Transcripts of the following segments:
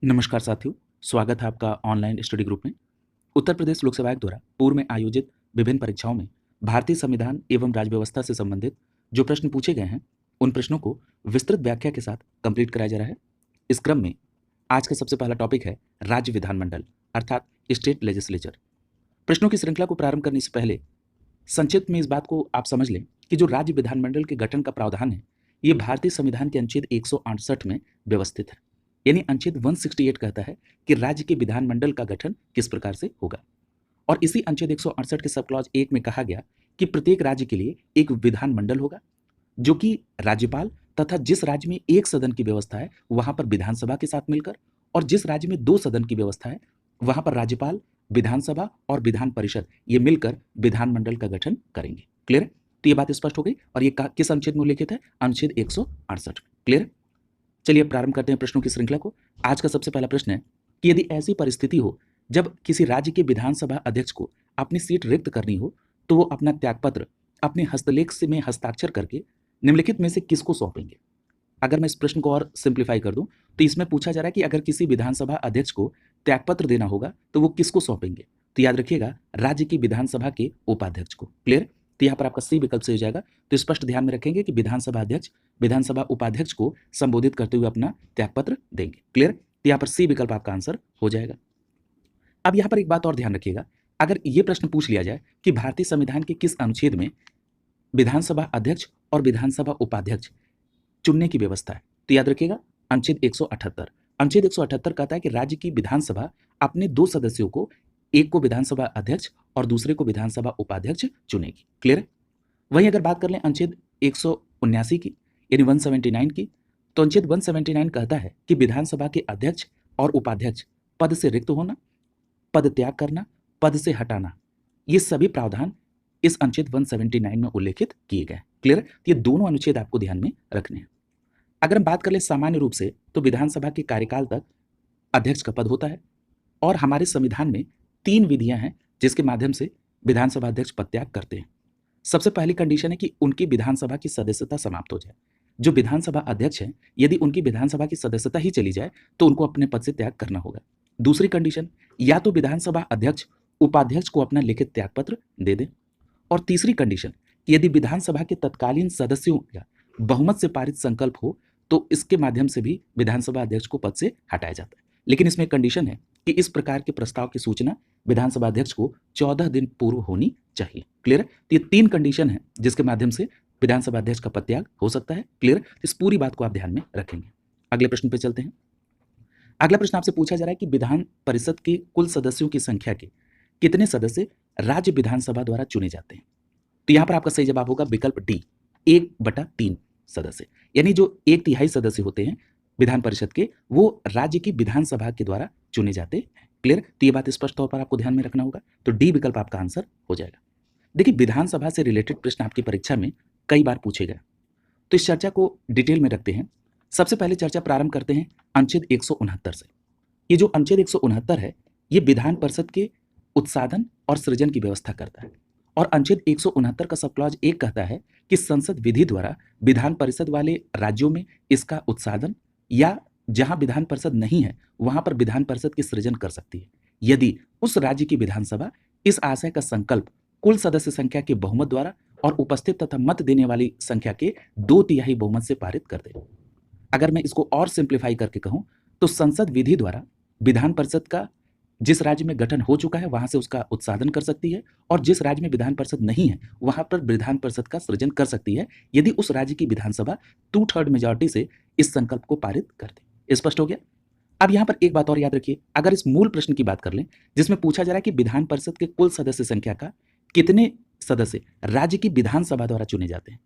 नमस्कार साथियों, स्वागत है आपका ऑनलाइन स्टडी ग्रुप में। उत्तर प्रदेश लोक सेवा आयोग द्वारा पूर्व में आयोजित विभिन्न परीक्षाओं में भारतीय संविधान एवं राज्य व्यवस्था से संबंधित जो प्रश्न पूछे गए हैं, उन प्रश्नों को विस्तृत व्याख्या के साथ कंप्लीट कराया जा रहा है। इस क्रम में आज का सबसे पहला टॉपिक है राज्य विधानमंडल अर्थात स्टेट लेजिस्लेचर। प्रश्नों की श्रृंखला को प्रारंभ करने से पहले संक्षिप्त में इस बात को आप समझ लें कि जो राज्य विधानमंडल के गठन का प्रावधान है, ये भारतीय संविधान के अनुच्छेद 168 में व्यवस्थित है। यानी अनुच्छेद 168 कहता है कि राज्य के विधानमंडल का गठन किस प्रकार से होगा, और इसी अनुच्छेद 168 के सब क्लॉज 1 में कहा गया कि प्रत्येक राज्य के लिए एक विधानमंडल होगा, जो कि राज्यपाल तथा जिस राज्य में एक सदन की व्यवस्था है वहां पर विधानसभा के साथ मिलकर, और जिस राज्य में दो सदन की व्यवस्था है वहां पर राज्यपाल, विधानसभा और विधान परिषद ये मिलकर विधानमंडल का गठन करेंगे। क्लियर है? तो ये बात स्पष्ट हो गई, और ये किस अनुच्छेद में उल्लेखित है? अनुच्छेद 168। क्लियर है? चलिए अब प्रारंभ करते हैं प्रश्नों की श्रृंखला को। आज का सबसे पहला प्रश्न है कि यदि ऐसी परिस्थिति हो जब किसी राज्य के विधानसभा अध्यक्ष को अपनी सीट रिक्त करनी हो, तो वो अपना त्यागपत्र अपने हस्तलेख से में हस्ताक्षर करके निम्नलिखित में से किसको सौंपेंगे? अगर मैं इस प्रश्न को और सिंप्लीफाई कर दूं तो इसमें पूछा जा रहा है कि अगर किसी विधानसभा अध्यक्ष को त्यागपत्र देना होगा तो वो किसको सौंपेंगे? तो याद रखिएगा, राज्य की विधानसभा के उपाध्यक्ष को। क्लियर? तो यहाँ पर आपका सी विकल्प से हो जाएगा। तो स्पष्ट ध्यान में रखेंगे कि विधानसभा अध्यक्ष विधानसभा उपाध्यक्ष को संबोधित करते हुए अपना त्यागपत्र देंगे। क्लियर? तो यहाँ पर सी विकल्प आपका आंसर हो जाएगा। अब यहाँ पर एक बात और ध्यान रखिएगा, अगर ये प्रश्न पूछ लिया जाए कि भारतीय संविधान के किस अनुच्छेद में विधानसभा अध्यक्ष और विधानसभा उपाध्यक्ष चुनने की व्यवस्था है, तो याद रखिएगा अनुच्छेद 178। अनुच्छेद 178 कहता है कि राज्य की विधानसभा अपने दो सदस्यों को, एक को विधानसभा अध्यक्ष और दूसरे को विधानसभा उपाध्यक्ष चुनेगी। क्लियर है? वहीं अगर बात कर लें अनुच्छेद 179 की यानी 179 की, तो अनुच्छेद 179 कहता है कि विधानसभा के अध्यक्ष और उपाध्यक्ष पद से रिक्त होना, पद त्याग करना, पद से हटाना, ये सभी प्रावधान इस अनुच्छेद 179 में उल्लेखित किए गए। क्लियर? ये दोनों अनुच्छेद आपको ध्यान में रखने हैं। अगर हम बात कर ले सामान्य रूप से, तो विधानसभा के कार्यकाल तक अध्यक्ष का पद होता है, और हमारे संविधान में 3 विधियां हैं जिसके माध्यम से विधानसभा अध्यक्ष पद त्याग करते हैं। सबसे पहली कंडीशन है कि उनकी विधानसभा की सदस्यता समाप्त हो जाए। जो विधानसभा अध्यक्ष हैं, यदि उनकी विधानसभा की सदस्यता ही चली जाए तो उनको अपने पद से त्याग करना होगा। दूसरी कंडीशन, या तो विधानसभा अध्यक्ष उपाध्यक्ष को अपना लिखित त्यागपत्र दे दे, और तीसरी कंडीशन कि यदि विधानसभा के तत्कालीन सदस्यों का बहुमत से पारित संकल्प हो तो इसके माध्यम से भी विधानसभा अध्यक्ष को पद से हटाया जाता है। लेकिन इसमें कंडीशन है कि इस प्रकार के प्रस्ताव की सूचना विधानसभा अध्यक्ष को 14 दिन पूर्व होनी चाहिए। क्लियर है? तो ये 3 कंडीशन है जिसके माध्यम से विधानसभा अध्यक्ष का पद त्याग हो सकता है। क्लियर? इस पूरी बात को आप ध्यान में रखेंगे। अगले प्रश्न पे चलते हैं। अगला प्रश्न आपसे पूछा जा रहा है कि विधान परिषद के कुल सदस्यों की संख्या के कितने सदस्य राज्य विधानसभा द्वारा चुने जाते हैं? तो यहां पर आपका सही जवाब होगा विकल्प डी, 1/3 सदस्य। यानी जो 1/3 सदस्य होते हैं विधान परिषद के, वो राज्य की विधानसभा के द्वारा चुने जाते हैं। क्लियर? तो ये बात स्पष्ट तौर पर आपको ध्यान में रखना होगा। तो डी विकल्प आपका आंसर हो जाएगा। देखिए, विधानसभा से रिलेटेड प्रश्न आपकी परीक्षा में कई बार पूछे गए, तो इस चर्चा को डिटेल में रखते हैं। सबसे पहले चर्चा प्रारंभ करते हैं अनुच्छेद 169 से। ये जो अनुच्छेद 169 है, ये विधान परिषद के उत्साधन और सृजन की व्यवस्था करता है, और अनुच्छेद 169 का सब क्लॉज 1 कहता है कि संसद विधि द्वारा विधान परिषद वाले राज्यों में इसका उत्साधन, या जहां विधान परिषद नहीं है वहां पर विधान परिषद की सृजन कर सकती है, यदि उस राज्य की विधानसभा इस आशय का संकल्प कुल सदस्य संख्या के बहुमत द्वारा और उपस्थित तथा मत देने वाली संख्या के 2/3 बहुमत से पारित कर दे। अगर मैं इसको और सिंप्लीफाई करके कहूं तो संसद विधि द्वारा विधान परिषद का जिस राज्य में गठन हो चुका है वहां से उसका उत्साधन कर सकती है, और जिस राज्य में विधान परिषद नहीं है वहां पर विधान परिषद का सृजन कर सकती है, यदि उस राज्य की विधानसभा 2/3 मेजॉरिटी से इस संकल्प को पारित कर दे। स्पष्ट हो गया? अब यहां पर एक बात और याद रखिए, अगर इस मूल प्रश्न की बात कर लें जिसमें पूछा जा रहा है कि विधान परिषद के कुल सदस्य संख्या का कितने सदस्य राज्य की विधानसभा द्वारा चुने जाते हैं,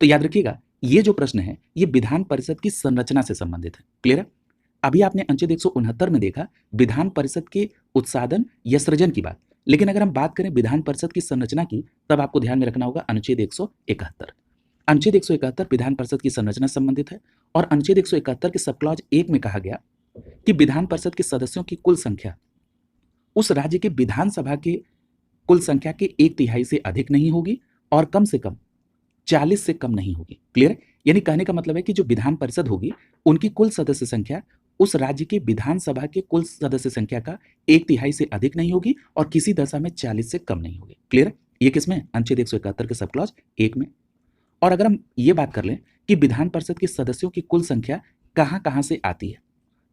तो याद रखिएगा ये जो प्रश्न है ये विधान परिषद की संरचना से संबंधित है। क्लियर है? अभी आपने अनुच्छेद 169 में देखा विधान परिषद के उत्साधन या सृजन की बात, लेकिन अगर हम बात करें विधान परिषद की संरचना की, तब आपको ध्यान में रखना होगा अनुच्छेद 171। अनुच्छेद 171 विधान परिषद की संरचना से संबंधित है, और अनुच्छेद 171 के सब क्लॉज 1 में कहा गया कि विधान परिषद के सदस्यों की कुल संख्या उस राज्य के विधानसभा के कुल संख्या के 1/3 से अधिक नहीं होगी, और कम से कम 40 से कम नहीं होगी। क्लियर? यानी कहने का मतलब है कि जो विधान परिषद होगी उनकी कुल सदस्य संख्या उस राज्य की विधानसभा के कुल सदस्य संख्या का 1/3 से अधिक नहीं होगी और किसी दशा में 40 से कम नहीं होगी। क्लियर है? ये किसमें? अनुच्छेद 171 के सब क्लॉज 1 में। और अगर हम ये बात कर लें कि विधान परिषद के सदस्यों की कुल संख्या कहां-कहां से आती है,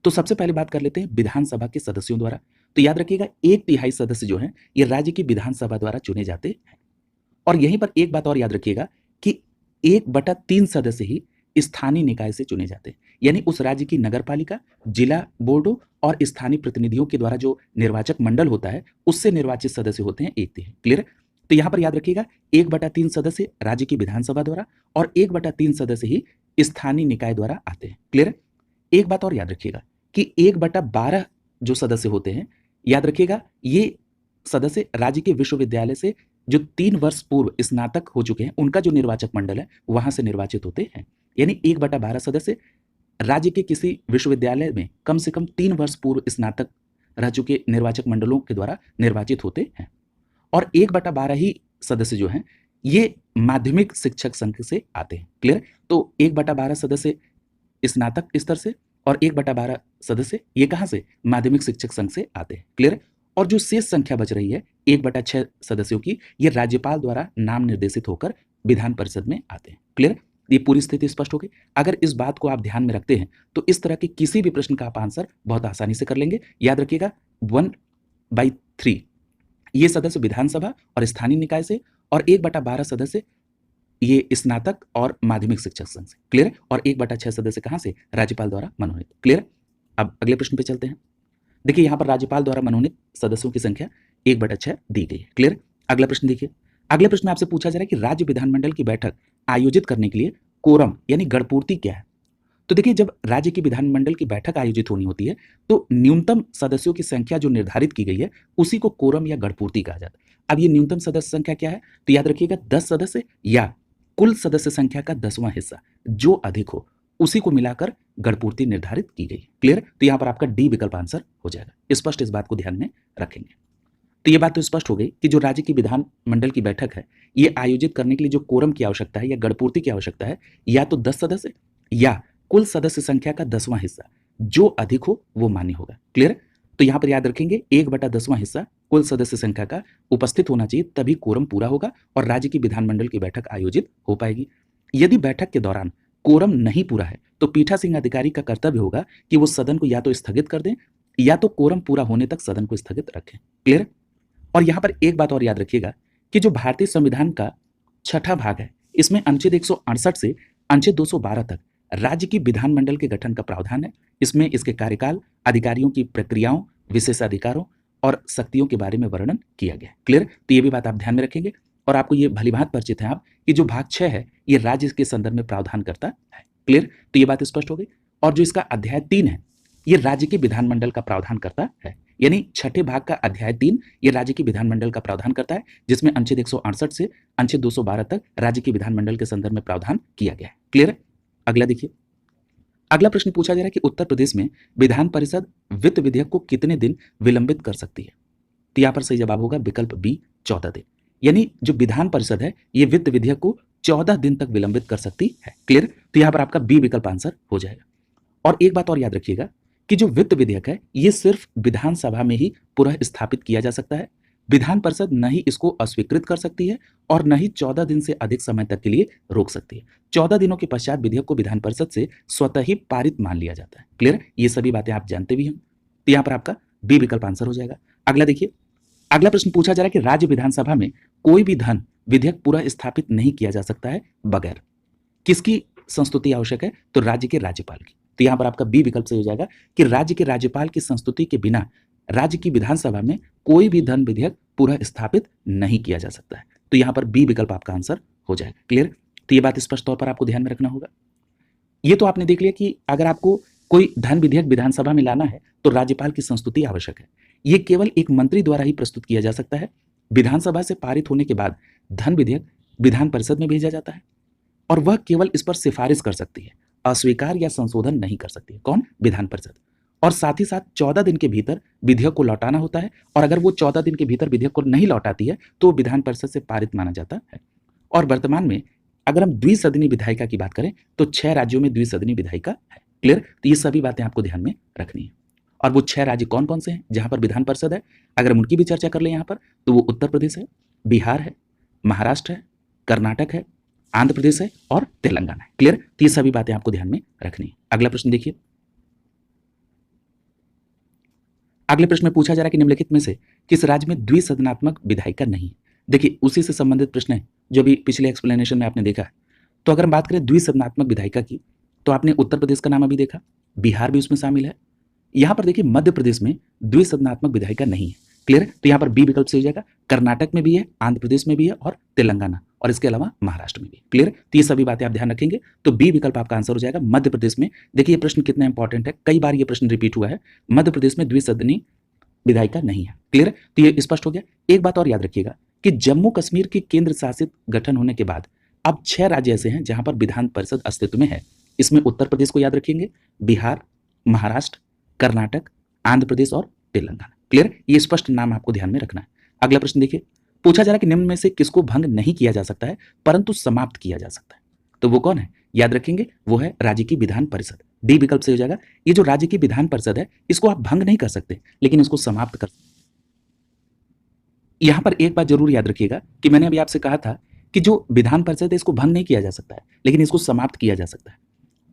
तो सबसे पहले बात कर लेते हैं विधानसभा के सदस्यों द्वारा। तो याद रखिएगा 1/3 सदस्य जो हैं ये राज्य की विधानसभा द्वारा चुने जाते हैं। और यहीं पर एक बात और याद रखिएगा कि 1/3 सदस्य ही स्थानीय निकाय से चुने जाते हैं, यानी उस राज्य की नगरपालिका, जिला बोर्डों और स्थानीय प्रतिनिधियों के द्वारा जो निर्वाचक मंडल होता है उससे निर्वाचित सदस्य होते हैं 1/3। क्लियर है? तो यहाँ पर याद रखिएगा 1/3 सदस्य राज्य की विधानसभा द्वारा और 1/3 सदस्य ही स्थानीय निकाय द्वारा आते हैं। क्लियर है? एक बात और याद रखिएगा कि 1/12 जो सदस्य होते हैं, याद रखिएगा ये सदस्य राज्य के विश्वविद्यालय से जो 3 वर्ष पूर्व स्नातक हो चुके हैं उनका जो निर्वाचक मंडल है वहां से निर्वाचित होते हैं। यानी 1/12 सदस्य राज्य के किसी विश्वविद्यालय में कम से कम 3 वर्ष पूर्व स्नातक रह चुके निर्वाचक मंडलों के द्वारा निर्वाचित होते हैं। और 1/12 ही सदस्य जो हैं ये माध्यमिक शिक्षक संघ से आते हैं। क्लियर? तो 1/12 सदस्य स्नातक स्तर से और 1/12 सदस्य ये कहां से? माध्यमिक शिक्षक संघ से आते हैं। क्लियर? और जो शेष संख्या बच रही है 1/6 सदस्यों की, ये राज्यपाल द्वारा नाम निर्देशित होकर विधान परिषद में आते हैं। क्लियर? ये पूरी स्थिति स्पष्ट हो गई। अगर इस बात को आप ध्यान में रखते हैं तो इस तरह के किसी भी प्रश्न का आप आंसर बहुत आसानी से कर लेंगे। याद रखिएगा 1/3 ये सदस्य विधानसभा और स्थानीय निकाय से और 1/12 सदस्य ये स्नातक और माध्यमिक शिक्षक संघ से। क्लियर? और 1/6 सदस्य कहां से? राज्यपाल द्वारा मनोनीत। क्लियर? अब अगले प्रश्न पे चलते हैं। देखिए यहां पर राज्यपाल द्वारा मनोनीत सदस्यों की संख्या 1/6 दी गई है। क्लियर? अगला प्रश्न देखिए। अगले प्रश्न में आपसे पूछा जा रहा है कि राज्य विधानमंडल की बैठक आयोजित करने के लिए कोरम यानी गणपूर्ति क्या है? तो देखिए जब राज्य की विधानमंडल की बैठक आयोजित होनी होती है तो न्यूनतम सदस्यों की संख्या जो निर्धारित की गई है उसी को कोरम या गणपूर्ति कहा जाता है। अब ये न्यूनतम सदस्य संख्या क्या है? तो याद रखिएगा 10 सदस्य या कुल सदस्य संख्या का 10वां हिस्सा जो अधिक हो उसी को मिलाकर गणपूर्ति निर्धारित की गई। क्लियर? तो यहां पर आपका डी विकल्प आंसर हो जाएगा। स्पष्ट इस बात को ध्यान में रखेंगे। तो ये बात तो स्पष्ट हो गई कि जो राज्य की विधानमंडल की बैठक है ये आयोजित करने के लिए जो कोरम की आवश्यकता है या गणपूर्ति की आवश्यकता है या तो 10 सदस्य या कुल सदस्य संख्या का 10वां हिस्सा जो अधिक हो वो मान्य होगा। क्लियर? तो यहां पर याद रखेंगे 1/10वां हिस्सा कुल सदस्य संख्या का उपस्थित होना चाहिए तभी कोरम पूरा होगा और राज्य की विधानमंडल की बैठक आयोजित हो पाएगी। यदि बैठक के दौरान कोरम नहीं पूरा है तो पीठासीन अधिकारी का कर्तव्य होगा कि वो सदन को या तो स्थगित कर दें या तो कोरम पूरा होने तक सदन को स्थगित रखें। क्लियर? और यहां पर एक बात और याद रखिएगा कि जो भारतीय संविधान का 6ठा भाग है इसमें अनुच्छेद 168 से अनुच्छेद 212 तक राज्य की विधानमंडल के गठन का प्रावधान है। इसमें इसके कार्यकाल, अधिकारियों की प्रक्रियाओं, विशेषाधिकारों और शक्तियों के बारे में वर्णन किया गया है। क्लियर? तो ये भी बात आप ध्यान में रखेंगे और आपको ये भलीभांति परिचित है आप कि जो भाग 6 है ये राज्य के संदर्भ में प्रावधान करता है। क्लियर? तो ये बात स्पष्ट हो गई। और जो इसका अध्याय 3 है ये राज्य के विधानमंडल का प्रावधान करता है, यानी 6ठे भाग का अध्याय 3 ये राज्य की विधानमंडल का प्रावधान करता है जिसमें अनुच्छेद 168 से अनुच्छेद 212 तक राज्य की विधानमंडल के संदर्भ में प्रावधान किया गया है। क्लियर? अगला देखिए। अगला प्रश्न पूछा जा रहा है कि उत्तर प्रदेश में विधान परिषद वित्त विधेयक को कितने दिन विलंबित कर सकती है? तो यहाँ पर सही जवाब होगा विकल्प बी 14 दिन। यानी जो विधान परिषद है ये वित्त विधेयक को 14 दिन तक विलंबित कर सकती है। क्लियर? तो यहाँ पर आपका बी विकल्प आंसर हो जाएगा। और एक बात और याद रखिएगा कि जो वित्त विधेयक है ये सिर्फ विधानसभा में ही पुनः स्थापित किया जा सकता है। विधान परिषद न ही इसको अस्वीकृत कर सकती है और न ही 14 दिन से अधिक समय तक के लिए रोक सकती है। 14 दिनों के पश्चात विधेयक को विधान परिषद से स्वतः ही पारित मान लिया जाता है। क्लियर? ये सभी बातें आप जानते भी हैं। तो यहाँ पर आपका बी विकल्प आंसर हो जाएगा। अगला देखिए। अगला प्रश्न पूछा जा रहा है कि राज्य विधानसभा में कोई भी धन विधेयक पूरा स्थापित नहीं किया जा सकता है बगैर किसकी संस्तुति आवश्यक है? तो राज्य के राज्यपाल की। तो यहाँ पर आपका बी विकल्प सही हो जाएगा कि राज्य के राज्यपाल की संस्तुति के बिना राज्य की विधानसभा में कोई भी धन विधेयक पूरा स्थापित नहीं किया जा सकता है। तो यहाँ पर बी विकल्प आपका आंसर हो जाएगा। क्लियर? तो ये बात स्पष्ट तौर पर आपको ध्यान में रखना होगा। ये तो आपने देख लिया कि अगर आपको कोई धन विधेयक विधानसभा में लाना है तो राज्यपाल की संस्तुति आवश्यक है। ये केवल एक मंत्री द्वारा ही प्रस्तुत किया जा सकता है। विधानसभा से पारित होने के बाद धन विधेयक विधान परिषद में भेजा जाता है और वह केवल इस पर सिफारिश कर सकती है, अस्वीकार या संशोधन नहीं कर सकती है। कौन? विधान परिषद। और साथ ही साथ 14 दिन के भीतर विधेयक को लौटाना होता है और अगर वो 14 दिन के भीतर विधेयक को नहीं लौटाती है तो विधान परिषद से पारित माना जाता है। और वर्तमान में अगर हम द्विसदनीय विधायिका की बात करें तो 6 राज्यों में द्विसदनीय विधायिका है। क्लियर? तो ये सभी बातें आपको ध्यान में रखनी है। और वो 6 राज्य कौन-कौन से हैं जहाँ पर विधान परिषद है? अगर हम उनकी भी चर्चा कर लें यहाँ पर, तो वो उत्तर प्रदेश है, बिहार है, महाराष्ट्र है, कर्नाटक है, आंध्र प्रदेश है और तेलंगाना है। क्लियर? तो ये सभी बातें आपको ध्यान में रखनी है। अगला प्रश्न देखिए। अगले प्रश्न में पूछा जा रहा है कि निम्नलिखित में से किस राज्य में द्विसदनात्मक विधायिका नहीं है? देखिए, उसी से संबंधित प्रश्न है जो अभी पिछले एक्सप्लेनेशन में आपने देखा है। तो अगर हम बात करें द्विसदनात्मक विधायिका की, तो आपने उत्तर प्रदेश का नाम अभी देखा, बिहार भी उसमें शामिल है। यहाँ पर देखिए मध्य प्रदेश में द्विसदनात्मक विधायिका नहीं है। क्लियर? तो यहाँ पर बी विकल्प से हो जाएगा। कर्नाटक में भी है, आंध्र प्रदेश में भी है और तेलंगाना और इसके अलावा महाराष्ट्र में भी। क्लियर? तो ये सभी बातें आप ध्यान रखेंगे। तो बी विकल्प आपका आंसर हो जाएगा मध्य प्रदेश में। देखिए ये प्रश्न कितना इंपॉर्टेंट है, कई बार ये प्रश्न रिपीट हुआ है। मध्य प्रदेश में द्विसदनी विधायिका नहीं है। क्लियर? तो ये स्पष्ट हो गया। एक बात और याद रखिएगा कि जम्मू कश्मीर के केंद्र शासित गठन होने के बाद अब 6 राज्य ऐसे हैं जहां पर विधान परिषद अस्तित्व में है। इसमें उत्तर प्रदेश को याद रखेंगे, बिहार, महाराष्ट्र, कर्नाटक, आंध्र प्रदेश और तेलंगाना। क्लियर? ये स्पष्ट नाम आपको ध्यान में रखना है। अगला प्रश्न देखिए, पूछा जा रहा है कि निम्न में से किसको भंग नहीं किया जा सकता है परंतु समाप्त किया जा सकता है? तो वो कौन है? याद रखेंगे, वो है राज्य की विधान परिषद। डी विकल्प से हो जाएगा। ये जो राज्य की विधान परिषद है, इसको आप भंग नहीं कर सकते, लेकिन इसको समाप्त कर। यहां पर एक बात जरूर याद रखिएगा कि मैंने अभी आपसे कहा था कि जो विधान परिषद है इसको भंग नहीं किया जा सकता है, लेकिन इसको समाप्त किया जा सकता है।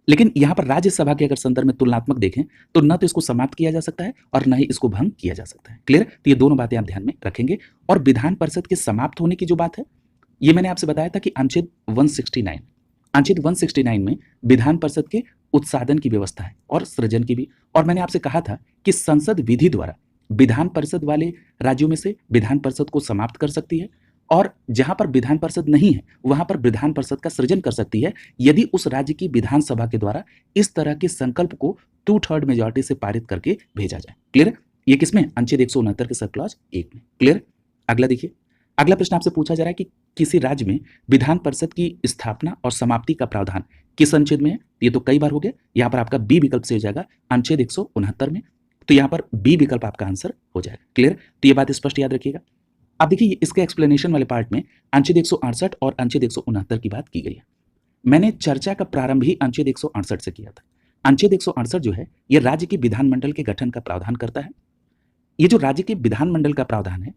लेकिन यहाँ पर राज्यसभा के अगर संदर्भ में तुलनात्मक देखें तो न तो इसको समाप्त किया जा सकता है और न ही इसको भंग किया जा सकता है। क्लियर? तो ये दोनों बातें आप ध्यान में रखेंगे। और विधान परिषद के समाप्त होने की जो बात है, ये मैंने आपसे बताया था कि अनुच्छेद 169 में विधान परिषद के उत्साधन की व्यवस्था है और सृजन की भी। और मैंने आपसे कहा था कि संसद विधि द्वारा विधान परिषद वाले राज्यों में से विधान परिषद को समाप्त कर सकती है और जहां पर विधान परिषद नहीं है वहां पर विधान परिषद का सृजन कर सकती है यदि उस राज्य की विधानसभा के द्वारा इस तरह के संकल्प को 2/3 मेजॉरिटी से पारित करके भेजा जाए। क्लियर? ये किसमें? अनुच्छेद 169 के सब क्लॉज 1 में। क्लियर? अगला देखिए, अगला प्रश्न आपसे पूछा जा रहा है कि किसी राज्य में विधान परिषद की स्थापना और समाप्ति का प्रावधान किस अनुच्छेद में है? ये तो कई बार हो गया। यहाँ पर आपका बी विकल्प से हो जाएगा अनुच्छेद 169 में। तो यहाँ पर बी विकल्प आपका आंसर हो जाएगा। क्लियर? तो ये बात स्पष्ट याद रखिएगा। अब देखिए इसके एक्सप्लेनेशन वाले पार्ट में अनुच्छेद 168 और अनुच्छेद 169 की बात की गई है। मैंने चर्चा का प्रारंभ ही अनुच्छेद 168 से किया था। अनुच्छेद 168 जो है ये राज्य की विधानमंडल के गठन का प्रावधान करता है। ये जो राज्य के विधानमंडल का प्रावधान है,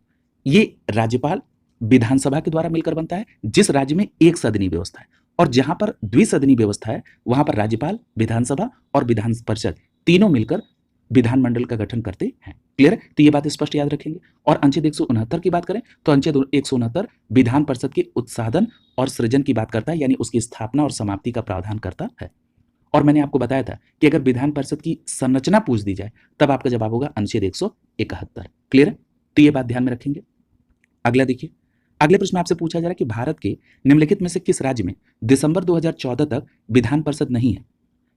ये राज्यपाल विधानसभा के द्वारा मिलकर बनता है जिस राज्य में एक सदनी व्यवस्था है, और जहां पर द्विसदनी व्यवस्था है वहां पर राज्यपाल, विधानसभा और विधान परिषद तीनों मिलकर विधानमंडल का गठन करते हैं। क्लियर? तो ये बात स्पष्ट याद रखेंगे। और अनुच्छेद 169 की बात करें तो अनुच्छेद 169 विधान परिषद के उत्साधन और सृजन की बात करता है, यानी उसकी स्थापना और समाप्ति का प्रावधान करता है। और मैंने आपको बताया था कि अगर विधान परिषद की संरचना पूछ दी जाए तब आपका जवाब होगा अनुच्छेद 171। क्लियर? तो ये बात ध्यान में रखेंगे। अगला देखिए, अगले प्रश्न में आपसे पूछा जा रहा है कि भारत के निम्नलिखित में से किस राज्य में दिसंबर 2014 तक विधान परिषद नहीं है,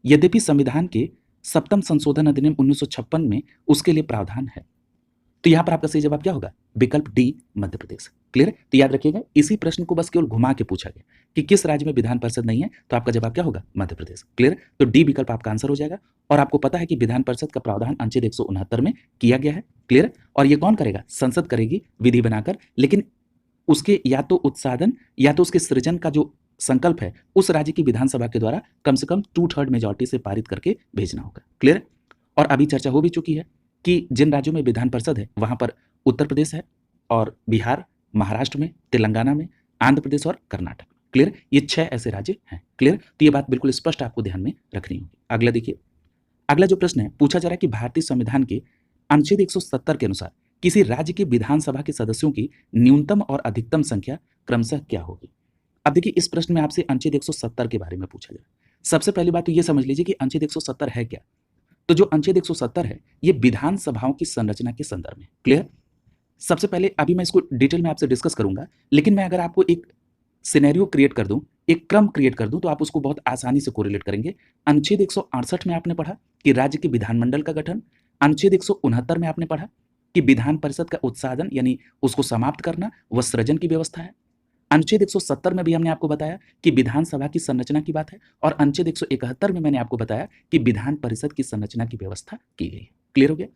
यद्यपि संविधान के 7वें संशोधन अधिनियम 1956 में उसके लिए प्रावधान है? तो यहां पर आपका सही जवाब क्या होगा? विकल्प डी, मध्य प्रदेश। क्लियर? तो याद रखिएगा, इसी प्रश्न को बस केवल घुमा के पूछा गया कि किस राज्य में विधान परिषद नहीं है, तो आपका जवाब क्या होगा? मध्य प्रदेश। क्लियर? तो डी विकल्प आपका आंसर हो जाएगा। और आपको पता है कि विधान परिषद का प्रावधान अनुच्छेद 169 में किया गया है। क्लियर? और ये कौन करेगा? संसद करेगी विधि बनाकर, लेकिन उसके या तो उत्साधन या तो उसके सृजन का जो संकल्प है उस राज्य की विधानसभा के द्वारा कम से कम 2/3 मेजॉरिटी से पारित करके भेजना होगा। क्लियर? और अभी चर्चा हो भी चुकी है कि जिन राज्यों में विधान परिषद है वहां पर उत्तर प्रदेश है और बिहार, महाराष्ट्र में, तेलंगाना में, आंध्र प्रदेश और कर्नाटक। क्लियर? ये 6 ऐसे राज्य हैं। क्लियर? तो ये बात बिल्कुल स्पष्ट आपको ध्यान में रखनी होगी। अगला देखिए, अगला जो प्रश्न है पूछा जा रहा है कि भारतीय संविधान के अनुच्छेद 170 के अनुसार किसी राज्य की विधानसभा के सदस्यों की न्यूनतम और अधिकतम संख्या क्रमशः क्या होगी? अब देखिए इस प्रश्न में आपसे अनुच्छेद 170 के बारे में पूछा जा रहा है। सबसे पहली बात तो ये समझ लीजिए कि अनुच्छेद 170 है क्या। तो जो अनुच्छेद 170 है ये विधानसभाओं की संरचना के संदर्भ में। क्लियर? सबसे पहले अभी मैं इसको डिटेल में आपसे डिस्कस करूंगा, लेकिन मैं अगर आपको एक सिनेरियो क्रिएट कर दूं, एक क्रम क्रिएट कर दूं, तो आप उसको बहुत आसानी से कोरिलेट करेंगे। अनुच्छेद 168 में आपने पढ़ा कि राज्य के विधानमंडल का गठन, अनुच्छेद 169 में आपने पढ़ा कि विधान परिषद का उत्साधन यानी उसको समाप्त करना व सृजन की व्यवस्था है। अनुच्छेद 170 में भी हमने आपको बताया कि विधानसभा की संरचना की बात है, और अनुच्छेद 171 में मैंने आपको बताया कि विधान परिषद की संरचना की व्यवस्था की गई है। क्लियर हो गया?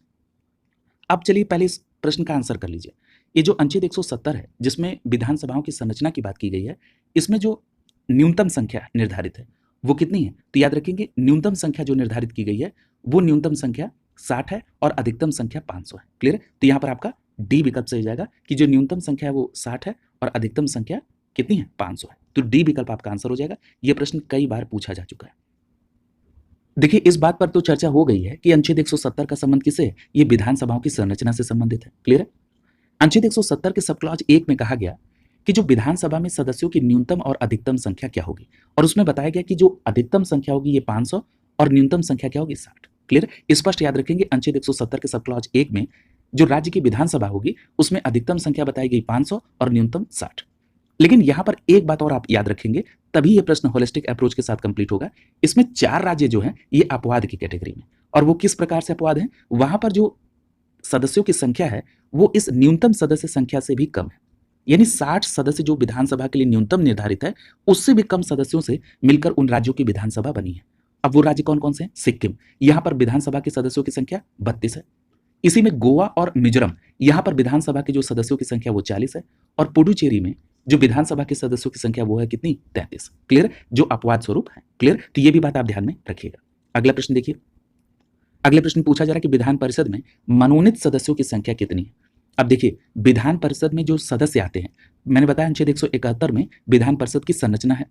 अब चलिए पहले इस प्रश्न का आंसर कर लीजिए। ये जो अनुच्छेद 170 है जिसमें विधानसभाओं की संरचना की बात की गई है, इसमें जो न्यूनतम संख्या निर्धारित है वो कितनी है? तो याद रखेंगे न्यूनतम संख्या जो निर्धारित की गई है वो न्यूनतम संख्या 60 है और अधिकतम संख्या 500 है। क्लियर है? तो यहाँ पर आपका डी विकल्प सही जाएगा कि जो न्यूनतम संख्या है वो 60 है और अधिकतम संख्या कितनी है? 500 है। तो डी विकल्प आपका आंसर हो जाएगा। ये प्रश्न कई बार पूछा जा चुका है। देखिए इस बात पर तो चर्चा हो गई है कि अनुच्छेद 170 का संबंध किससे है? ये विधानसभाओं की संरचना से संबंधित है। क्लियर है? अनुच्छेद 170 के सब क्लॉज 1 में कहा गया कि जो विधानसभा में सदस्यों की न्यूनतम और अधिकतम संख्या क्या होगी, और उसमें बताया गया कि जो अधिकतम संख्या होगी ये 500 और न्यूनतम संख्या क्या होगी? 60। क्लियर? स्पष्ट याद रखेंगे अनुच्छेद 170 के सब क्लॉज 1 में जो राज्य की विधानसभा होगी उसमें अधिकतम संख्या बताई गई 500 और न्यूनतम 60। लेकिन यहां पर एक बात और आप याद रखेंगे, तभी ये प्रश्न होलिस्टिक अप्रोच के साथ कंप्लीट होगा। इसमें 4 राज्य जो हैं ये अपवाद की कैटेगरी में, और वो किस प्रकार से अपवाद हैं? वहां पर जो सदस्यों की संख्या है वो इस न्यूनतम सदस्य संख्या से भी कम है, यानी 60 सदस्य जो विधानसभा के लिए न्यूनतम निर्धारित है उससे भी कम सदस्यों से मिलकर उन राज्यों की विधानसभा बनी है। अब वो राज्य कौन कौन से हैं? सिक्किम, यहां पर विधानसभा के सदस्यों की संख्या 32 है। इसी में गोवा और मिजोरम, यहां पर विधानसभा के जो सदस्यों की संख्या वो 40 है, और पुडुचेरी में जो विधानसभा के सदस्यों की संख्या वो है कितनी? 33। क्लियर? जो अपवाद स्वरूप है। क्लियर? तो ये भी बात आप ध्यान में रखिएगा। अगला प्रश्न देखिए। अगले प्रश्न पूछा जा रहा है कि विधान परिषद में मनोनीत सदस्यों की संख्या कितनी है? अब देखिए विधान परिषद में जो सदस्य आते हैं, मैंने बताया अनुच्छेद 171 में विधान परिषद की संरचना है,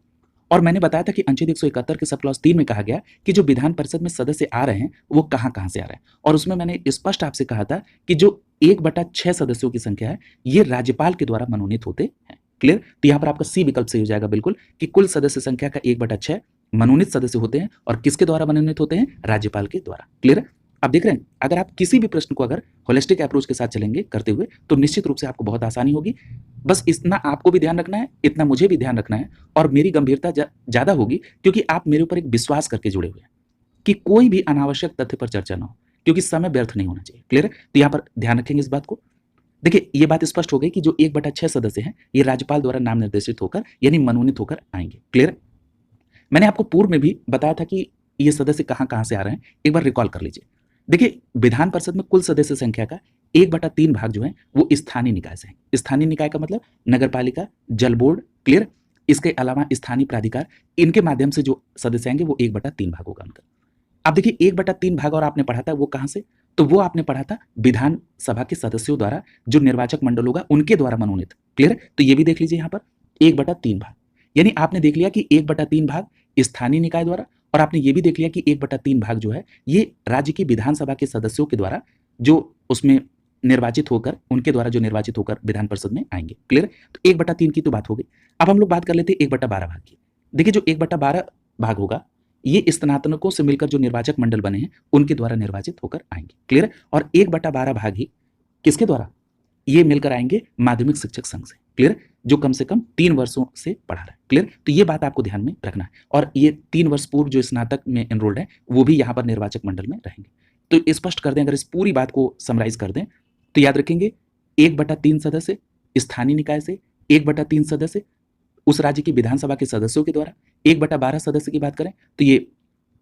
और मैंने बताया था कि अनुच्छेद 171 के सब क्लॉज 3 में कहा गया कि जो विधान परिषद में सदस्य आ रहे हैं वो कहां से आ रहे हैं, और उसमें मैंने स्पष्ट आपसे कहा था कि जो 1/6 सदस्यों की संख्या है ये राज्यपाल के द्वारा मनोनीत होते हैं। क्लियर? तो यहाँ पर आपका सी विकल्प सही हो जाएगा बिल्कुल, कि कुल सदस्य संख्या का 1/6 मनोनीत सदस्य होते हैं, और किसके द्वारा मनोनीत होते हैं? राज्यपाल के द्वारा। क्लियर? अब देख रहे हैं, अगर आप किसी भी प्रश्न को अगर होलिस्टिक अप्रोच के साथ चलेंगे करते हुए तो निश्चित रूप से आपको बहुत आसानी होगी। बस इतना आपको भी ध्यान रखना है, इतना मुझे भी ध्यान रखना है, और मेरी गंभीरता ज्यादा होगी क्योंकि आप मेरे ऊपर एक विश्वास करके जुड़े हुए हैं कि कोई भी अनावश्यक तथ्य पर चर्चा ना हो, क्योंकि समय व्यर्थ नहीं होना चाहिए। क्लियर है? तो यहाँ पर ध्यान रखेंगे इस बात को। देखिए ये बात स्पष्ट हो गई कि जो 1/6 सदस्य हैं ये राज्यपाल द्वारा नाम निर्देशित होकर यानी मनोनीत होकर आएंगे। क्लियर? मैंने आपको पूर्व में भी बताया था कि ये सदस्य कहां से आ रहे हैं, एक बार रिकॉल कर लीजिए। देखिए विधान परिषद में कुल सदस्य संख्या का 1/3 भाग जो है वो स्थानीय निकाय से है। स्थानीय निकाय का मतलब नगर पालिका, जल बोर्ड। क्लियर? इसके अलावा स्थानीय प्राधिकार, इनके माध्यम से जो सदस्य आएंगे वो 1/3 भाग होगा उनका। अब देखिए 1/3 भाग और आपने पढ़ा था वो कहां से? तो वो आपने पढ़ा था विधानसभा के सदस्यों द्वारा, जो निर्वाचक मंडल होगा उनके द्वारा मनोनीत। क्लियर? तो ये भी देख लीजिए यहाँ पर 1/3 भाग, यानी आपने देख लिया कि 1/3 भाग स्थानीय निकाय द्वारा, और आपने ये भी देख लिया कि 1/3 भाग जो है ये राज्य की विधानसभा के सदस्यों के द्वारा जो उसमें निर्वाचित होकर, उनके द्वारा जो निर्वाचित होकर विधान परिषद में आएंगे। क्लियर? तो 1/3 की तो बात हो गई। अब हम लोग बात कर लेते हैं 1/12 भाग की। देखिए जो 1/12 भाग होगा ये स्नातकों से मिलकर जो निर्वाचक मंडल बने हैं उनके द्वारा निर्वाचित होकर आएंगे। क्लियर? और 1/12 भाग ही किसके द्वारा? ये मिलकर आएंगे माध्यमिक शिक्षक संघ से। क्लियर? जो कम से कम 3 वर्षों से पढ़ा रहा है। क्लियर? तो ये बात आपको ध्यान में रखना है, और ये 3 वर्ष पूर्व जो स्नातक में एनरोल्ड है वो भी यहाँ पर निर्वाचक मंडल में रहेंगे। तो स्पष्ट कर दें, अगर इस पूरी बात को समराइज कर दें तो याद रखेंगे 1/3 सदस्य स्थानीय निकाय से, 1/3 सदस्य उस राज्य की विधानसभा के सदस्यों के द्वारा, 1/12 सदस्य की बात करें तो ये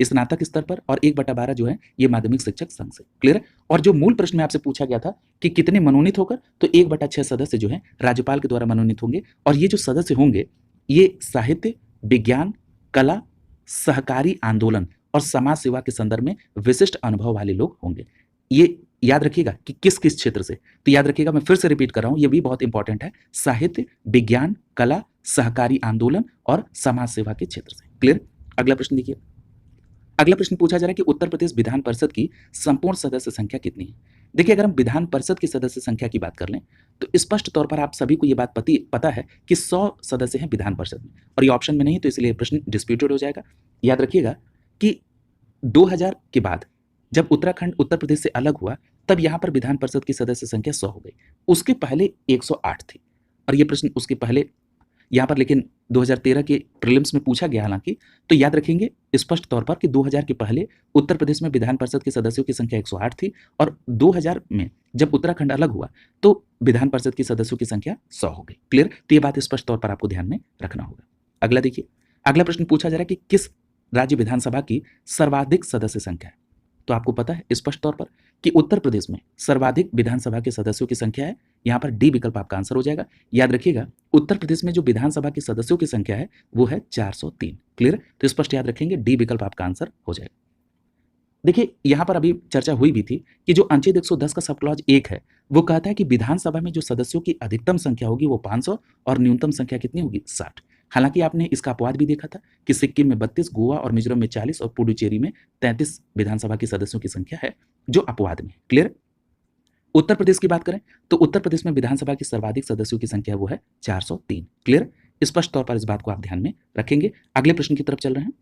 स्नातक स्तर पर, और 1/12 जो है ये माध्यमिक शिक्षक संघ से। क्लियर? और जो मूल प्रश्न में आपसे पूछा गया था कि कितने मनोनीत होकर, तो 1/6 सदस्य जो है राज्यपाल के द्वारा मनोनीत होंगे, और ये जो सदस्य होंगे ये साहित्य, विज्ञान, कला, सहकारी आंदोलन और समाज सेवा के संदर्भ में विशिष्ट अनुभव वाले लोग होंगे। ये याद रखिएगा कि किस किस क्षेत्र से। तो याद रखिएगा, मैं फिर से रिपीट कर रहा हूं, ये भी बहुत इंपॉर्टेंट है, साहित्य, विज्ञान, कला, सहकारी आंदोलन और समाज सेवा के क्षेत्र से। क्लियर? अगला प्रश्न देखिए। अगला प्रश्न पूछा जा रहा है कि उत्तर प्रदेश विधान परिषद की संपूर्ण सदस्य संख्या कितनी है? देखिए अगर हम विधान परिषद की सदस्य संख्या की बात कर लें तो स्पष्ट तौर पर आप सभी को यह बात पता है कि 100 सदस्य हैं विधान परिषद में, और ये ऑप्शन में नहीं, तो इसलिए प्रश्न डिस्प्यूटेड हो जाएगा। याद रखिएगा कि 2000 के बाद जब उत्तराखंड उत्तर प्रदेश से अलग हुआ तब यहां पर विधान परिषद की सदस्य संख्या 100 हो गई। उसके पहले 108 थी, और ये प्रश्न उसके पहले यहाँ पर लेकिन 2013 के प्रीलिम्स में पूछा गया हालांकि। तो याद रखेंगे स्पष्ट तौर पर कि 2000 के पहले उत्तर प्रदेश में विधान परिषद के सदस्यों की संख्या 108 थी, और 2000 में जब उत्तराखंड अलग हुआ तो विधान परिषद की सदस्यों की संख्या 100 हो गई। क्लियर? तो ये बात स्पष्ट तौर पर आपको ध्यान में रखना होगा। अगला देखिए, अगला प्रश्न पूछा जा रहा है कि किस राज्य विधानसभा की सर्वाधिक सदस्य संख्या है? तो आपको पता है स्पष्ट तौर पर कि उत्तर प्रदेश में सर्वाधिक विधानसभा के सदस्यों की संख्या है? यहाँ पर डी विकल्प आपका आंसर हो जाएगा। याद रखिएगा, उत्तर प्रदेश में जो विधानसभा के सदस्यों की संख्या है वो है 403। क्लियर? तो स्पष्ट याद रखेंगे, डी विकल्प आपका आंसर हो जाएगा। देखिए, यहाँ पर अभी चर्चा हुई भी थी कि जो अनुच्छेद 110 का सब क्लॉज 1 है, वो कहता है कि विधानसभा में जो सदस्यों की अधिकतम संख्या होगी वो 500 और न्यूनतम संख्या कितनी होगी? 60। हालांकि आपने इसका अपवाद भी देखा था कि सिक्किम में 32, गोवा और मिजोरम में 40 और पुडुचेरी में 33 विधानसभा के सदस्यों की संख्या है जो अपवाद में। क्लियर? उत्तर प्रदेश की बात करें तो उत्तर प्रदेश में विधानसभा की सर्वाधिक सदस्यों की संख्या वो है 403। क्लियर? स्पष्ट तौर पर इस बात को आप ध्यान में रखेंगे। अगले प्रश्न की तरफ चल रहे हैं।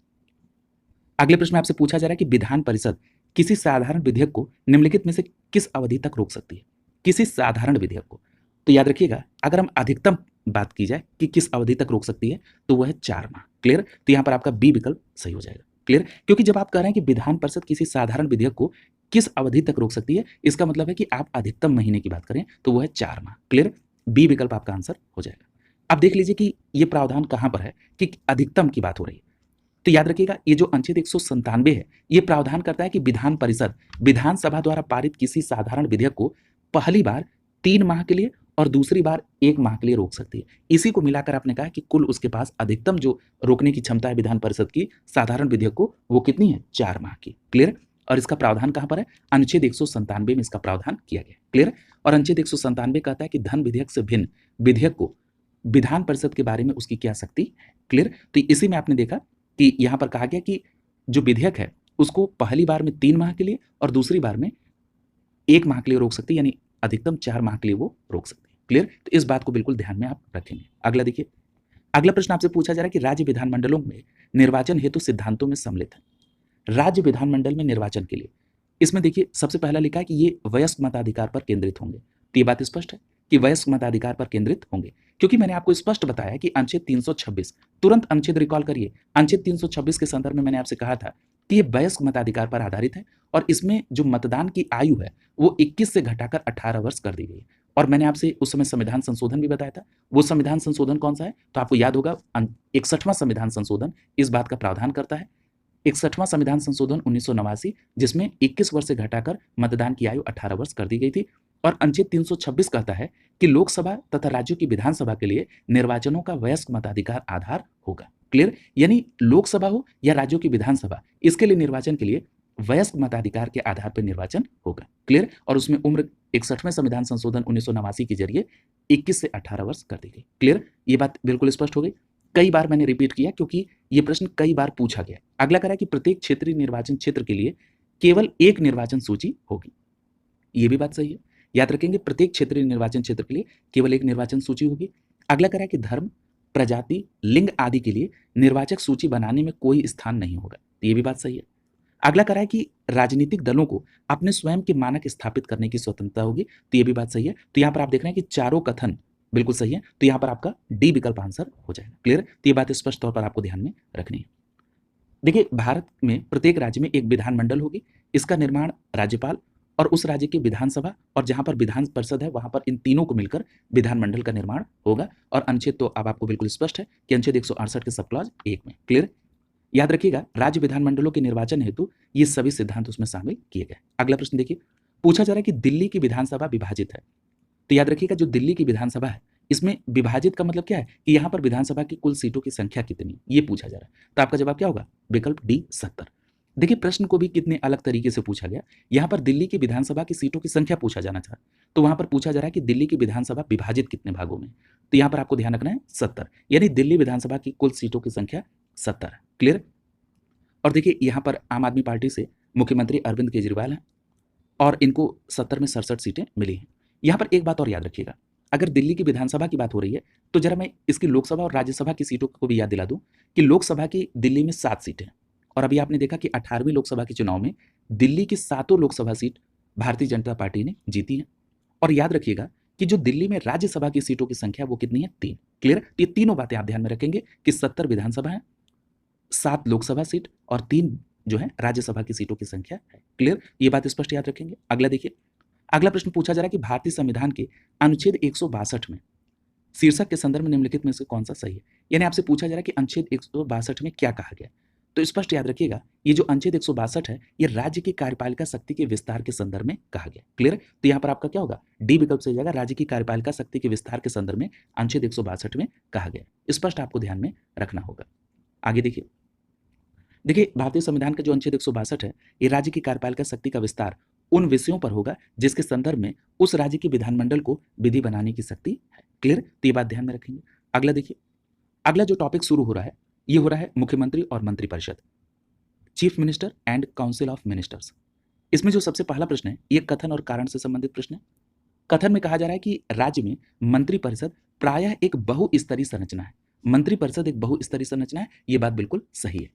अगले प्रश्न में आपसे पूछा जा रहा है कि विधान परिषद किसी साधारण विधेयक को निम्नलिखित में से किस अवधि तक रोक सकती है? किसी साधारण विधेयक को। तो याद रखिएगा, अगर हम अधिकतम बात की जाए कि किस अवधि तक रोक सकती है तो वह है 4 माह। क्लियर? तो यहां पर आपका बी विकल्प सही हो जाएगा। क्लियर? क्योंकि जब आप कह रहे हैं कि विधान परिषद किसी साधारण विधेयक को किस अवधि तक रोक सकती है, इसका मतलब है कि आप अधिकतम महीने की बात करें तो वह है 4 माह। क्लियर? बी विकल्प आपका आंसर हो जाएगा। अब देख लीजिए कि यह प्रावधान कहां पर है कि अधिकतम की बात हो रही है। तो याद रखिएगा, ये जो अनुच्छेद 197 है, ये प्रावधान करता है कि विधान परिषद विधानसभा द्वारा पारित किसी साधारण विधेयक को पहली बार 3 माह के लिए और दूसरी बार 1 माह के लिए रोक सकती है। इसी को मिलाकर आपने कहा कि कुल उसके पास अधिकतम जो रोकने की क्षमता है विधान परिषद की साधारण विधेयक को, वो कितनी है? 4 माह की। क्लियर? और इसका प्रावधान कहां पर है? अनुच्छेद 197 में इसका प्रावधान किया गया। क्लियर? और अनुच्छेद 197 कहता है कि धन विधेयक से भिन्न विधेयक को विधान परिषद के बारे में उसकी क्या शक्ति है। क्लियर? तो इसी में आपने देखा कि यहां पर कहा गया कि जो विधेयक है उसको पहली बार में 3 माह के लिए और दूसरी बार में 1 माह के लिए रोक सकती है, यानी अधिकतम 4 माह के लिए वो रोक सकती है। क्लियर? तो इस बात को बिल्कुल ध्यान में आप रखेंगे। अगला देखिए, अगला प्रश्न आपसे पूछा जा रहा है कि राज्य विधानमंडलों में निर्वाचन हेतु सिद्धांतों में सम्मिलित है। राज्य विधानमंडल में निर्वाचन के लिए इसमें देखिए सबसे पहला लिखा है कि ये वयस्क मताधिकार पर केंद्रित होंगे। तो ये बात स्पष्ट है कि वयस्क मताधिकार पर केंद्रित होंगे, क्योंकि मैंने आपको स्पष्ट बताया कि अनुच्छेद 326, तुरंत अनुच्छेद रिकॉल करिए, अनुच्छेद 326 के संदर्भ में मैंने आपसे कहा था कि ये वयस्क मताधिकार पर आधारित है और इसमें जो मतदान की आयु है वो 21 से घटाकर 18 वर्ष कर दी गई है। और मैंने आपसे उस समय संविधान संशोधन भी बताया था। वो संविधान संशोधन कौन सा है? तो आपको याद होगा, 61वां संविधान संशोधन इस बात का प्रावधान करता है। 61वां संविधान संशोधन 1989, जिसमें 21 वर्ष से घटाकर मतदान की आयु 18 वर्ष कर दी गई थी। और अनुच्छेद 326 कहता है कि लोकसभा तथा राज्यों की विधानसभा के लिए निर्वाचनों का वयस्क मताधिकार आधार होगा। क्लियर? यानी लोकसभा हो या राज्यों की विधानसभा, इसके लिए निर्वाचन के लिए वयस्क मताधिकार के आधार पर निर्वाचन होगा। क्लियर? और उसमें उम्र 61वें संविधान संशोधन 1989 के जरिए 21 से 18 वर्ष कर दी गई। क्लियर? ये बात बिल्कुल स्पष्ट हो गई। कई बार मैंने रिपीट किया क्योंकि ये प्रश्न कई बार पूछा गया। अगला कह रहा है कि प्रत्येक क्षेत्रीय निर्वाचन क्षेत्र के लिए केवल एक निर्वाचन सूची होगी। ये भी बात सही है। याद रखेंगे, प्रत्येक क्षेत्रीय निर्वाचन क्षेत्र के लिए केवल एक निर्वाचन सूची होगी। अगला कह रहा है कि धर्म, प्रजाति, लिंग आदि के लिए निर्वाचक सूची बनाने में कोई स्थान नहीं होगा। तो ये भी बात सही है। अगला कह रहा है कि राजनीतिक दलों को अपने स्वयं के मानक स्थापित करने की स्वतंत्रता होगी। तो ये भी बात सही है। तो यहाँ पर आप देख रहे हैं कि चारों कथन बिल्कुल सही है। तो यहाँ पर आपका डी विकल्प आंसर हो जाएगा। क्लियर? तो ये बात स्पष्ट तौर पर आपको ध्यान में रखनी है। देखिए, भारत में प्रत्येक राज्य में एक विधानमंडल होगी। इसका निर्माण राज्यपाल और उस राज्य की विधानसभा और जहां पर विधान परिषद है वहां पर इन तीनों को मिलकर विधानमंडल का निर्माण होगा। और अनुच्छेद तो अब आपको बिल्कुल स्पष्ट है कि अनुच्छेद 168 के सब क्लॉज 1 में। क्लियर? याद रखिएगा, राज्य विधानमंडलों के निर्वाचन हेतु ये सभी सिद्धांत उसमें शामिल किए गए। अगला प्रश्न देखिए, पूछा जा रहा है कि दिल्ली की विधानसभा विभाजित है। तो याद रखिएगा, जो दिल्ली की विधानसभा है इसमें विभाजित का मतलब क्या है कि यहाँ पर विधानसभा की कुल सीटों की संख्या कितनी, ये पूछा जा रहा है। तो आपका जवाब क्या होगा? विकल्प डी 70। देखिए, प्रश्न को भी कितने अलग तरीके से पूछा गया। यहाँ पर दिल्ली की विधानसभा की सीटों की संख्या पूछा जाना था, तो वहां पर पूछा जा रहा है कि दिल्ली की विधानसभा विभाजित कितने भागों में। तो यहाँ पर आपको ध्यान रखना है 70, यानी दिल्ली विधानसभा की कुल सीटों की संख्या 70 है। क्लियर? और देखिए, यहाँ पर आम आदमी पार्टी से मुख्यमंत्री अरविंद केजरीवाल हैं और इनको 70 में 67 सीटें मिली हैं। यहाँ पर एक बात और याद रखिएगा, अगर दिल्ली की विधानसभा की बात हो रही है तो जरा मैं इसकी लोकसभा और राज्यसभा की सीटों को भी याद दिला दूं कि लोकसभा की दिल्ली में 7 सीटें, और अभी आपने देखा कि 18वीं लोकसभा के चुनाव में दिल्ली की 7 लोकसभा सीट भारतीय जनता पार्टी ने जीती है। और याद रखिएगा कि जो दिल्ली में राज्यसभा की सीटों की संख्या वो कितनी है? 3। क्लियर? ये तीनों बातें आप ध्यान में रखेंगे कि 70 विधानसभा है, 7 लोकसभा सीट और 3 जो है राज्यसभा की सीटों की संख्या है। क्लियर? ये बात स्पष्ट याद रखेंगे। अगला देखिए, अगला प्रश्न पूछा जा रहा है कि भारतीय संविधान के अनुच्छेद 162 में शीर्षक के संदर्भ में निम्नलिखित में से कौन सा सही है। यानी आपसे पूछा जा रहा है कि अनुच्छेद 162 में क्या कहा गया। तो स्पष्ट याद रखिएगा, ये जो अनुच्छेद 162 है, ये राज्य की कार्यपालिका शक्ति के विस्तार के संदर्भ में कहा गया। क्लियर? तो यहाँ पर आपका क्या होगा, डी विकल्प से हो जाएगा, राज्य की कार्यपालिका शक्ति के विस्तार के संदर्भ में अनुच्छेद 162 में कहा गया। स्पष्ट आपको ध्यान में रखना होगा। आगे देखिए, भारतीय संविधान का जो अनुच्छेद 162 है, ये राज्य की कार्यपालिका शक्ति का विस्तार उन विषयों पर होगा जिसके संदर्भ में उस राज्य के विधानमंडल को विधि बनाने की शक्ति है। क्लियर? तो ये बात ध्यान में रखेंगे। अगला देखिए, अगला जो टॉपिक शुरू हो रहा है, ये हो रहा है मुख्यमंत्री और मंत्रिपरिषद, chief minister and council of ministers. इसमें जो सबसे पहला प्रश्न है, ये कथन और कारण से संबंधित प्रश्न है। कथन में कहा जा रहा है कि राज्य में मंत्रिपरिषद प्रायः एक बहुस्तरीय संरचना है। मंत्रिपरिषद एक बहुस्तरीय संरचना है, ये बात बिल्कुल सही है।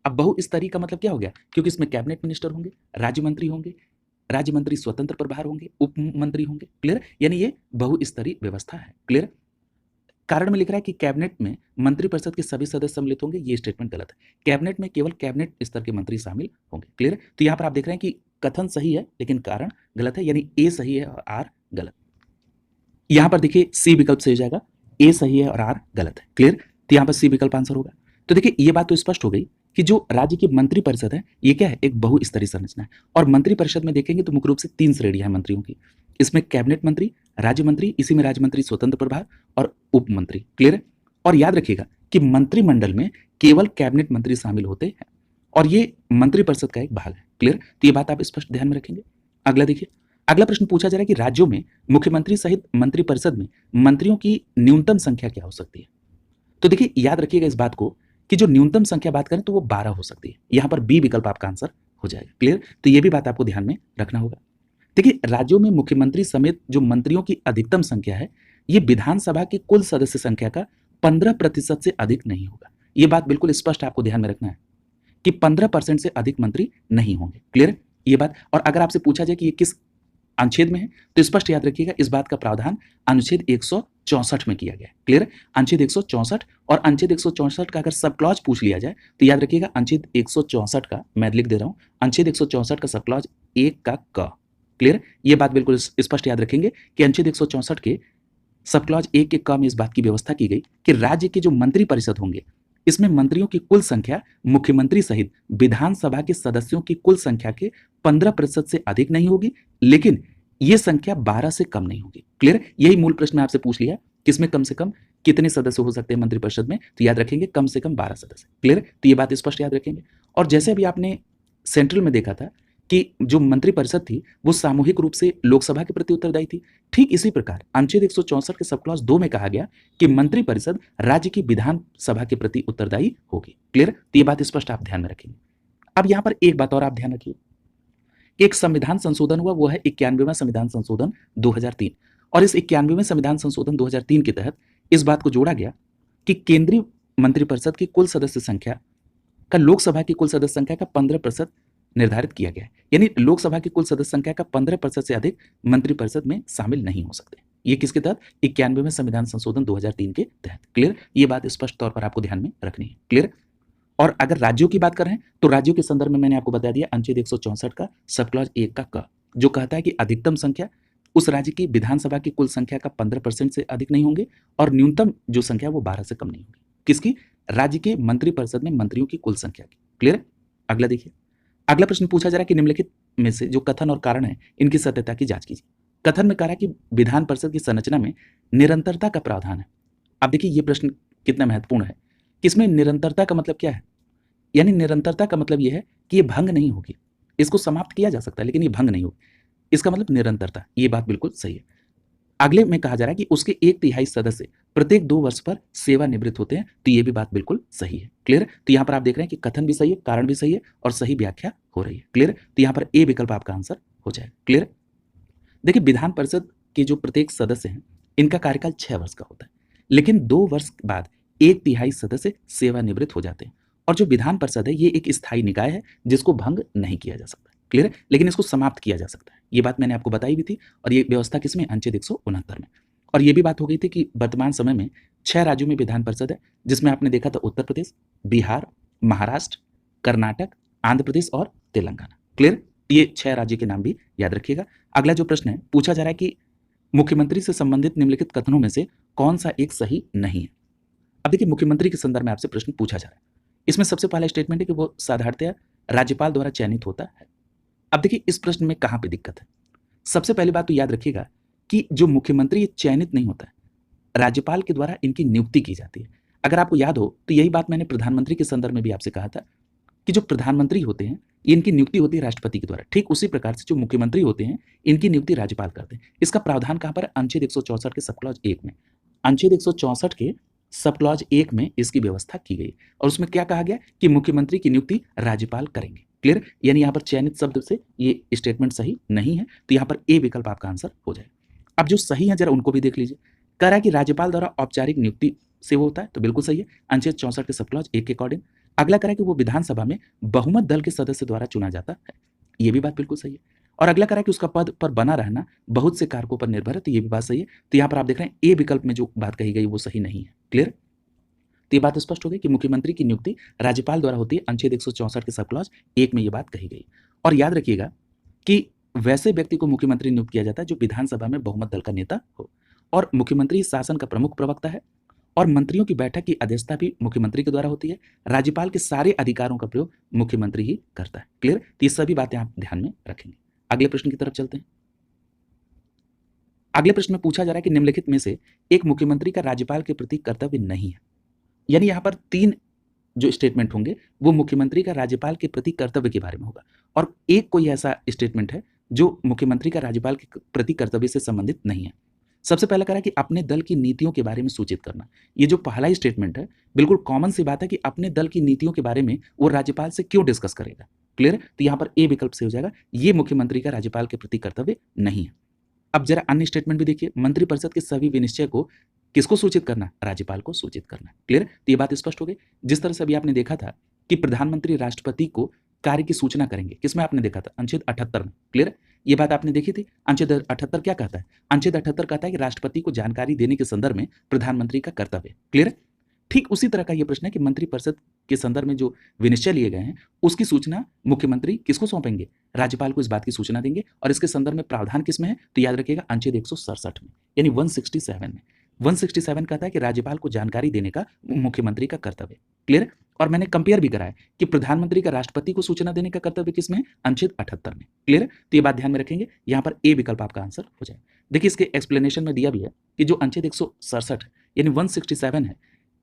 अब बहुस्तरीय का मतलब क्या हो गया, क्योंकि इसमें कैबिनेट मिनिस्टर होंगे, राज्य मंत्री होंगे, राज्य मंत्री स्वतंत्र प्रभार होंगे, उप मंत्री होंगे। क्लियर? यानी ये बहुस्तरीय व्यवस्था है। क्लियर? कारण में लिख रहा है कि कैबिनेट में मंत्रिपरिषद के सभी सदस्य सम्मिलित होंगे, ये स्टेटमेंट गलत है। कैबिनेट में केवल कैबिनेट स्तर के मंत्री शामिल होंगे। क्लियर? तो यहाँ पर आप देख रहे हैं कि कथन सही है लेकिन कारण गलत है, यानी ए सही है और आर गलत। यहाँ पर देखिए सी विकल्प से हो जाएगा, ए सही है और आर गलत है। क्लियर? तो यहाँ पर सी विकल्प आंसर होगा। तो देखिए ये बात तो स्पष्ट हो गई कि जो राज्य की मंत्रिपरिषद है, ये क्या है, एक बहुस्तरीय संरचना है। और मंत्रिपरिषद में देखेंगे तो मुख्य रूप से 3 श्रेणियां हैं मंत्रियों की। इसमें कैबिनेट मंत्री, राज्य मंत्री, इसी में राज्य मंत्री स्वतंत्र प्रभार और उप मंत्री। क्लियर है? और याद रखिएगा कि मंत्रिमंडल में केवल कैबिनेट मंत्री शामिल होते हैं और ये मंत्रिपरिषद का एक भाग है। क्लियर? तो ये बात आप स्पष्ट ध्यान में रखेंगे। अगला देखिए, अगला प्रश्न पूछा जा रहा है कि राज्यों में मुख्यमंत्री सहित मंत्रिपरिषद में मंत्रियों की न्यूनतम संख्या क्या हो सकती है। तो देखिए याद रखिएगा इस बात को कि जो न्यूनतम संख्या बात करें तो वो 12 हो सकती है। यहां पर बी विकल्प आपका आंसर हो जाएगा। क्लियर? तो ये भी बात आपको ध्यान में रखना होगा। देखिए राज्यों में मुख्यमंत्री समेत जो मंत्रियों की अधिकतम संख्या है, ये विधानसभा की कुल सदस्य संख्या का 15% से अधिक नहीं होगा। ये बात बिल्कुल स्पष्ट आपको ध्यान में रखना है कि 15% से अधिक मंत्री नहीं होंगे। क्लियर? ये बात। और अगर आपसे पूछा जाए कि ये किस अनुच्छेद में है, तो स्पष्ट याद रखिएगा इस बात का प्रावधान अनुच्छेद 164 में किया गया है। क्लियर? अनुच्छेद 164 और अनुच्छेद 164 का अगर सब क्लॉज पूछ लिया जाए तो याद रखिएगा अनुच्छेद 164 का, मैं लिख दे रहा हूं, अनुच्छेद 164 का सब क्लॉज 1 का क। क्लियर? ये बात बिल्कुल स्पष्ट याद रखेंगे कि अनुच्छेद 164 के सब क्लॉज 1 के क में इस बात की व्यवस्था की गई कि राज्य के जो मंत्रिपरिषद होंगे, इसमें मंत्रियों की कुल संख्या मुख्यमंत्री सहित विधानसभा के सदस्यों की कुल संख्या के 15% से अधिक नहीं होगी, लेकिन यह संख्या 12 से कम नहीं होगी। क्लियर? यही मूल प्रश्न आपसे पूछ लिया, किसमें कम से कम कितने सदस्य हो सकते हैं मंत्रिपरिषद में, तो याद रखेंगे कम से कम 12 सदस्य। क्लियर? तो ये बात स्पष्ट याद रखेंगे। और जैसे अभी आपने सेंट्रल में देखा था कि जो मंत्रिपरिषद थी वो सामूहिक रूप से लोकसभा के प्रति उत्तरदायी थी, ठीक इसी प्रकार अनुच्छेद 164 के सब क्लॉज 2 में कहा गया कि मंत्रिपरिषद राज्य की विधानसभा के प्रति उत्तरदायी होगी। क्लियर? तो ये बात स्पष्ट आप ध्यान में रखेंगे। अब यहां पर एक बात और आप ध्यान रखिए, एक संविधान संशोधन हुआ, वो है 91वां संविधान संशोधन 2003। और इस 91वें संविधान संशोधन 2003 के तहत इस बात को जोड़ा गया कि केंद्रीय मंत्रिपरिषद की कुल सदस्य संख्या का लोकसभा की कुल सदस्य संख्या का 15% निर्धारित किया गया है। यानी लोकसभा की कुल सदस्य संख्या का 15% से अधिक मंत्रिपरिषद में शामिल नहीं हो सकते। ये किसके तहत? 91वें संविधान संशोधन 2003 के तहत। क्लियर? ये बात स्पष्ट तौर पर आपको ध्यान में रखनी है। क्लियर? और अगर राज्यों की बात करें तो राज्यों के संदर्भ में मैंने आपको बता दिया अनुच्छेद 164 का सब क्लॉज 1 का क, जो कहता है कि अधिकतम संख्या उस राज्य की विधानसभा की कुल संख्या का 15% से अधिक नहीं होंगे और न्यूनतम जो संख्या वो 12 से कम नहीं होगी। किसकी? राज्य के मंत्रिपरिषद में मंत्रियों की कुल संख्या की। क्लियर? अगला देखिए, अगला प्रश्न पूछा जा रहा है कि निम्नलिखित में से जो कथन और कारण है इनकी सत्यता की जांच कीजिए। कथन में कहा है कि विधान परिषद की संरचना में निरंतरता का प्रावधान है। अब देखिए ये प्रश्न कितना महत्वपूर्ण है कि इसमें निरंतरता का मतलब क्या है। यानी निरंतरता का मतलब यह है कि ये भंग नहीं होगी, इसको समाप्त किया जा सकता है लेकिन ये भंग नहीं होगी, इसका मतलब निरंतरता। ये बात बिल्कुल सही है। अगले में कहा जा रहा है कि उसके 1/3 सदस्य प्रत्येक 2 वर्ष पर सेवानिवृत्त होते हैं, तो ये भी बात बिल्कुल सही है। क्लियर? तो यहाँ पर आप देख रहे हैं कि कथन भी सही है, कारण भी सही है और सही व्याख्या हो रही है। क्लियर? तो यहाँ पर ए विकल्प आपका आंसर हो जाएगा। क्लियर? देखिए विधान परिषद के जो प्रत्येक सदस्य हैं इनका कार्यकाल 6 वर्ष का होता है, लेकिन 2 वर्ष बाद 1/3 सदस्य सेवानिवृत्त हो जाते हैं। और जो विधान परिषद है ये एक स्थायी निकाय है जिसको भंग नहीं किया जा सकता। क्लियर? लेकिन इसको समाप्त किया जा सकता है। ये बात मैंने आपको बताई भी थी और ये व्यवस्था किसमें? अनुच्छेद 169 में। और ये भी बात हो गई थी कि वर्तमान समय में 6 राज्यों में विधान परिषद है, जिसमें आपने देखा था उत्तर प्रदेश, बिहार, महाराष्ट्र, कर्नाटक, आंध्र प्रदेश और तेलंगाना। क्लियर? ये 6 राज्य के नाम भी याद रखिएगा। अगला जो प्रश्न है पूछा जा रहा है कि मुख्यमंत्री से संबंधित निम्नलिखित कथनों में से कौन सा एक सही नहीं है। अब देखिए मुख्यमंत्री के संदर्भ में आपसे प्रश्न पूछा जा रहा है इसमें सबसे पहला स्टेटमेंट है कि वो साधारणतया राज्यपाल द्वारा चयनित होता है। अब देखिए इस प्रश्न में कहाँ पे दिक्कत है। सबसे पहली बात तो याद रखिएगा कि जो मुख्यमंत्री ये चयनित नहीं होता है, राज्यपाल के द्वारा इनकी नियुक्ति की जाती है। अगर आपको याद हो तो यही बात मैंने प्रधानमंत्री के संदर्भ में भी आपसे कहा था कि जो प्रधानमंत्री होते हैं इनकी नियुक्ति होती है राष्ट्रपति के द्वारा। ठीक उसी प्रकार से जो मुख्यमंत्री होते हैं इनकी नियुक्ति राज्यपाल करते हैं। इसका प्रावधान कहाँ पर है? अनुच्छेद 164 के सब क्लॉज 1 में। अनुच्छेद 164 के सब क्लॉज 1 में इसकी व्यवस्था की गई और उसमें क्या कहा गया कि मुख्यमंत्री की नियुक्ति राज्यपाल करेंगे। क्लियर? यानी यहाँ पर चयनित शब्द से ये स्टेटमेंट सही नहीं है, तो यहाँ पर ए विकल्प आपका आंसर हो जाए। अब जो सही है जरा उनको भी देख लीजिए। कह रहा है कि राज्यपाल द्वारा औपचारिक नियुक्ति से वो होता है, तो बिल्कुल सही है अनुच्छेद 64 के सब क्लॉज 1 के अकॉर्डिंग। अगला कह रहा है कि वो विधानसभा में बहुमत दल के सदस्य द्वारा चुना जाता है, ये भी बात बिल्कुल सही है। और अगला कह रहा है कि उसका पद पर बना रहना बहुत से कारकों पर निर्भर है, तो ये भी बात सही है। तो यहाँ पर आप देख रहे हैं ए विकल्प में जो बात कही गई वो सही नहीं है। क्लियर? तो ये बात स्पष्ट हो गई कि मुख्यमंत्री की नियुक्ति राज्यपाल द्वारा होती है, अनुच्छेद 164 के सब क्लॉज 1 में ये बात कही गई। और याद रखिएगा कि वैसे व्यक्ति को मुख्यमंत्री नियुक्त किया जाता है जो विधानसभा में बहुमत दल का नेता हो, और मुख्यमंत्री शासन का प्रमुख प्रवक्ता है, और मंत्रियों की बैठक की अध्यक्षता भी मुख्यमंत्री के द्वारा होती है। राज्यपाल के सारे अधिकारों का प्रयोग मुख्यमंत्री ही करता है। क्लियर? तो ये सभी बातें आप ध्यान में रखेंगे। अगले प्रश्न की तरफ चलते हैं। अगले प्रश्न में पूछा जा रहा है कि निम्नलिखित में से एक मुख्यमंत्री का राज्यपाल के प्रति कर्तव्य नहीं है। यानी यहाँ पर 3 जो स्टेटमेंट होंगे वो मुख्यमंत्री का राज्यपाल के प्रति कर्तव्य के बारे में होगा, और एक कोई ऐसा स्टेटमेंट है जो मुख्यमंत्री का राज्यपाल के प्रति कर्तव्य से संबंधित नहीं है। सबसे पहला कह रहा है कि अपने दल की नीतियों के बारे में सूचित करना। ये जो पहला ही स्टेटमेंट है बिल्कुल कॉमन सी बात है कि अपने दल की नीतियों के बारे में वो राज्यपाल से क्यों डिस्कस करेगा। क्लियर? तो यहाँ पर ए विकल्प से हो जाएगा, ये मुख्यमंत्री का राज्यपाल के प्रति कर्तव्य नहीं है। अब जरा अन्य स्टेटमेंट भी देखिए, मंत्रिपरिषद के सभी विनिश्चय को किसको सूचित करना? राज्यपाल को सूचित करना। क्लियर? तो ये बात स्पष्ट हो गई। जिस तरह से अभी आपने देखा था कि प्रधानमंत्री राष्ट्रपति को कार्य की सूचना करेंगे, किसमें आपने देखा था? अनुच्छेद 78 में। क्लियर? ये बात आपने देखी थी। अनुच्छेद 78 क्या कहता है? अनुच्छेद 78 कहता है कि राष्ट्रपति को जानकारी देने के संदर्भ में प्रधानमंत्री का कर्तव्य। क्लियर? ठीक उसी तरह का ये प्रश्न है कि मंत्रिपरिषद के संदर्भ में जो विनिश्चय लिए गए हैं उसकी सूचना मुख्यमंत्री किसको सौंपेंगे? राज्यपाल को इस बात की सूचना देंगे, और इसके संदर्भ में प्रावधान किसमें है? तो याद रखिएगा अनुच्छेद 167 में, यानी 167 में। 167 कहता है कि राज्यपाल को जानकारी देने का मुख्यमंत्री का कर्तव्य। क्लियर? और मैंने कंपेयर भी कराया कि प्रधानमंत्री का राष्ट्रपति को सूचना देने का कर्तव्य किसमें है? अनुच्छेद 78 में। क्लियर? तो ये बात ध्यान में रखेंगे, यहाँ पर ए विकल्प आपका आंसर हो जाए। देखिए इसके एक्सप्लेनेशन में दिया भी है कि जो अनुच्छेद 167 यानी 167 है,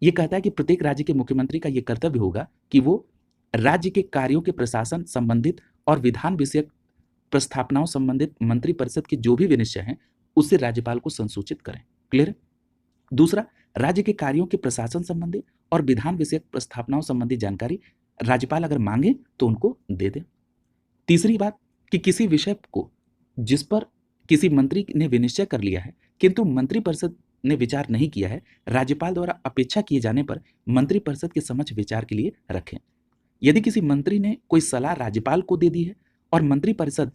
ये कहता है कि प्रत्येक राज्य के मुख्यमंत्री का ये कर्तव्य होगा कि वो राज्य के कार्यों के प्रशासन संबंधित और विधान विषयक प्रस्थापनाओं संबंधित मंत्रिपरिषद के जो भी विनिश्चय हैं उससे राज्यपाल को संसूचित करें। क्लियर? दूसरा, राज्य के कार्यों के प्रशासन संबंधी और विधान विषयक प्रस्थापनाओं संबंधी जानकारी राज्यपाल अगर मांगे तो उनको दे दे। तीसरी बात कि किसी विषय को जिस पर किसी मंत्री ने विनिश्चय कर लिया है किंतु मंत्रिपरिषद ने विचार नहीं किया है, राज्यपाल द्वारा अपेक्षा किए जाने पर मंत्रिपरिषद के समक्ष विचार के लिए रखें। यदि किसी मंत्री ने कोई सलाह राज्यपाल को दे दी है और मंत्रिपरिषद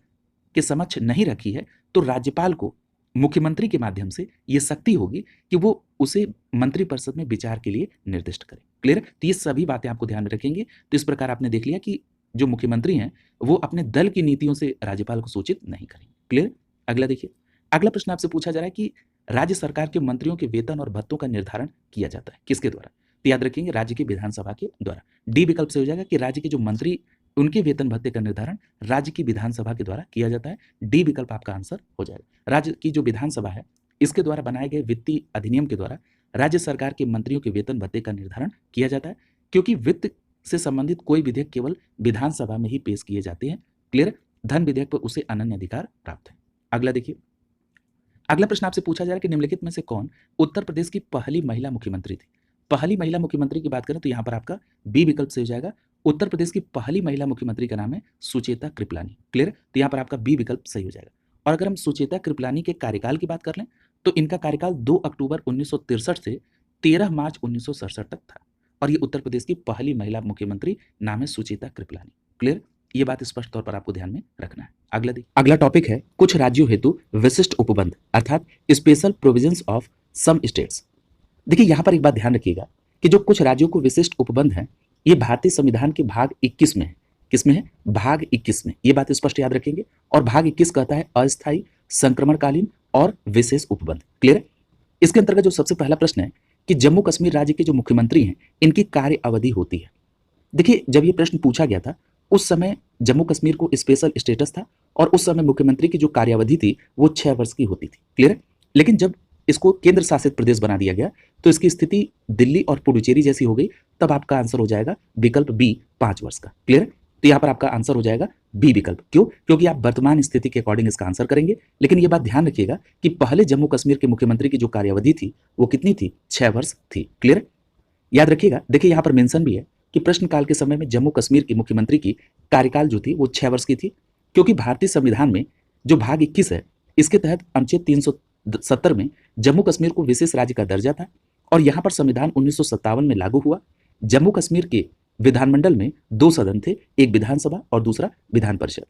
के समक्ष नहीं रखी है तो राज्यपाल को मुख्यमंत्री के माध्यम से यह शक्ति होगी कि वो उसे मंत्रिपरिषद में विचार के लिए निर्दिष्ट करे। क्लियर? तो ये सभी बातें आपको ध्यान में रखेंगे। तो इस प्रकार आपने देख लिया कि जो मुख्यमंत्री हैं वो अपने दल की नीतियों से राज्यपाल को सूचित नहीं करेंगे। क्लियर? अगला देखिए, अगला प्रश्न आपसे पूछा जा रहा है कि राज्य सरकार के मंत्रियों के वेतन और भत्तों का निर्धारण किया जाता है किसके द्वारा? तो याद रखेंगे राज्य की विधानसभा के द्वारा। डी विकल्प से हो जाएगा कि राज्य के जो मंत्री उनके वेतन भत्ते का निर्धारण राज्य की विधानसभा के द्वारा किया जाता है। डी विकल्प आपका आंसर हो जाएगा। राज्य की जो विधानसभा है इसके द्वारा बनाए गए वित्तीय अधिनियम के द्वारा राज्य सरकार के मंत्रियों के वेतन भत्ते का निर्धारण किया जाता है, क्योंकि वित्त से संबंधित कोई विधेयक केवल विधानसभा में ही पेश किए जाते हैं। क्लियर? धन विधेयक पर उसे अनन्य अधिकार प्राप्त है। अगला देखिए, अगला प्रश्न आपसे पूछा जा रहा है कि निम्नलिखित में से कौन उत्तर प्रदेश की पहली महिला मुख्यमंत्री थी? पहली महिला मुख्यमंत्री की बात करें तो यहाँ पर आपका बी विकल्प से हो जाएगा। उत्तर प्रदेश की पहली महिला मुख्यमंत्री का नाम है सुचेता कृपलानी। क्लियर? तो यहाँ पर आपका बी विकल्प सही हो जाएगा। और अगर हम सुचेता कृपलानी के कार्यकाल की बात कर लें तो इनका कार्यकाल 2 अक्टूबर 1963 से 13 मार्च 1967 तक था, और ये उत्तर प्रदेश की पहली महिला मुख्यमंत्री नाम है सुचेता कृपलानी। क्लियर? ये बात स्पष्ट तौर पर आपको ध्यान में रखना है। अगला टॉपिक है कुछ राज्यों हेतु विशिष्ट उपबंध अर्थात special provisions of some states. देखिए यहाँ पर एक बात ध्यान रखिएगा कि जो कुछ राज्यों को विशिष्ट उपबंध हैं ये भारतीय संविधान के भाग 21 में है। किसमें है? भाग 21 में। ये बात स्पष्ट याद रखेंगे। और भाग 21 कहता है अस्थायी, संक्रमणकालीन और विशेष उपबंध। क्लियर? इसके अंतर्गत जो सबसे पहला प्रश्न है कि जम्मू कश्मीर राज्य के जो मुख्यमंत्री हैं इनकी कार्य अवधि होती है। देखिए, जब ये प्रश्न पूछा गया था, उस समय जम्मू कश्मीर को स्पेशल स्टेटस था और उस समय मुख्यमंत्री की जो कार्यावधि थी, वो 6 वर्ष की होती थी। क्लियर है? लेकिन जब इसको केंद्र शासित प्रदेश बना दिया गया, तो इसकी स्थिति दिल्ली और पुडुचेरी जैसी हो गई, तब आपका आंसर हो जाएगा विकल्प बी 5 वर्ष का। क्लियर है? तो यहाँ पर आपका आंसर हो जाएगा बी विकल्प। क्यों? क्योंकि आप वर्तमान स्थिति के अकॉर्डिंग इसका आंसर करेंगे, लेकिन ये बात ध्यान रखिएगा कि पहले जम्मू कश्मीर के मुख्यमंत्री की जो कार्यावधि थी, वो कितनी थी? 6 वर्ष थी। क्लियर है? याद रखिएगा, देखिए यहाँ पर मेंशन भी है कि प्रश्नकाल के समय में जम्मू कश्मीर के मुख्यमंत्री की कार्यकाल जो थी वो 6 वर्ष की थी, क्योंकि भारतीय संविधान में जो भाग 21 है, इसके तहत अनुच्छेद 370 में जम्मू कश्मीर को विशेष राज्य का दर्जा था और यहाँ पर संविधान 1957 में लागू हुआ। जम्मू कश्मीर के विधानमंडल में 2 सदन थे, एक विधानसभा और दूसरा विधान परिषद।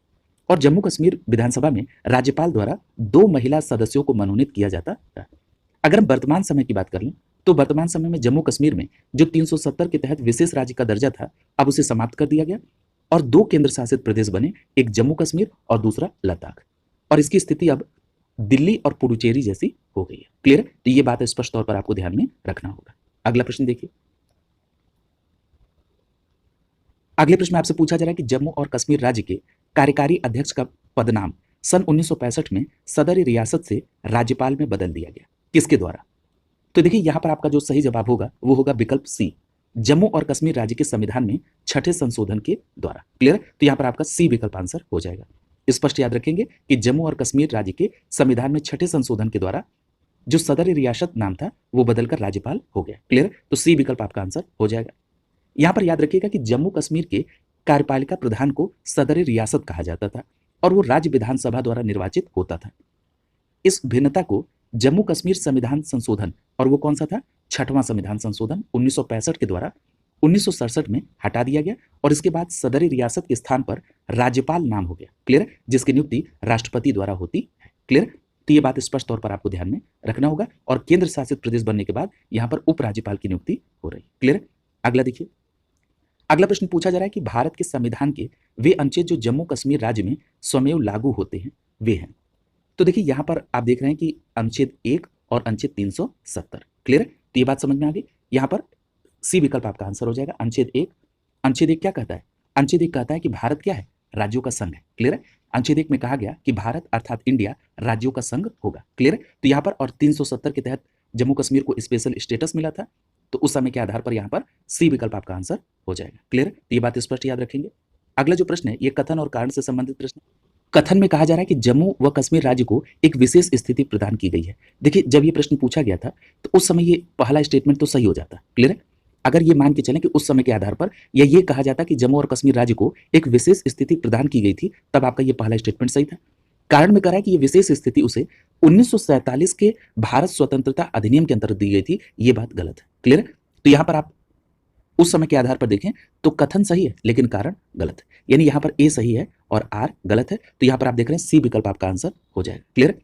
और जम्मू कश्मीर विधानसभा में राज्यपाल द्वारा 2 महिला सदस्यों को मनोनीत किया जाता था। अगर हम वर्तमान समय की बात कर लें, तो वर्तमान समय में जम्मू कश्मीर में जो 370 के तहत विशेष राज्य का दर्जा था, अब उसे समाप्त कर दिया गया और 2 केंद्र शासित प्रदेश बने, एक जम्मू कश्मीर और दूसरा लद्दाख। और इसकी स्थिति अब दिल्ली और पुडुचेरी जैसी हो गई है। क्लियर है? तो ये बात स्पष्ट तौर पर आपको ध्यान में रखना होगा। अगला प्रश्न देखिए। अगले प्रश्न में आपसे पूछा जा रहा है कि जम्मू और कश्मीर राज्य के कार्यकारी अध्यक्ष का पदनाम सन 1965 में सदर रियासत से राज्यपाल में बदल दिया गया, किसके द्वारा? तो देखिए यहाँ पर आपका जो सही जवाब होगा वो होगा विकल्प सी, जम्मू और कश्मीर राज्य के संविधान में 6ठे संशोधन के द्वारा। क्लियर है? तो यहाँ पर आपका सी विकल्प आंसर हो जाएगा। स्पष्ट याद रखेंगे कि जम्मू और कश्मीर राज्य के संविधान में 6ठे संशोधन के द्वारा जो सदर रियासत नाम था वो बदलकर राज्यपाल हो गया। क्लियर? तो सी विकल्प आपका आंसर हो जाएगा। यहाँ पर याद रखिएगा कि जम्मू कश्मीर के कार्यपालिका प्रधान को सदर रियासत कहा जाता था और वो राज्य विधानसभा द्वारा निर्वाचित होता था। इस भिन्नता को जम्मू कश्मीर संविधान संशोधन, और वो कौन सा था? 6वां संविधान संशोधन 1965 के द्वारा 1967 में हटा दिया गया और इसके बाद सदरी रियासत के स्थान पर राज्यपाल नाम हो गया। क्लियर? जिसकी नियुक्ति राष्ट्रपति द्वारा होती है। क्लियर? तो ये बात स्पष्ट तौर पर आपको ध्यान में रखना होगा और केंद्र शासित प्रदेश बनने के बाद यहाँ पर उपराज्यपाल की नियुक्ति हो रही है। क्लियर? अगला देखिए। अगला प्रश्न पूछा जा रहा है कि भारत के संविधान के वे अनुच्छेद जो जम्मू कश्मीर राज्य में स्वमेव लागू होते हैं वे हैं। तो देखिए यहाँ पर आप देख रहे हैं कि अनुच्छेद 1 और अनुच्छेद 370। क्लियर? तो ये बात समझ में आ गई। यहाँ पर सी विकल्प आपका आंसर हो जाएगा। अनुच्छेद 1, अनुच्छेद 1 क्या कहता है? अनुच्छेद 1 कहता है कि भारत क्या है? राज्यों का संघ है। क्लियर है? अनुच्छेद 1 में कहा गया कि भारत अर्थात इंडिया राज्यों का संघ होगा। क्लियर है? तो यहाँ पर और 370 के तहत जम्मू कश्मीर को स्पेशल स्टेटस मिला था, तो उस समय के आधार पर यहाँ पर सी विकल्प आपका आंसर हो जाएगा। क्लियर? तो ये बात स्पष्ट याद रखेंगे। अगला जो प्रश्न है ये कथन और कारण से संबंधित प्रश्न। कथन में कहा जा रहा है कि जम्मू व कश्मीर राज्य को एक विशेष स्थिति प्रदान की गई है। देखिए जब ये प्रश्न पूछा गया था तो उस समय ये पहला स्टेटमेंट तो सही हो जाता। क्लियर है? अगर ये मान के चलें कि उस समय के आधार पर या ये कहा जाता कि जम्मू और कश्मीर राज्य को एक विशेष स्थिति प्रदान की गई थी, तब आपका ये पहला स्टेटमेंट सही था। कारण में कह रहा है कि ये विशेष स्थिति उसे 1947 के भारत स्वतंत्रता अधिनियम के अंतर्गत दी गई थी, ये बात गलत है। क्लियर है? तो यहाँ पर आप उस समय के आधार पर देखें तो कथन सही है लेकिन कारण गलत है, यानी यहाँ पर ए सही है और आर गलत है। तो यहाँ पर आप देख रहे हैं सी विकल्प आपका आंसर हो जाएगा। क्लियर?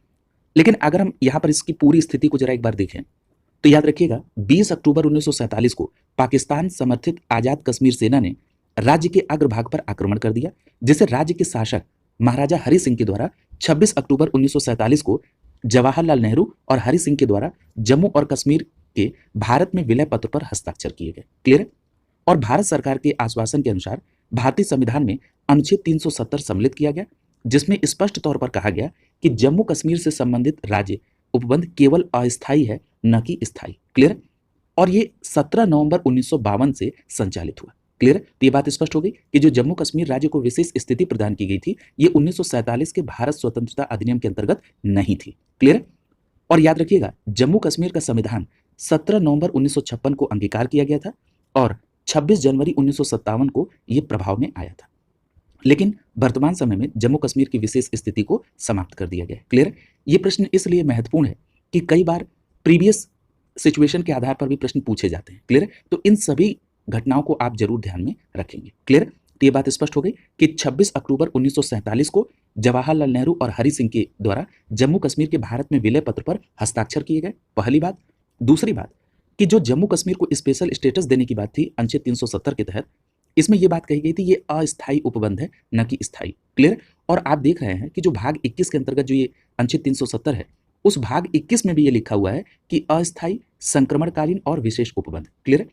लेकिन अगर हम यहाँ पर इसकी पूरी स्थिति को जरा एक बार देखें तो याद रखिएगा 20 अक्टूबर 1947 को पाकिस्तान समर्थित आजाद कश्मीर सेना ने राज्य के अग्रभाग पर आक्रमण कर दिया, जिसे राज्य के शासक महाराजा हरि सिंह के द्वारा 26 अक्टूबर 1947 को जवाहरलाल नेहरू और हरि सिंह के द्वारा जम्मू और कश्मीर के भारत में विलय पत्र पर हस्ताक्षर किए गए। क्लियर? और भारत सरकार के आश्वासन के अनुसार भारतीय संविधान में अनुच्छेद 370 सम्मिलित किया गया, जिसमें स्पष्ट तौर पर कहा गया कि जम्मू कश्मीर से संबंधित राज्य उपबंध केवल अस्थायी है न कि स्थायी। क्लियर? और ये 17 नवंबर 1952 से संचालित हुआ। क्लियर? तो ये बात स्पष्ट हो गई कि जो जम्मू कश्मीर राज्य को विशेष स्थिति प्रदान की गई थी ये 1947 के भारत स्वतंत्रता अधिनियम के अंतर्गत नहीं थी। क्लियर? और याद रखिएगा जम्मू कश्मीर का संविधान 17 नवंबर 1956 को अंगीकार किया गया था और 26 जनवरी 1957 को यह प्रभाव में आया था, लेकिन वर्तमान समय में जम्मू कश्मीर की विशेष स्थिति को समाप्त कर दिया गया। क्लियर? ये प्रश्न इसलिए महत्वपूर्ण है कि कई बार प्रीवियस सिचुएशन के आधार पर भी प्रश्न पूछे जाते हैं। क्लियर? तो इन सभी घटनाओं को आप जरूर ध्यान में रखेंगे। क्लियर? तो ये बात स्पष्ट हो गई कि 26 अक्टूबर 1947 को जवाहरलाल नेहरू और हरि सिंह के द्वारा जम्मू कश्मीर के भारत में विलय पत्र पर हस्ताक्षर किए गए, पहली बात। दूसरी बात कि जो जम्मू कश्मीर को स्पेशल स्टेटस देने की बात थी अनुच्छेद 370 के तहत, इसमें यह बात कही गई थी ये अस्थायी उपबंध है न कि स्थायी। क्लियर? और आप देख रहे हैं कि जो भाग 21 के अंतर्गत जो ये अनुच्छेद 370 है, उस भाग 21 में भी ये लिखा हुआ है कि अस्थायी, संक्रमणकालीन और विशेष उपबंध। क्लियर?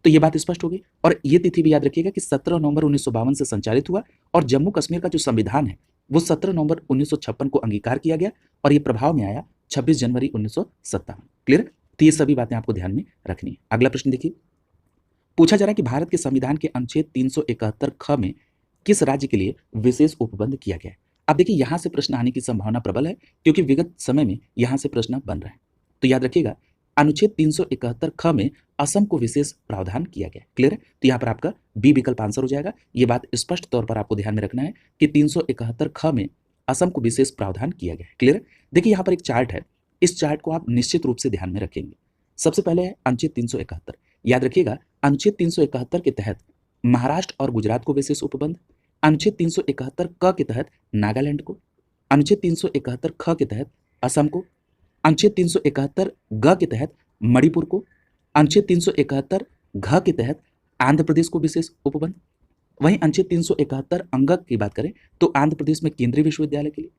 तो ये बात स्पष्ट होगी। और ये तिथि भी याद रखिएगा कि 17 नवंबर 1952 से संचालित हुआ और जम्मू कश्मीर का जो संविधान है वो 17 नवंबर 1956 को अंगीकार किया गया और ये प्रभाव में आया 26 जनवरी 1957। क्लियर? तो ये सभी बातें आपको ध्यान में रखनी है। अगला प्रश्न देखिए, पूछा जा रहा है कि भारत के संविधान के अनुच्छेद 371 ख में किस राज्य के लिए विशेष उपबंध किया गया है। अब देखिए यहां से प्रश्न आने की संभावना प्रबल है क्योंकि विगत समय में यहां से प्रश्न बन रहे हैं। तो याद रखिएगा अनुच्छेद 371 ख में असम को विशेष प्रावधान किया गया है। क्लियर है? तो यहाँ पर आपका बी विकल्प आंसर हो जाएगा। ये बात स्पष्ट तौर पर आपको ध्यान में रखना है कि 371 ख में असम को विशेष प्रावधान किया गया है। क्लियर है? देखिए यहाँ पर एक चार्ट है, इस चार्ट को आप निश्चित रूप से ध्यान में रखेंगे। सबसे पहले है अनुच्छेद 371। याद रखिएगा अनुच्छेद 371 के तहत महाराष्ट्र और गुजरात को विशेष उपबंध, अनुच्छेद 371 क के तहत नागालैंड को, अनुच्छेद 371 ख के तहत असम को, अनुच्छेद 371 ग के तहत मणिपुर को, अनुच्छेद 371 घ के तहत आंध्र प्रदेश को विशेष उपबंध। वहीं अनुच्छेद 371 अंग की बात करें तो आंध्र प्रदेश में केंद्रीय विश्वविद्यालय के लिए,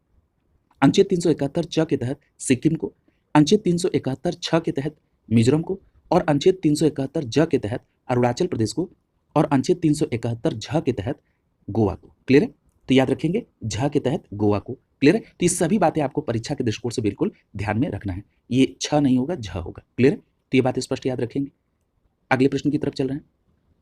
अनुच्छेद 371 च के तहत सिक्किम को, अनुच्छेद 371 छ के तहत मिजोरम को और अनुच्छेद 371 ज के तहत अरुणाचल प्रदेश को और अनुच्छेद 371 झ के तहत गोवा को। क्लियर है? तो याद रखेंगे झ के तहत गोवा को। क्लियर है? तो ये सभी बातें आपको परीक्षा के दृष्टिकोण से बिल्कुल ध्यान में रखना है। ये छ नहीं होगा, झ होगा। क्लियर है? तो ये बात स्पष्ट याद रखेंगे। अगले प्रश्न की तरफ चल रहे हैं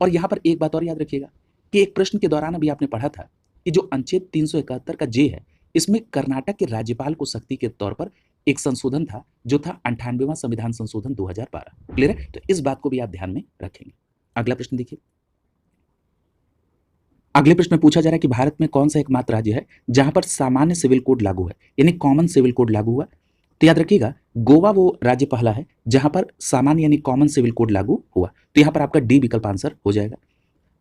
और यहाँ पर एक बात और याद रखिएगा कि एक प्रश्न के दौरान अभी आपने पढ़ा था कि जो अनुच्छेद 371 का जे है इसमें कर्नाटक के राज्यपाल को शक्ति के तौर पर एक संशोधन था जो था 98वां संविधान संशोधन 2012। क्लियर है? तो इस बात को भी आप ध्यान में रखेंगे। अगला प्रश्न देखिए, अगले प्रश्न में पूछा जा रहा है कि भारत में कौन सा एकमात्र राज्य है जहां पर सामान्य सिविल कोड लागू है, यानी कॉमन सिविल कोड लागू हुआ। तो याद रखिएगा गोवा वो राज्य पहला है जहां पर सामान्य यानी कॉमन सिविल कोड लागू हुआ। तो यहां पर आपका डी विकल्प आंसर हो जाएगा।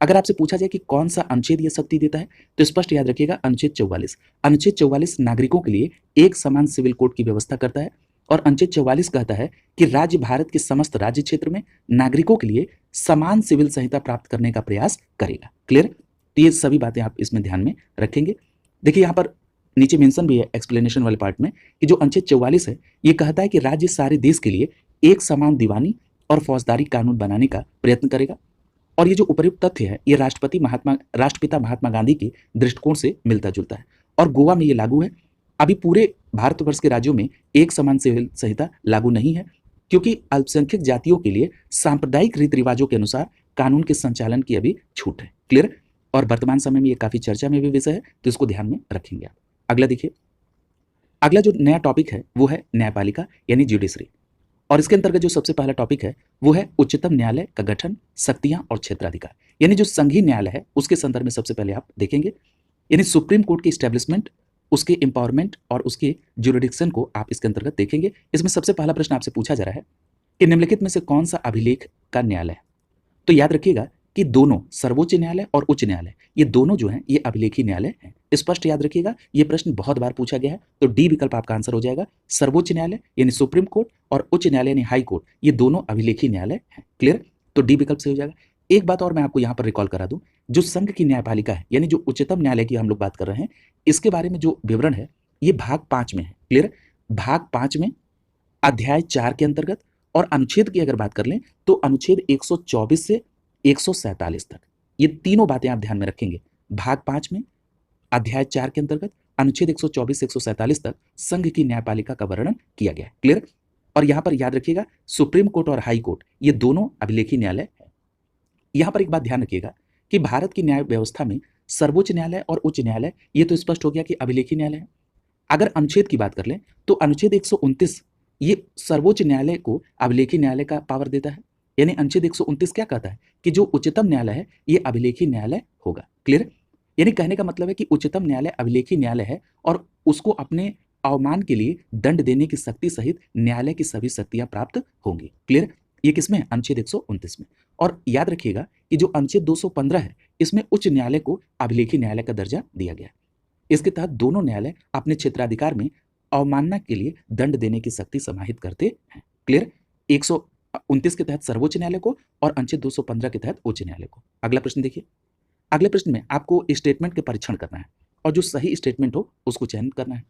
अगर आपसे पूछा जाए कि कौन सा अनुच्छेद ये शक्ति देता है तो स्पष्ट याद रखिएगा अनुच्छेद 44। अनुच्छेद 44 नागरिकों के लिए एक समान सिविल कोड की व्यवस्था करता है और अनुच्छेद 44 कहता है कि राज्य भारत के समस्त राज्य क्षेत्र में नागरिकों के लिए समान सिविल संहिता प्राप्त करने का प्रयास करेगा। क्लियर? तो ये सभी बातें आप इसमें ध्यान में रखेंगे। देखिए यहाँ पर नीचे मेंशन भी है एक्सप्लेनेशन वाले पार्ट में कि जो अनुच्छेद 44 है ये कहता है कि राज्य सारे देश के लिए एक समान दीवानी और फौजदारी कानून बनाने का प्रयत्न करेगा। और ये जो उपयुक्त तथ्य है ये राष्ट्रपिता महात्मा गांधी के दृष्टिकोण से मिलता जुलता है और गोवा में ये लागू है। अभी पूरे भारतवर्ष के राज्यों में एक समान सिविल संहिता लागू नहीं है क्योंकि अल्पसंख्यक जातियों के लिए सांप्रदायिक रीति रिवाजों के अनुसार कानून के संचालन की अभी छूट है। क्लियर? और वर्तमान समय में ये काफी चर्चा में भी विषय है तो इसको ध्यान में रखेंगे आप। अगला देखिए, अगला जो नया टॉपिक है वो है न्यायपालिका यानी जुडिशरी और इसके अंतर्गत जो सबसे पहला टॉपिक है वो है उच्चतम न्यायालय का गठन, शक्तियां और क्षेत्राधिकार, यानी जो संघीय न्यायालय है उसके संदर्भ में सबसे पहले आप देखेंगे, यानी सुप्रीम कोर्ट की स्टैब्लिशमेंट, उसके एम्पावरमेंट और उसके जुरिडिक्शन को आप इसके अंतर्गत देखेंगे। इसमें सबसे पहला प्रश्न आपसे पूछा जा रहा है कि निम्नलिखित में से कौन सा अभिलेख का न्यायालय है। तो याद रखिएगा कि दोनों सर्वोच्च न्यायालय और उच्च न्यायालय ये दोनों जो हैं ये अभिलेखी न्यायालय हैं। स्पष्ट याद रखिएगा, ये प्रश्न बहुत बार पूछा गया है तो डी विकल्प आपका आंसर हो जाएगा। सर्वोच्च न्यायालय यानी सुप्रीम कोर्ट और उच्च न्यायालय यानी हाई कोर्ट ये दोनों अभिलेखी न्यायालय हैं। क्लियर? तो डी विकल्प से हो जाएगा। एक बात और मैं आपको यहाँ पर रिकॉल करा दूं, जो संघ की न्यायपालिका है यानी जो उच्चतम न्यायालय की हम लोग बात कर रहे हैं इसके बारे में जो विवरण है ये भाग 5 में है। क्लियर? भाग 5 में अध्याय 4 के अंतर्गत और अनुच्छेद की अगर बात कर लें तो अनुच्छेद 124 से 147 तक ये तीनों बातें आप ध्यान में रखेंगे। भाग 5 में अध्याय 4 के अंतर्गत अनुच्छेद 124 से 147 तक संघ की न्यायपालिका का वर्णन किया गया है। क्लियर? और यहां पर याद रखिएगा सुप्रीम कोर्ट और हाई कोर्ट ये दोनों अभिलेखी न्यायालय है। यहां पर एक बात ध्यान रखिएगा कि भारत की न्याय व्यवस्था में सर्वोच्च न्यायालय और उच्च न्यायालय ये तो स्पष्ट हो गया कि अभिलेखी न्यायालय है। अगर अनुच्छेद की बात कर लें तो अनुच्छेद 129 ये सर्वोच्च न्यायालय को अभिलेखी न्यायालय का पावर देता है, यानी अनुच्छेद 129 क्या कहता है कि जो उच्चतम न्यायालय है ये अभिलेखी न्यायालय होगा। क्लियर? यानी कहने का मतलब है कि उच्चतम न्यायालय अभिलेखी न्यायालय है और उसको अपने अवमान के लिए दंड देने की शक्ति सहित न्यायालय की सभी शक्तियां प्राप्त होंगी। क्लियर? ये किसमें है? अनुच्छेद 129 में। और याद रखिएगा कि जो अनुच्छेद 215 है इसमें उच्च न्यायालय को अभिलेखी न्यायालय का दर्जा दिया गया है। इसके तहत दोनों न्यायालय अपने क्षेत्राधिकार में अवमानना के लिए दंड देने की शक्ति समाहित करते हैं। क्लियर? 129 के तहत सर्वोच्च न्यायालय को और अनुच्छेद 215 के तहत उच्च न्यायालय को। अगला प्रश्न देखिए, अगले प्रश्न में आपको स्टेटमेंट के परीक्षण करना है और जो सही स्टेटमेंट हो उसको चयन करना है।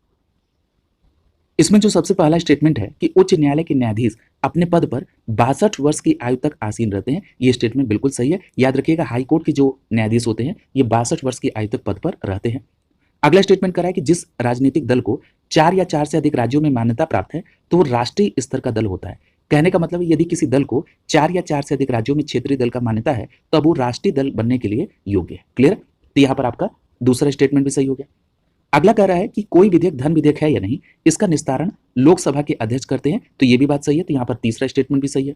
इसमें जो सबसे पहला स्टेटमेंट है कि उच्च न्यायालय के न्यायाधीश अपने पद पर 62 वर्ष की आयु तक आसीन रहते हैं, ये स्टेटमेंट बिल्कुल सही है। याद रखिएगा, हाई कोर्ट के जो न्यायाधीश होते हैं ये 62 वर्ष की आयु तक पद पर रहते हैं। अगला स्टेटमेंट करा है कि जिस राजनीतिक दल को 4 या 4 से अधिक राज्यों में मान्यता प्राप्त है तो वो राष्ट्रीय स्तर का दल होता है। कहने का मतलब है यदि किसी दल को 4 या 4 से अधिक राज्यों में क्षेत्रीय दल का मान्यता है तो अब वो राष्ट्रीय दल बनने के लिए योग्य है। क्लियर? तो यहाँ पर आपका दूसरा स्टेटमेंट भी सही हो गया। अगला कह रहा है कि कोई विधेयक धन विधेयक है या नहीं, इसका निस्तारण लोकसभा के अध्यक्ष करते हैं, तो ये भी बात सही है। तो यहाँ पर तीसरा स्टेटमेंट भी सही है।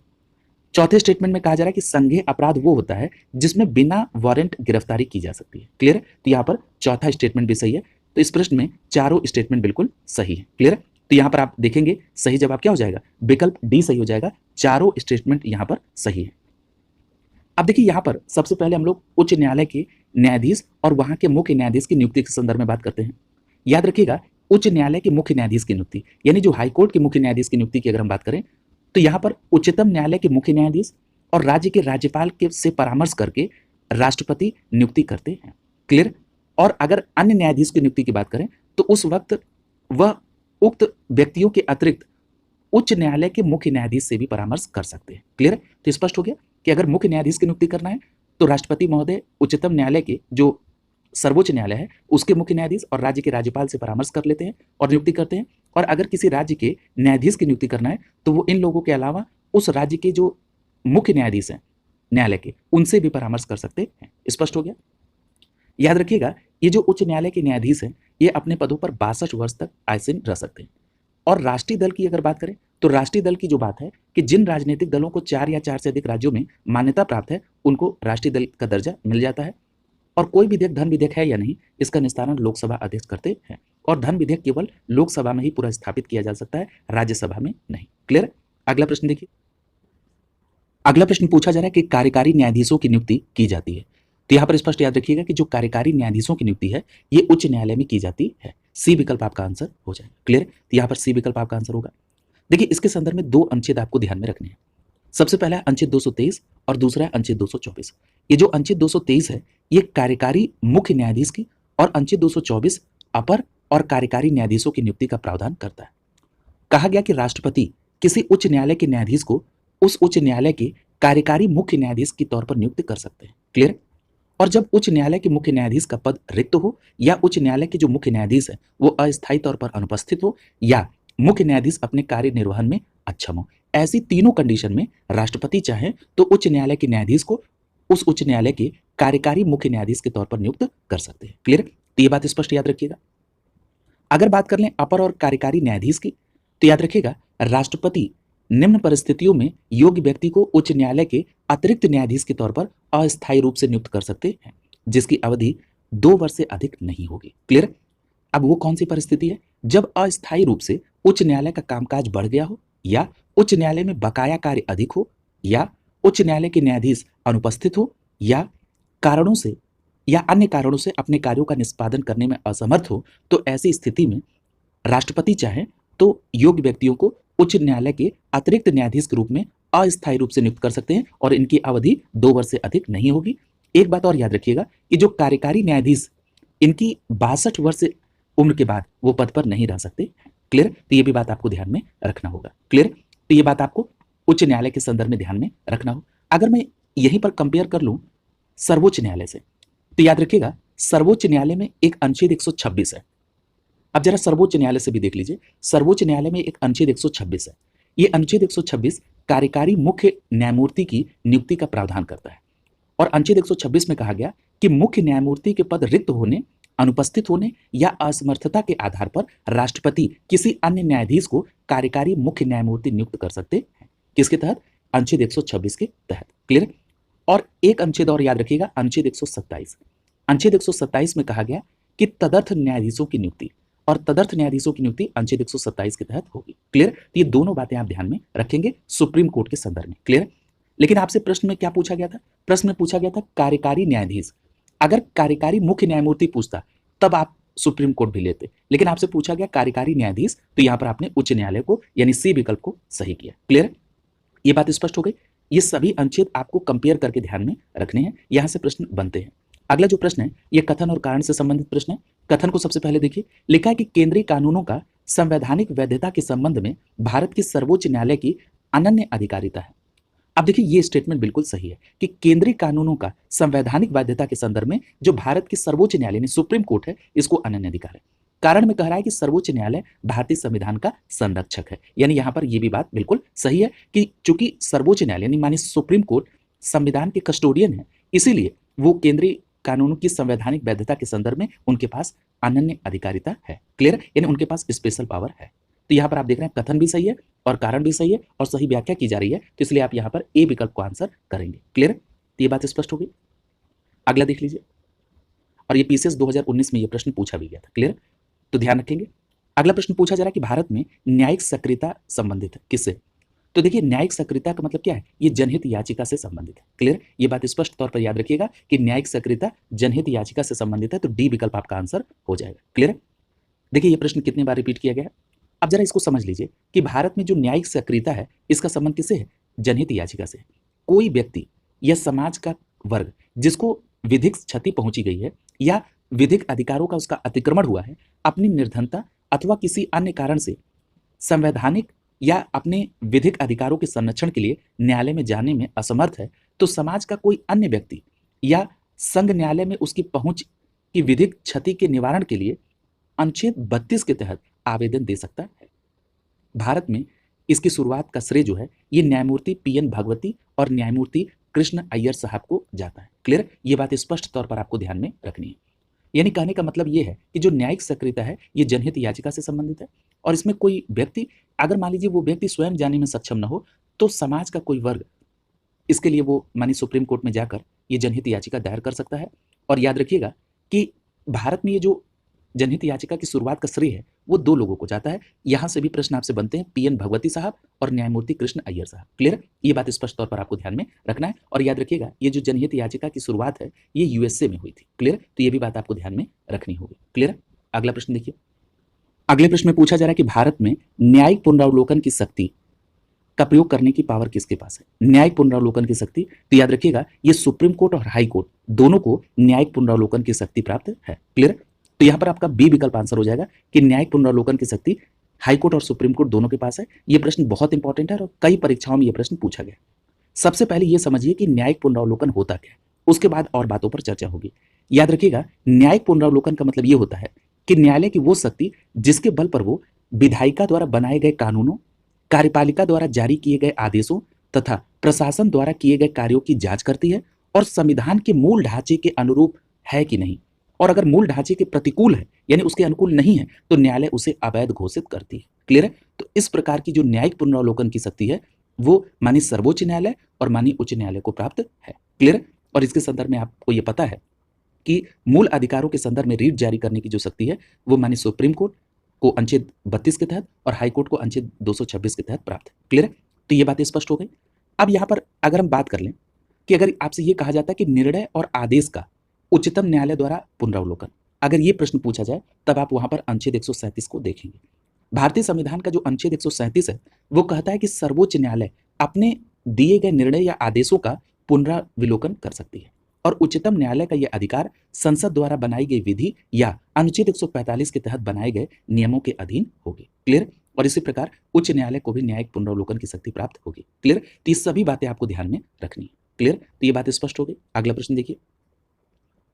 चौथे स्टेटमेंट में कहा जा रहा है कि संज्ञेय अपराध वो होता है जिसमें बिना वारंट गिरफ्तारी की जा सकती है। क्लियर? तो यहाँ पर चौथा स्टेटमेंट भी सही है। तो इस प्रश्न में चारों स्टेटमेंट बिल्कुल सही है। क्लियर? तो यहाँ पर आप देखेंगे सही जवाब क्या हो जाएगा, विकल्प डी सही हो जाएगा। चारों स्टेटमेंट यहाँ पर सही है। अब देखिए यहाँ पर सबसे पहले हम लोग उच्च न्यायालय के न्यायाधीश और वहां के मुख्य न्यायाधीश की नियुक्ति के संदर्भ में बात करते हैं। याद रखिएगा, उच्च न्यायालय के मुख्य न्यायाधीश की नियुक्ति यानी जो हाईकोर्ट के मुख्य न्यायाधीश की नियुक्ति की अगर हम बात करें तो यहाँ पर उच्चतम न्यायालय के मुख्य न्यायाधीश और राज्य के राज्यपाल के से परामर्श करके राष्ट्रपति नियुक्ति करते हैं। क्लियर? और अगर अन्य न्यायाधीश की नियुक्ति की बात करें तो उस वक्त वह उक्त व्यक्तियों के अतिरिक्त उच्च न्यायालय के मुख्य न्यायाधीश से भी परामर्श कर सकते हैं। क्लियर? तो स्पष्ट हो गया कि अगर मुख्य न्यायाधीश की नियुक्ति करना है तो राष्ट्रपति महोदय उच्चतम न्यायालय के जो सर्वोच्च न्यायालय है उसके मुख्य न्यायाधीश और राज्य के राज्यपाल से परामर्श कर लेते हैं और नियुक्ति करते हैं। और अगर किसी राज्य के न्यायाधीश की नियुक्ति करना है तो वो इन लोगों के अलावा उस राज्य के जो मुख्य न्यायाधीश हैं न्यायालय के, उनसे भी परामर्श कर सकते हैं। स्पष्ट हो गया? याद रखिएगा, ये जो उच्च न्यायालय के न्यायाधीश हैं ये अपने पदों पर 62 वर्ष तक आसीन रह सकते हैं। और राष्ट्रीय दल की अगर बात करें तो राष्ट्रीय दल की जो बात है कि जिन राजनीतिक दलों को 4 या 4 से अधिक राज्यों में मान्यता प्राप्त है उनको राष्ट्रीय दल का दर्जा मिल जाता है। और कोई विधेयक धन विधेयक है या नहीं, इसका निस्तारण लोकसभा अध्यक्ष करते हैं। और धन विधेयक केवल लोकसभा में ही पूरा स्थापित किया जा सकता है, राज्यसभा में नहीं। क्लियर? अगला प्रश्न देखिए। अगला प्रश्न पूछा जा रहा है कि कार्यकारी न्यायाधीशों की नियुक्ति की जाती है। तो यहाँ पर स्पष्ट याद रखिएगा कि जो कार्यकारी न्यायाधीशों की नियुक्ति है ये उच्च न्यायालय में की जाती है। सी विकल्प आपका आंसर हो जाएगा। क्लियर? तो यहाँ पर सी विकल्प आपका आंसर होगा। देखिए, इसके संदर्भ में 2 अनुच्छेद आपको ध्यान में रखने हैं। सबसे पहला है अनुच्छेद 223 और दूसरा है अनुच्छेद 224। ये जो अनुच्छेद 223 है ये कार्यकारी मुख्य न्यायाधीश की और अनुच्छेद 224 अपर और कार्यकारी न्यायाधीशों की नियुक्ति का प्रावधान करता है। कहा गया कि राष्ट्रपति किसी उच्च न्यायालय के न्यायाधीश को उस उच्च न्यायालय के कार्यकारी मुख्य न्यायाधीश के तौर पर नियुक्त कर सकते हैं। क्लियर? और जब उच्च न्यायालय के मुख्य न्यायाधीश का पद रिक्त हो या उच्च न्यायालय के जो मुख्य न्यायाधीश है वो अस्थायी तौर पर अनुपस्थित हो या मुख्य न्यायाधीश अपने कार्य निर्वहन में अक्षम हो, ऐसी तीनों कंडीशन में राष्ट्रपति चाहे तो उच्च न्यायालय के न्यायाधीश को उस उच्च न्यायालय के कार्यकारी मुख्य न्यायाधीश के तौर पर नियुक्त कर सकते हैं। क्लियर? तो ये बात स्पष्ट याद रखिएगा। अगर बात कर लें अपर और कार्यकारी न्यायाधीश की तो याद रखिएगा, राष्ट्रपति निम्न परिस्थितियों में योग्य व्यक्ति को उच्च न्यायालय के अतिरिक्त न्यायाधीश के तौर पर अस्थायी रूप से नियुक्त कर सकते हैं जिसकी अवधि 2 वर्ष से अधिक नहीं होगी। क्लियर? अब वो कौन सी परिस्थिति है? जब अस्थायी रूप से उच्च न्यायालय का कामकाज बढ़ गया हो या उच्च न्यायालय में बकाया कार्य अधिक हो या उच्च न्यायालय के न्यायाधीश अनुपस्थित हो या कारणों से या अन्य कारणों से अपने कार्यों का निष्पादन करने में असमर्थ हो, तो ऐसी स्थिति में राष्ट्रपति चाहे तो योग्य व्यक्तियों को उच्च न्यायालय के अतिरिक्त न्यायाधीश के रूप में अस्थायी रूप से नियुक्त कर सकते हैं और इनकी अवधि 2 वर्ष से अधिक नहीं होगी। एक बात और याद रखिएगा कि जो कार्यकारी न्यायाधीश इनकी 62 वर्ष उम्र के बाद वो पद पर नहीं रह सकते। क्लियर? तो ये भी बात आपको ध्यान में रखना होगा। क्लियर? तो ये बात आपको उच्च न्यायालय के संदर्भ में ध्यान में रखना हो। अगर मैं यहीं पर कंपेयर कर लूं सर्वोच्च न्यायालय से तो याद रखिएगा, सर्वोच्च न्यायालय में एक अनुच्छेद 126 है। अब जरा सर्वोच्च न्यायालय से भी देख लीजिए, सर्वोच्च न्यायालय में एक अनुच्छेद 126 है। ये अनुच्छेद 126 कार्यकारी मुख्य न्यायमूर्ति की नियुक्ति का प्रावधान करता है और अनुच्छेद 126 में कहा गया कि मुख्य न्यायमूर्ति के पद रिक्त होने, अनुपस्थित होने या असमर्थता के आधार पर राष्ट्रपति किसी अन्य न्यायाधीश को कार्यकारी मुख्य न्यायमूर्ति नियुक्त कर सकते हैं। किसके तहत? अनुच्छेद 126 के तहत। क्लियर? और एक अनुच्छेद और याद रखिएगा, अनुच्छेद 127। अनुच्छेद 127 में कहा गया कि तदर्थ न्यायाधीशों की नियुक्ति और तदर्थ न्यायाधीशों की नियुक्ति अनुच्छेद 127 के तहत होगी। क्लियर? ये दोनों बातें आप ध्यान में रखेंगे सुप्रीम कोर्ट के संदर्भ में। क्लियर? लेकिन आपसे प्रश्न में क्या पूछा गया था? प्रश्न में पूछा गया था कार्यकारी न्यायाधीश। अगर कार्यकारी मुख्य न्यायमूर्ति पूछता तब आप सुप्रीम कोर्ट भी लेते, लेकिन आपसे पूछा गया कार्यकारी न्यायाधीश, तो यहां पर आपने उच्च न्यायालय को यानी सी विकल्प को सही किया। क्लियर? ये बात स्पष्ट हो गई। ये सभी अनुच्छेद आपको कंपेयर करके ध्यान में रखने हैं, यहां से प्रश्न बनते हैं। अगला जो प्रश्न है ये कथन और कारण से संबंधित प्रश्न है। कथन को सबसे पहले देखिए, लिखा है कि केंद्रीय कानूनों का संवैधानिक वैधता के संबंध में भारत के सर्वोच्च न्यायालय की अनन्य अधिकारिता है। अब देखिए ये स्टेटमेंट बिल्कुल सही है कि केंद्रीय कानूनों का संवैधानिक वैधता के संदर्भ में जो भारत के सर्वोच्च न्यायालय यानी सुप्रीम कोर्ट है, इसको अनन्य अधिकार है। कारण में कह रहा है कि सर्वोच्च न्यायालय भारतीय संविधान का संरक्षक है, यानी यहां पर यह भी बात बिल्कुल सही है कि चूंकि सर्वोच्च न्यायालय यानी माननीय सुप्रीम कोर्ट संविधान के कस्टोडियन है, इसीलिए वो केंद्रीय कानूनों की संवैधानिक वैधता के संदर्भ में उनके पास अनन्य अधिकारिता है। क्लियर, यानी उनके पास स्पेशल पावर है। तो यहाँ पर आप देख रहे हैं कथन भी सही है और कारण भी सही है और सही व्याख्या की जा रही है, तो इसलिए आप यहाँ पर ए विकल्प को आंसर करेंगे। क्लियर, तो ये बात स्पष्ट होगी। अगला देख लीजिए, और ये पीसीएस 2019 में ये प्रश्न पूछा भी गया था। क्लियर, तो ध्यान रखेंगे। अगला प्रश्न पूछा जा रहा है कि भारत में न्यायिक सक्रियता संबंधित है किससे? तो देखिए न्यायिक सक्रियता का मतलब क्या है, ये जनहित याचिका से संबंधित है। क्लियर, ये बात स्पष्ट तौर पर याद रखिएगा कि न्यायिक सक्रियता जनहित याचिका से संबंधित है, तो डी विकल्प आपका आंसर हो जाएगा। क्लियर, देखिए ये प्रश्न कितनी बार रिपीट किया गया है, अब जरा इसको समझ लीजिए कि भारत में जो न्यायिक सक्रियता है इसका संबंध किससे है? जनहित याचिका से। कोई व्यक्ति या समाज का वर्ग जिसको विधिक क्षति पहुंची गई है या विधिक अधिकारों का उसका अतिक्रमण हुआ है, अपनी निर्धनता अथवा किसी अन्य कारण से संवैधानिक या अपने विधिक अधिकारों के संरक्षण के लिए न्यायालय में जाने में असमर्थ है, तो समाज का कोई अन्य व्यक्ति या संघ न्यायालय में उसकी पहुंच की विधिक क्षति के निवारण के लिए अनुच्छेद 32 के तहत आवेदन दे सकता है। भारत में इसकी शुरुआत का श्रेय जो है ये न्यायमूर्ति पीएन भगवती और न्यायमूर्ति कृष्ण अय्यर साहब को जाता है। क्लियर, ये बात स्पष्ट तौर पर आपको ध्यान में रखनी है। यानी कहने का मतलब ये है कि जो न्यायिक सक्रियता है ये जनहित याचिका से संबंधित है, और इसमें कोई व्यक्ति अगर मान लीजिए वो व्यक्ति स्वयं जाने में सक्षम न हो, तो समाज का कोई वर्ग इसके लिए वो मानी सुप्रीम कोर्ट में जाकर ये जनहित याचिका दायर कर सकता है। और याद रखिएगा कि भारत में ये जो जनहित याचिका की शुरुआत का श्रेय है वो दो लोगों को जाता है। यहां से भी प्रश्न आपसे बनते हैं, पीएन भगवती साहब और न्यायमूर्ति कृष्ण अय्यर साहब। क्लियर, ये बात स्पष्ट तौर पर आपको ध्यान में रखना है। और याद रखिएगा ये जो जनहित याचिका की शुरुआत है ये यूएसए में हुई थी। क्लियर, तो ये भी बात आपको ध्यान में रखनी होगी। क्लियर, अगला प्रश्न देखिए। अगले प्रश्न में पूछा जा रहा है कि भारत में न्यायिक पुनरावलोकन की शक्ति का प्रयोग करने की पावर किसके पास है? न्यायिक पुनरावलोकन की शक्ति, तो याद रखिएगा ये सुप्रीम कोर्ट और हाई कोर्ट दोनों को न्यायिक पुनरावलोकन की शक्ति प्राप्त है। क्लियर, तो यहां पर आपका बी विकल्प आंसर हो जाएगा कि न्यायिक पुनरावलोकन की शक्ति हाई कोर्ट और सुप्रीम कोर्ट दोनों के पास है। यह प्रश्न बहुत इंपॉर्टेंट है और कई परीक्षाओं में यह प्रश्न पूछा गया। सबसे पहले यह समझिए कि न्यायिक पुनरावलोकन होता क्या है, उसके बाद और बातों पर चर्चा होगी। याद रखिएगा न्यायिक पुनरावलोकन का मतलब यह होता है कि न्यायालय की वो शक्ति जिसके बल पर वो विधायिका द्वारा बनाए गए कानूनों, कार्यपालिका द्वारा जारी किए गए आदेशों तथा प्रशासन द्वारा किए गए कार्यों की जांच करती है और संविधान के मूल ढांचे के अनुरूप है कि नहीं, और अगर मूल ढांचे के प्रतिकूल है यानी उसके अनुकूल नहीं है तो न्यायालय उसे अवैध घोषित करती है। क्लियर है, तो इस प्रकार की जो न्यायिक पुनरावलोकन की शक्ति है वो माननीय सर्वोच्च न्यायालय और माननीय उच्च न्यायालय को प्राप्त है। क्लियर, और इसके संदर्भ में आपको ये पता है कि मूल अधिकारों के संदर्भ में रीट जारी करने की जो शक्ति है वो माननीय सुप्रीम कोर्ट को अनुच्छेद 32 के तहत और हाई कोर्ट को अनुच्छेद 226 के तहत प्राप्त है। क्लियर है, तो ये बातें स्पष्ट हो गई। अब यहाँ पर अगर हम बात कर लें कि अगर आपसे ये कहा जाता है कि निर्णय और आदेश का उच्चतम न्यायालय द्वारा पुनरावलोकन, अगर ये प्रश्न पूछा जाए तब आप वहां पर अनुच्छेद 137 को देखेंगे। भारतीय संविधान का जो अनुच्छेद 137 है वो कहता है कि सर्वोच्च न्यायालय अपने दिए गए निर्णय या आदेशों का पुनरावलोकन कर सकती है, और उच्चतम न्यायालय का यह अधिकार संसद द्वारा बनाई गई विधि या अनुच्छेद 145 के तहत बनाए गए नियमों के अधीन होगी। क्लियर, और इसी प्रकार उच्च न्यायालय को भी न्यायिक पुनरावलोकन की शक्ति प्राप्त होगी। क्लियर, तो ये सभी बातें आपको ध्यान में रखनी है। क्लियर, तो ये बात स्पष्ट हो गई। अगला प्रश्न देखिए।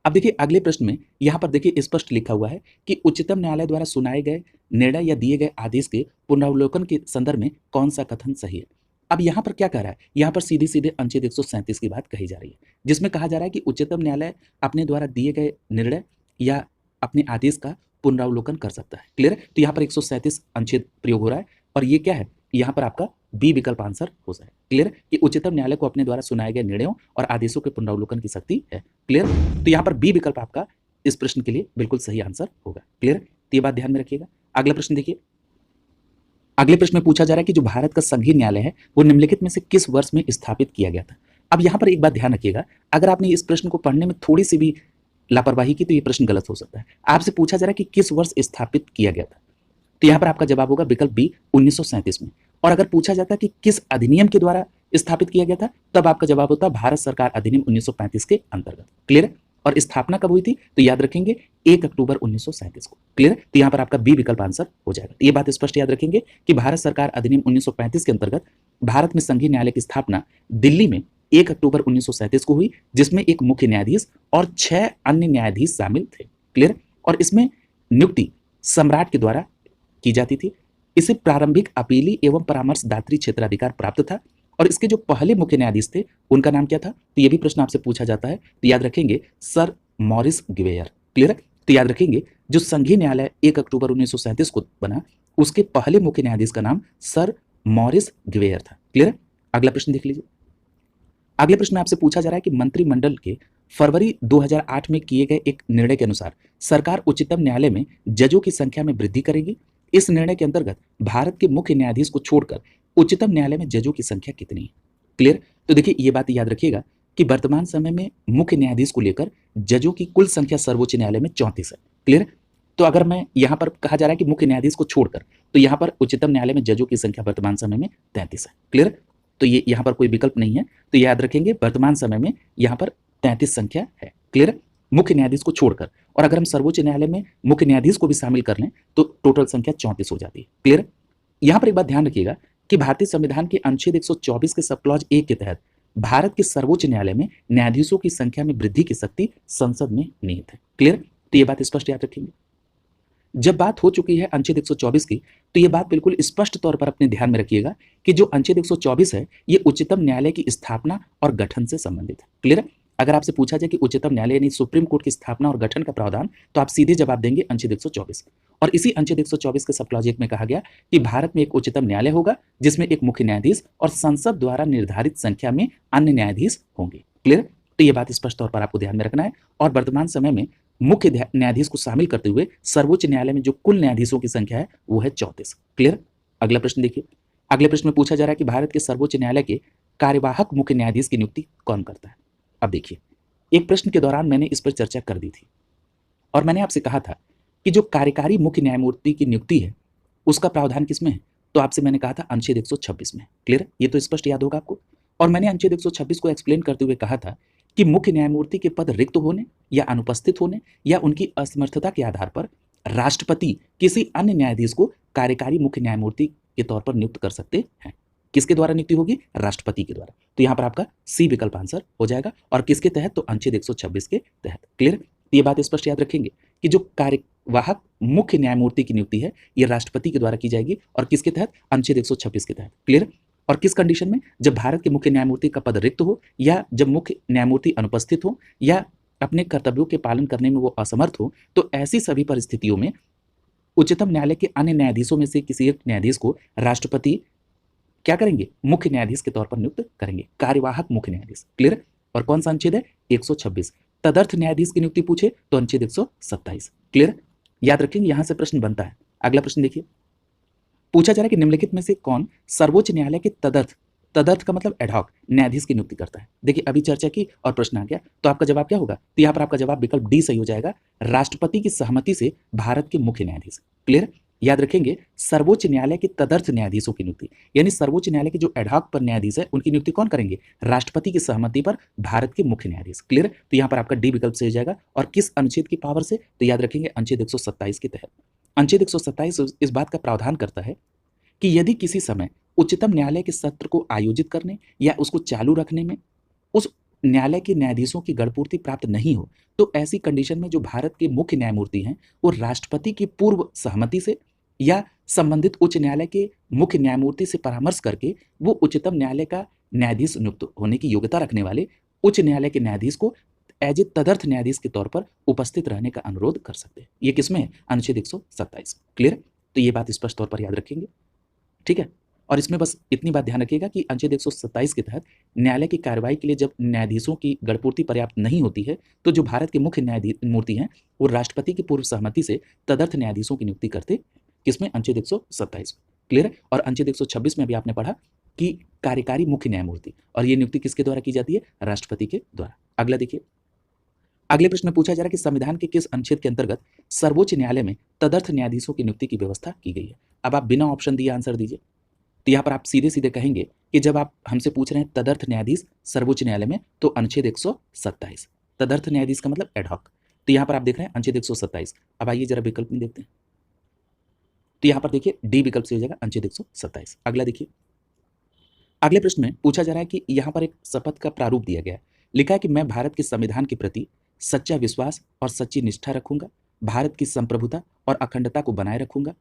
अब देखिए अगले प्रश्न में यहां पर देखिए स्पष्ट लिखा हुआ है कि उच्चतम न्यायालय द्वारा सुनाए गए निर्णय या दिए गए आदेश के पुनरावलोकन के संदर्भ में कौन सा कथन सही है। अब यहाँ पर क्या कह रहा है, यहाँ पर सीधे सीधे अनुच्छेद 137 की बात कही जा रही है, जिसमें कहा जा रहा है कि उच्चतम न्यायालय अपने द्वारा दिए गए निर्णय या अपने आदेश का पुनरावलोकन कर सकता है। क्लियर है, तो यहाँ पर 137 अनुच्छेद प्रयोग हो रहा है, और ये क्या है, यहाँ पर आपका बी विकल्प आंसर हो जाए। क्लियर, कि उच्चतम न्यायालय को अपने द्वारा सुनाए गए निर्णयों और आदेशों के पुनरावलोकन की शक्ति है। क्लियर, तो यहाँ पर बी विकल्प आपका इस प्रश्न के लिए बिल्कुल सही आंसर होगा। क्लियर, तो ये बात ध्यान में रखिएगा। अगला प्रश्न देखिए। अगले प्रश्न में पूछा जा रहा है कि जो भारत का संघीय न्यायालय है वो निम्नलिखित में से किस वर्ष में स्थापित किया गया था। अब यहाँ पर एक बात ध्यान रखिएगा, अगर आपने इस प्रश्न को पढ़ने में थोड़ी सी भी लापरवाही की तो ये प्रश्न गलत हो सकता है। आपसे पूछा जा रहा है कि किस वर्ष स्थापित किया गया था, तो यहाँ पर आपका जवाब होगा विकल्प बी 1937 में। और अगर पूछा जाता है कि किस अधिनियम के द्वारा स्थापित किया गया था, तब आपका जवाब होता भारत सरकार अधिनियम 1935 के अंतर्गत। क्लियर, और स्थापना कब हुई थी? तो याद रखेंगे 1 अक्टूबर 1937 को। क्लियर है? तो यहाँ पर आपका बी विकल्प आंसर हो जाएगा। ये बात स्पष्ट याद रखेंगे कि भारत सरकार अधिनियम 1935 के अंतर्गत भारत में संघीय न्यायालय की स्थापना दिल्ली में 1 अक्टूबर 1937 को हुई, जिसमें एक मुख्य न्यायाधीश और 6 अन्य न्यायाधीश शामिल थे। क्लियर? और इसमें नियुक्ति सम्राट के द्वारा की जाती थी। इसे प्रारंभिक अपीली एवं परामर्शदात्री क्षेत्राधिकार प्राप्त था और इसके जो पहले मुख्य न्यायाधीश थे उनका नाम क्या था? तो ये भी प्रश्न आपसे पूछा जाता है, तो याद रखेंगे सर मॉरिस गिवेयर। क्लियर है? तो याद रखेंगे जो संघीय न्यायालय 1 अक्टूबर 1937 को बना उसके पहले मुख्य न्यायाधीश का नाम सर मॉरिस गिवेयर था। क्लियर है? अगला प्रश्न देख लीजिए। अगले प्रश्न में आपसे पूछा जा रहा है कि मंत्रिमंडल के फरवरी 2008 में किए गए एक निर्णय के अनुसार सरकार उच्चतम न्यायालय में जजों की संख्या में वृद्धि करेगी। इस निर्णय के अंतर्गत भारत के मुख्य न्यायाधीश को छोड़कर उच्चतम न्यायालय में जजों की संख्या कितनी है? क्लियर? तो देखिए ये बात याद रखिएगा कि वर्तमान समय में मुख्य न्यायाधीश को लेकर जजों की कुल संख्या सर्वोच्च न्यायालय में 34 है। क्लियर? तो अगर मैं यहाँ पर कहा जा रहा है कि मुख्य न्यायाधीश को छोड़कर, तो यहाँ पर उच्चतम न्यायालय में जजों की संख्या वर्तमान समय में 33 है। क्लियर? तो ये यहाँ पर कोई विकल्प नहीं है, तो याद रखेंगे वर्तमान समय में यहाँ पर 33 संख्या है। क्लियर? मुख्य न्यायाधीश को छोड़कर, और अगर हम सर्वोच्च न्यायालय में मुख्य न्यायाधीश को भी शामिल कर लें तो टोटल संख्या 34 हो जाती है। क्लियर? यहाँ पर एक बात ध्यान रखिएगा कि भारतीय संविधान के अनुच्छेद 124 के सब क्लॉज 1 के तहत भारत के सर्वोच्च न्यायालय में न्यायाधीशों की संख्या में वृद्धि की शक्ति संसद में निहित है। क्लियर? तो ये बात स्पष्ट याद रखेंगे। जब बात हो चुकी है अनुच्छेद 124 की, तो ये बात बिल्कुल स्पष्ट तौर पर अपने ध्यान में रखिएगा कि जो अनुच्छेद 124 है ये उच्चतम न्यायालय की स्थापना और गठन से संबंधित है। क्लियर है? अगर आपसे पूछा जाए कि उच्चतम न्यायालय यानी सुप्रीम कोर्ट की स्थापना और गठन का प्रावधान, तो आप सीधे जवाब देंगे अनुच्छेद 124। और इसी अनुच्छेद 124 के सब क्लॉज 1 में कहा गया कि भारत में एक उच्चतम न्यायालय होगा जिसमें एक मुख्य न्यायाधीश और संसद द्वारा निर्धारित संख्या में अन्य न्यायाधीश होंगे। क्लियर? तो ये बात स्पष्ट तौर पर आपको ध्यान में रखना है। और वर्तमान समय में मुख्य न्यायाधीश को शामिल करते हुए सर्वोच्च न्यायालय में जो कुल न्यायाधीशों की संख्या है वो है 34। क्लियर? अगला प्रश्न देखिए। अगले प्रश्न में पूछा जा रहा है कि भारत के सर्वोच्च न्यायालय के कार्यवाहक मुख्य न्यायाधीश की नियुक्ति कौन करता है? अब देखिए, एक प्रश्न के दौरान मैंने इस पर चर्चा कर दी थी और मैंने आपसे कहा था कि जो कार्यकारी मुख्य न्यायमूर्ति की नियुक्ति है उसका प्रावधान किसमें है? तो आपसे मैंने कहा था अनुच्छेद 126 में। क्लियर? ये तो स्पष्ट याद होगा आपको। और मैंने अनुच्छेद 126 को एक्सप्लेन करते हुए कहा था कि मुख्य न्यायमूर्ति के पद रिक्त होने या अनुपस्थित होने या उनकी असमर्थता के आधार पर राष्ट्रपति किसी अन्य न्यायाधीश को कार्यकारी मुख्य न्यायमूर्ति के तौर पर नियुक्त कर सकते हैं। किसके द्वारा नियुक्ति होगी? राष्ट्रपति के द्वारा। तो यहाँ पर आपका सी विकल्प आंसर हो जाएगा। और किसके तहत? तो अनुच्छेद 126 के तहत। क्लियर? ये बात स्पष्ट याद रखेंगे कि जो कार्यवाहक मुख्य न्यायमूर्ति की नियुक्ति है ये राष्ट्रपति के द्वारा की जाएगी और किसके तहत? अनुच्छेद 126 के तहत। क्लियर? और किस कंडीशन में? जब भारत के मुख्य न्यायमूर्ति का पद रिक्त हो या जब मुख्य न्यायमूर्ति अनुपस्थित हो या अपने कर्तव्यों के पालन करने में वो असमर्थ हो, तो ऐसी सभी परिस्थितियों में उच्चतम न्यायालय के अन्य न्यायाधीशों में से किसी एक न्यायाधीश को राष्ट्रपति क्या करेंगे? मुख्य न्यायाधीश के तौर पर नियुक्त करेंगे, कार्यवाहक मुख्य न्यायाधीश। क्लियर? और कौन सा अनुच्छेद है? 126। तदर्थ न्यायाधीश की नियुक्ति पूछे तो अनुच्छेद 127। क्लियर? याद रखेंगे, यहां से प्रश्न बनता है। अगला प्रश्न देखिए। पूछा जा रहा है कि निम्नलिखित में से कौन सर्वोच्च न्यायालय के तदर्थ का मतलब एडहॉक न्यायाधीश की नियुक्ति करता है? देखिए अभी चर्चा की और प्रश्न आ गया, तो आपका जवाब क्या होगा? तो यहाँ पर आपका जवाब विकल्प डी सही हो जाएगा, राष्ट्रपति की सहमति से भारत के मुख्य न्यायाधीश। क्लियर? याद रखेंगे, सर्वोच्च न्यायालय के तदर्थ न्यायाधीशों की नियुक्ति यानी सर्वोच्च न्यायालय के जो एडहॉक पर न्यायाधीश है उनकी नियुक्ति कौन करेंगे? राष्ट्रपति की सहमति पर भारत के मुख्य न्यायाधीश। क्लियर? तो यहाँ पर आपका डी विकल्प सही हो जाएगा। और किस अनुच्छेद की पावर से? तो याद रखेंगे अनुच्छेद 127 के तहत। अनुच्छेद 127 इस बात का प्रावधान करता है कि यदि किसी समय उच्चतम न्यायालय के सत्र को आयोजित करने या उसको चालू रखने में उस न्यायालय के न्यायाधीशों की गणपूर्ति प्राप्त नहीं हो, तो ऐसी कंडीशन में जो भारत के मुख्य न्यायमूर्ति हैं वो राष्ट्रपति की पूर्व सहमति से या संबंधित उच्च न्यायालय के मुख्य न्यायमूर्ति से परामर्श करके वो उच्चतम न्यायालय का न्यायाधीश नियुक्त होने की योग्यता रखने वाले उच्च न्यायालय के न्यायाधीश को एज ए तदर्थ न्यायाधीश के तौर पर उपस्थित रहने का अनुरोध कर सकते हैं। ये किसमें है? अनुच्छेद 127। क्लियर? तो ये बात स्पष्ट तौर पर याद रखेंगे। ठीक है? और इसमें बस इतनी बात ध्यान रखिएगा कि अनुच्छेद 127 के तहत न्यायालय की कार्रवाई के लिए जब न्यायाधीशों की गणपूर्ति पर्याप्त नहीं होती है तो जो भारत के मुख्य न्यायमूर्ति हैं वो राष्ट्रपति की पूर्व सहमति से तदर्थ न्यायाधीशों की नियुक्ति करते, किसमें? अनुच्छेद 127। क्लियर है? और अनुच्छेद 126 में भी आपने पढ़ा कि कार्यकारी मुख्य न्यायमूर्ति, और ये नियुक्ति किसके द्वारा की जाती है? राष्ट्रपति के द्वारा। अगला देखिए। अगले प्रश्न में पूछा जा रहा है कि संविधान के किस अनुच्छेद के अंतर्गत सर्वोच्च न्यायालय में तदर्थ न्यायाधीशों की नियुक्ति की व्यवस्था की गई है? अब आप बिना ऑप्शन दिए आंसर दीजिए। तो यहाँ पर आप सीधे सीधे कहेंगे कि जब आप हमसे पूछ रहे हैं तदर्थ न्यायाधीश सर्वोच्च न्यायालय में, तो अनुच्छेद 127। तदर्थ न्यायाधीश का मतलब एडहॉक। तो यहाँ पर आप देख रहे हैं अनुच्छेद 127। अब आइए जरा विकल्प में देखते हैं। तो यहाँ पर देखिए डी विकल्प से हो जाएगा अनुच्छेद 127। अगला देखिए, अगले प्रश्न में पूछा जा रहा है कि यहाँ पर एक शपथ का प्रारूप दिया गया है। लिखा है कि मैं भारत के संविधान के प्रति सच्चा विश्वास और सच्ची निष्ठा रखूंगा, भारत की संप्रभुता और अखंडता को बनाए रखूंगा,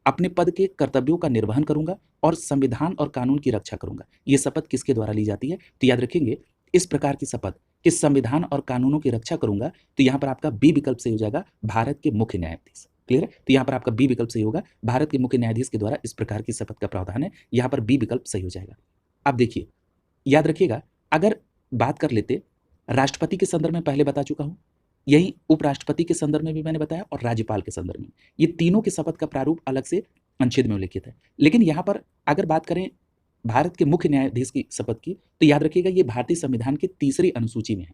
अपने पद के कर्तव्यों का निर्वहन करूंगा और संविधान और कानून की रक्षा करूंगा। ये शपथ किसके द्वारा ली जाती है? तो याद रखेंगे इस प्रकार की शपथ कि संविधान और कानूनों की रक्षा करूंगा, तो यहाँ पर आपका बी विकल्प से हो जाएगा भारत के मुख्य न्यायाधीश। क्लियर है? तो यहाँ पर आपका बी विकल्प सही होगा, भारत के मुख्य न्यायाधीश के द्वारा इस प्रकार की शपथ का प्रावधान है। यहाँ पर बी विकल्प सही हो जाएगा। अब देखिए, याद रखिएगा, अगर बात कर लेते राष्ट्रपति के संदर्भ में पहले बता चुका हूं, यही उपराष्ट्रपति के संदर्भ में भी मैंने बताया और राज्यपाल के संदर्भ में, ये तीनों के शपथ का प्रारूप अलग से अनुच्छेद में उल्लिखित है। लेकिन यहाँ पर अगर बात करें भारत के मुख्य न्यायाधीश की शपथ की, तो याद रखिएगा ये भारतीय संविधान की तीसरी अनुसूची में है।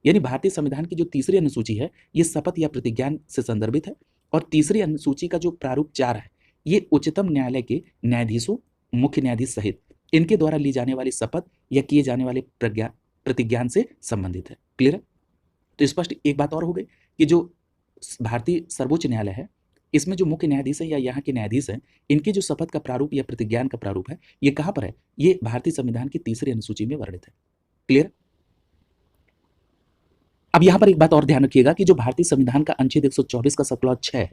यानी भारतीय संविधान की जो तीसरी अनुसूची है ये शपथ या प्रतिज्ञान से संदर्भित है, और तीसरी अनुसूची का जो प्रारूप 4 है ये उच्चतम न्यायालय के न्यायाधीशों, मुख्य न्यायाधीश सहित इनके द्वारा ली जाने वाली शपथ या किए जाने वाले प्रतिज्ञान से संबंधित है। क्लियर है? तो स्पष्ट एक बात और हो गई कि जो भारतीय सर्वोच्च न्यायालय है इसमें जो मुख्य न्यायाधीश है या यहाँ के न्यायाधीश हैं, इनके जो शपथ का प्रारूप या प्रतिज्ञान का प्रारूप है ये कहाँ पर है? ये भारतीय संविधान की तीसरी अनुसूची में वर्णित है। क्लियर? अब यहाँ पर एक बात और ध्यान रखिएगा कि जो भारतीय संविधान का अनुच्छेद 124 का सब क्लॉज 6 है,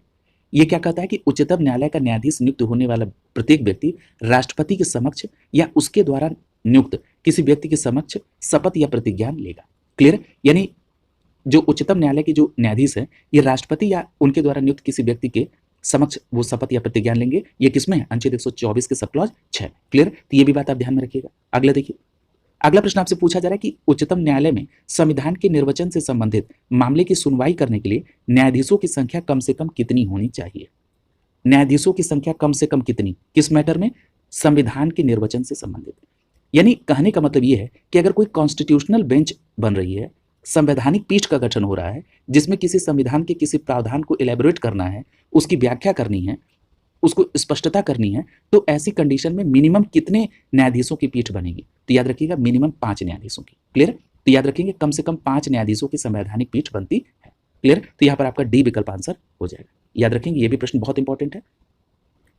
ये क्या कहता है कि उच्चतम न्यायालय का न्यायाधीश नियुक्त होने वाला प्रत्येक व्यक्ति राष्ट्रपति के समक्ष या उसके द्वारा नियुक्त किसी व्यक्ति के समक्ष शपथ या प्रतिज्ञान लेगा। क्लियर? यानी जो उच्चतम न्यायालय के जो न्यायाधीश हैं ये राष्ट्रपति या उनके द्वारा नियुक्त किसी व्यक्ति के समक्ष वो शपथ या प्रतिज्ञान लेंगे। ये किसमें है? अनुच्छेद 124 के सब क्लॉज 6। क्लियर? तो ये भी बात आप ध्यान में रखिएगा। अगला देखिए, अगला प्रश्न आपसे पूछा जा रहा है कि उच्चतम न्यायालय में संविधान के निर्वचन से संबंधित मामले की सुनवाई करने के लिए न्यायाधीशों की संख्या कम से कम कितनी होनी चाहिए? न्यायाधीशों की संख्या कम से कम कितनी? किस मैटर में? संविधान के निर्वचन से संबंधित। यानी कहने का मतलब ये है कि अगर कोई कॉन्स्टिट्यूशनल बेंच बन रही है, संवैधानिक पीठ का गठन हो रहा है जिसमें किसी संविधान के किसी प्रावधान को इलेबोरेट करना है, उसकी व्याख्या करनी है, उसको स्पष्टता करनी है, तो ऐसी कंडीशन में मिनिमम कितने न्यायाधीशों की पीठ बनेगी? तो याद रखिएगा मिनिमम 5 न्यायाधीशों की। क्लियर? तो याद रखेंगे कम से कम 5 न्यायाधीशों की संवैधानिक पीठ बनती है। क्लियर? तो यहाँ पर आपका डी विकल्प आंसर हो जाएगा। याद रखेंगे ये भी प्रश्न बहुत इंपॉर्टेंट है।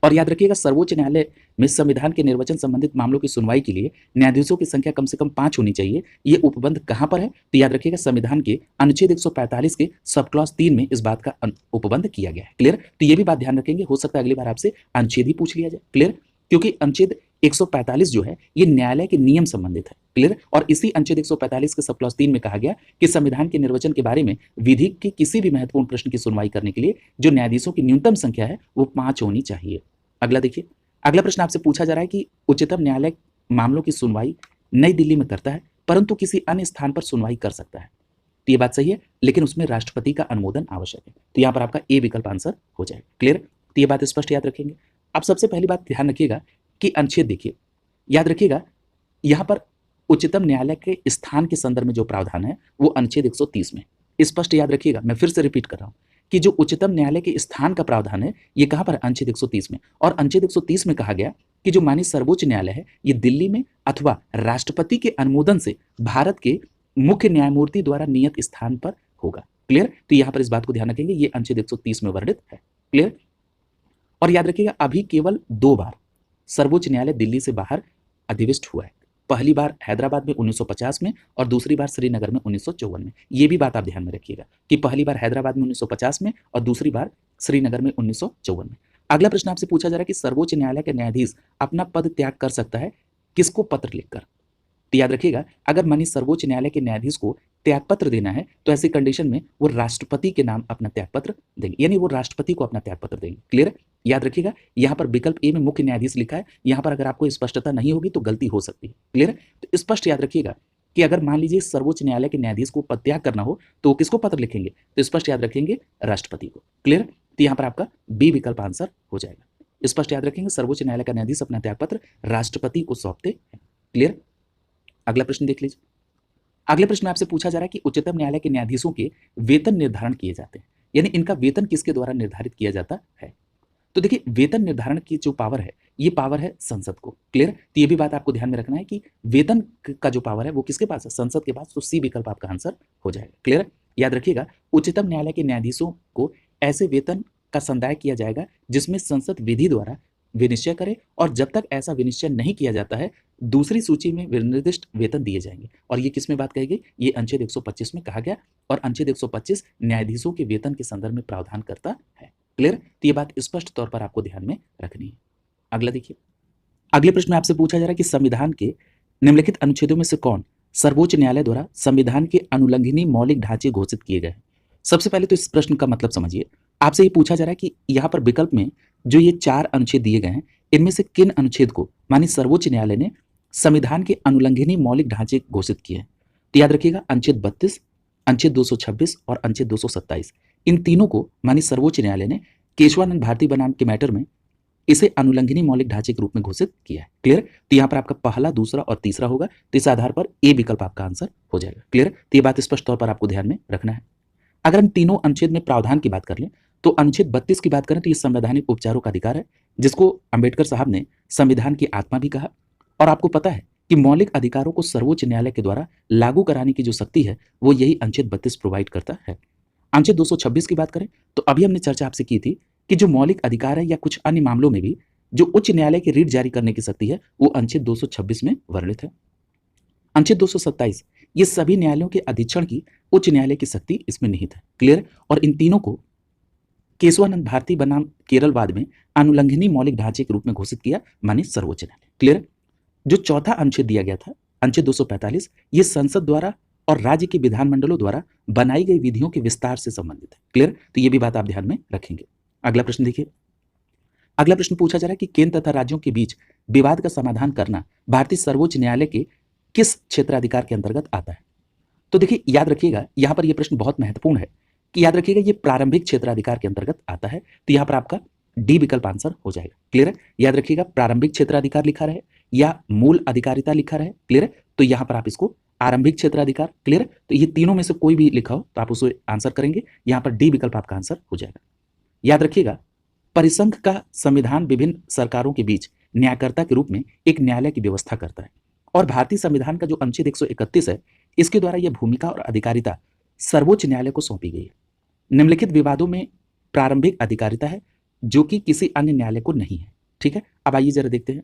और याद रखिएगा सर्वोच्च न्यायालय में संविधान के निर्वचन संबंधित मामलों की सुनवाई के लिए न्यायाधीशों की संख्या कम से कम 5 होनी चाहिए। ये उपबंध कहाँ पर है? तो याद रखिएगा संविधान के अनुच्छेद 145 के सब क्लॉज 3 में इस बात का उपबंध किया गया है। क्लियर? तो ये भी बात ध्यान रखेंगे, हो सकता है अगली बार आपसे अनुच्छेद ही पूछ लिया जाए। क्लियर? क्योंकि अनुच्छेद 145 जो है ये न्यायालय के नियम संबंधित है। क्लियर? और इसी अनुच्छेद 145 के सब क्लॉज 3 में कहा गया कि संविधान के निर्वचन के बारे में विधि के किसी भी महत्वपूर्ण प्रश्न की सुनवाई करने के लिए जो न्यायाधीशों की न्यूनतम संख्या है वो 5 होनी चाहिए। अगला देखिए, अगला प्रश्न आपसे पूछा जा रहा है कि उच्चतम न्यायालय मामलों की सुनवाई नई दिल्ली में करता है परंतु किसी अन्य स्थान पर सुनवाई कर सकता है। तो ये बात सही है, लेकिन उसमें राष्ट्रपति का अनुमोदन आवश्यक है। तो यहाँ पर आपका ए विकल्प आंसर हो जाएगा। क्लियर? तो ये बात स्पष्ट याद रखेंगे। अब सबसे पहली बात ध्यान रखिएगा कि अनुच्छेद देखिए, याद रखिएगा यहाँ पर उच्चतम न्यायालय के स्थान के संदर्भ में जो प्रावधान है वो अनुच्छेद 130 में स्पष्ट याद रखिएगा। मैं फिर से रिपीट कर रहा हूँ कि जो उच्चतम न्यायालय के स्थान का प्रावधान है ये कहाँ पर? अनुच्छेद 130 में। और अनुच्छेद 130 में कहा गया कि जो माननीय सर्वोच्च न्यायालय है ये दिल्ली में अथवा राष्ट्रपति के अनुमोदन से भारत के मुख्य न्यायमूर्ति द्वारा नियत स्थान पर होगा। क्लियर? तो यहाँ पर इस बात को ध्यान रखेंगे, ये अनुच्छेद 130 में वर्णित है। क्लियर? और याद रखिएगा अभी केवल 2 बार सर्वोच्च न्यायालय दिल्ली से बाहर अधिविष्ट हुआ है। पहली बार हैदराबाद में 1950 में और दूसरी बार श्रीनगर में 1954 में। ये भी बात आप ध्यान में रखिएगा कि पहली बार हैदराबाद में 1950 में और दूसरी बार श्रीनगर में 1954 में। अगला प्रश्न आपसे पूछा जा रहा है कि सर्वोच्च न्यायालय के न्यायाधीश अपना पद त्याग कर सकता है किसको पत्र लिखकर? तो याद रखिएगा अगर माननीय सर्वोच्च न्यायालय के न्यायाधीश को त्यागपत्र देना है तो ऐसी कंडीशन में वो राष्ट्रपति के नाम अपना त्यागपत्र देंगे, यानी वो राष्ट्रपति को अपना त्यागपत्र देंगे। क्लियर? याद रखिएगा यहाँ पर विकल्प ए में मुख्य न्यायाधीश लिखा है, यहाँ पर अगर आपको स्पष्टता नहीं होगी तो गलती हो सकती है। क्लियर? तो स्पष्ट याद रखिएगा कि अगर मान लीजिए सर्वोच्च न्यायालय के न्यायाधीश को पद त्याग करना हो तो किसको पत्र लिखेंगे? तो स्पष्ट याद रखेंगे राष्ट्रपति को। क्लियर? तो यहाँ पर आपका बी विकल्प आंसर हो जाएगा। स्पष्ट याद रखेंगे सर्वोच्च न्यायालय का न्यायाधीश अपना त्यागपत्र राष्ट्रपति को सौंपते हैं। क्लियर? अगला प्रश्न देख लीजिए। अगले प्रश्न में आपसे पूछा जा रहा है कि उच्चतम न्यायालय के न्यायाधीशों के वेतन निर्धारण किए जाते हैं, यानी इनका वेतन किसके द्वारा निर्धारित किया जाता है? तो देखिए वेतन निर्धारण की जो पावर है ये पावर है संसद को। क्लियर? तो ये भी बात आपको ध्यान में रखना है कि वेतन का जो पावर है वो किसके पास है? संसद के पास। तो सी विकल्प आपका आंसर हो जाएगा। क्लियर? याद रखिएगा, उच्चतम न्यायालय के न्यायाधीशों को ऐसे वेतन का संदाय किया जाएगा जिसमें संसद विधि द्वारा विनिश्चय करे, और जब तक ऐसा विनिश्चय नहीं किया जाता है दूसरी सूची में निर्दिष्ट वेतन दिए जाएंगे। और ये किस में बात कही गई? ये अनुच्छेद 125 में कहा गया, और अनुच्छेद 125 न्यायाधीशों के वेतन के संदर्भ में प्रावधान करता है। क्लियर? तो ये बात स्पष्ट तौर पर आपको ध्यान में रखनी है। अगला देखिए, अगले प्रश्न में आपसे पूछा जा रहा है कि संविधान के निम्नलिखित अनुच्छेदों में से कौन सर्वोच्च न्यायालय द्वारा संविधान के अनुलंघनीय मौलिक ढांचे घोषित किए गए हैं? सबसे पहले तो इस प्रश्न का मतलब समझिए। आपसे ये पूछा जा रहा है कि यहाँ पर विकल्प में जो ये 4 अनुच्छेद दिए गए हैं इनमें से किन अनुच्छेद को मानी सर्वोच्च न्यायालय ने संविधान के अनुलंघनीय मौलिक ढांचे घोषित किए हैं? तो याद रखिएगा, अनुच्छेद 32, अनुच्छेद 226 और अनुच्छेद 227, इन तीनों को मानी सर्वोच्च न्यायालय ने केशवानंद भारती बनाम के मैटर में इसे अनुलंघनीय मौलिक ढांचे के रूप में घोषित किया है। क्लियर? तो यहाँ पर आपका पहला, दूसरा और तीसरा होगा, तो इस आधार पर ए विकल्प आपका आंसर हो जाएगा। क्लियर? तो ये बात स्पष्ट तौर पर आपको ध्यान में रखना है। अगर हम तीनों अनुच्छेद में प्रावधान की बात कर लें तो अनुच्छेद 32 की बात करें तो ये संवैधानिक उपचारों का अधिकार है, जिसको अंबेडकर साहब ने संविधान की आत्मा भी कहा। और आपको पता है कि मौलिक अधिकारों को सर्वोच्च न्यायालय के द्वारा लागू कराने की जो शक्ति है वो यही अनुच्छेद 32 प्रोवाइड करता है। अनुच्छेद 226 की बात करें तो अभी हमने चर्चा आपसे की थी कि जो मौलिक अधिकार है या कुछ अन्य मामलों में भी जो उच्च न्यायालय की रीट जारी करने की शक्ति है वो अनुच्छेद 226 में वर्णित है। अनुच्छेद 227 ये सभी न्यायालयों के अधीक्षण की उच्च न्यायालय की शक्ति इसमें निहित है। क्लियर? और इन तीनों को केशवानंद भारती बनाम केरलवाद में अनुलंघनीय मौलिक ढांचे के रूप में घोषित किया माननीय सर्वोच्च न्यायालय। क्लियर? जो चौथा अनुच्छेद दिया गया था अनुच्छेद 245, ये संसद द्वारा और राज्य के विधानमंडलों द्वारा बनाई गई विधियों के विस्तार से संबंधित है। क्लियर? तो ये भी बात आप ध्यान में रखेंगे। अगला प्रश्न देखिए, अगला प्रश्न पूछा जा रहा है कि केंद्र तथा राज्यों के बीच विवाद का समाधान करना भारतीय सर्वोच्च न्यायालय के किस क्षेत्राधिकार के अंतर्गत आता है? तो देखिए, याद रखिएगा, यहाँ पर यह प्रश्न बहुत महत्वपूर्ण है कि याद रखिएगा ये प्रारंभिक क्षेत्राधिकार के अंतर्गत आता है। तो यहाँ पर आपका डी विकल्प आंसर हो जाएगा। क्लियर है? याद रखिएगा, प्रारंभिक क्षेत्राधिकार लिखा रहे या मूल अधिकारिता लिखा रहे। क्लियर है? तो यहाँ पर आप इसको आरंभिक क्षेत्राधिकार। क्लियर? तो ये तीनों में से कोई भी लिखा हो तो आप उसे आंसर करेंगे। यहाँ पर डी विकल्प आपका आंसर हो जाएगा। याद रखिएगा, परिसंघ का संविधान विभिन्न सरकारों के बीच न्यायकर्ता के रूप में एक न्यायालय की व्यवस्था करता है, और भारतीय संविधान का जो अनुच्छेद 131 है इसके द्वारा यह भूमिका और अधिकारिता सर्वोच्च न्यायालय को सौंपी गई है। निम्नलिखित विवादों में प्रारंभिक अधिकारिता है जो कि किसी अन्य न्यायालय को नहीं है। ठीक है, अब आइए जरा देखते हैं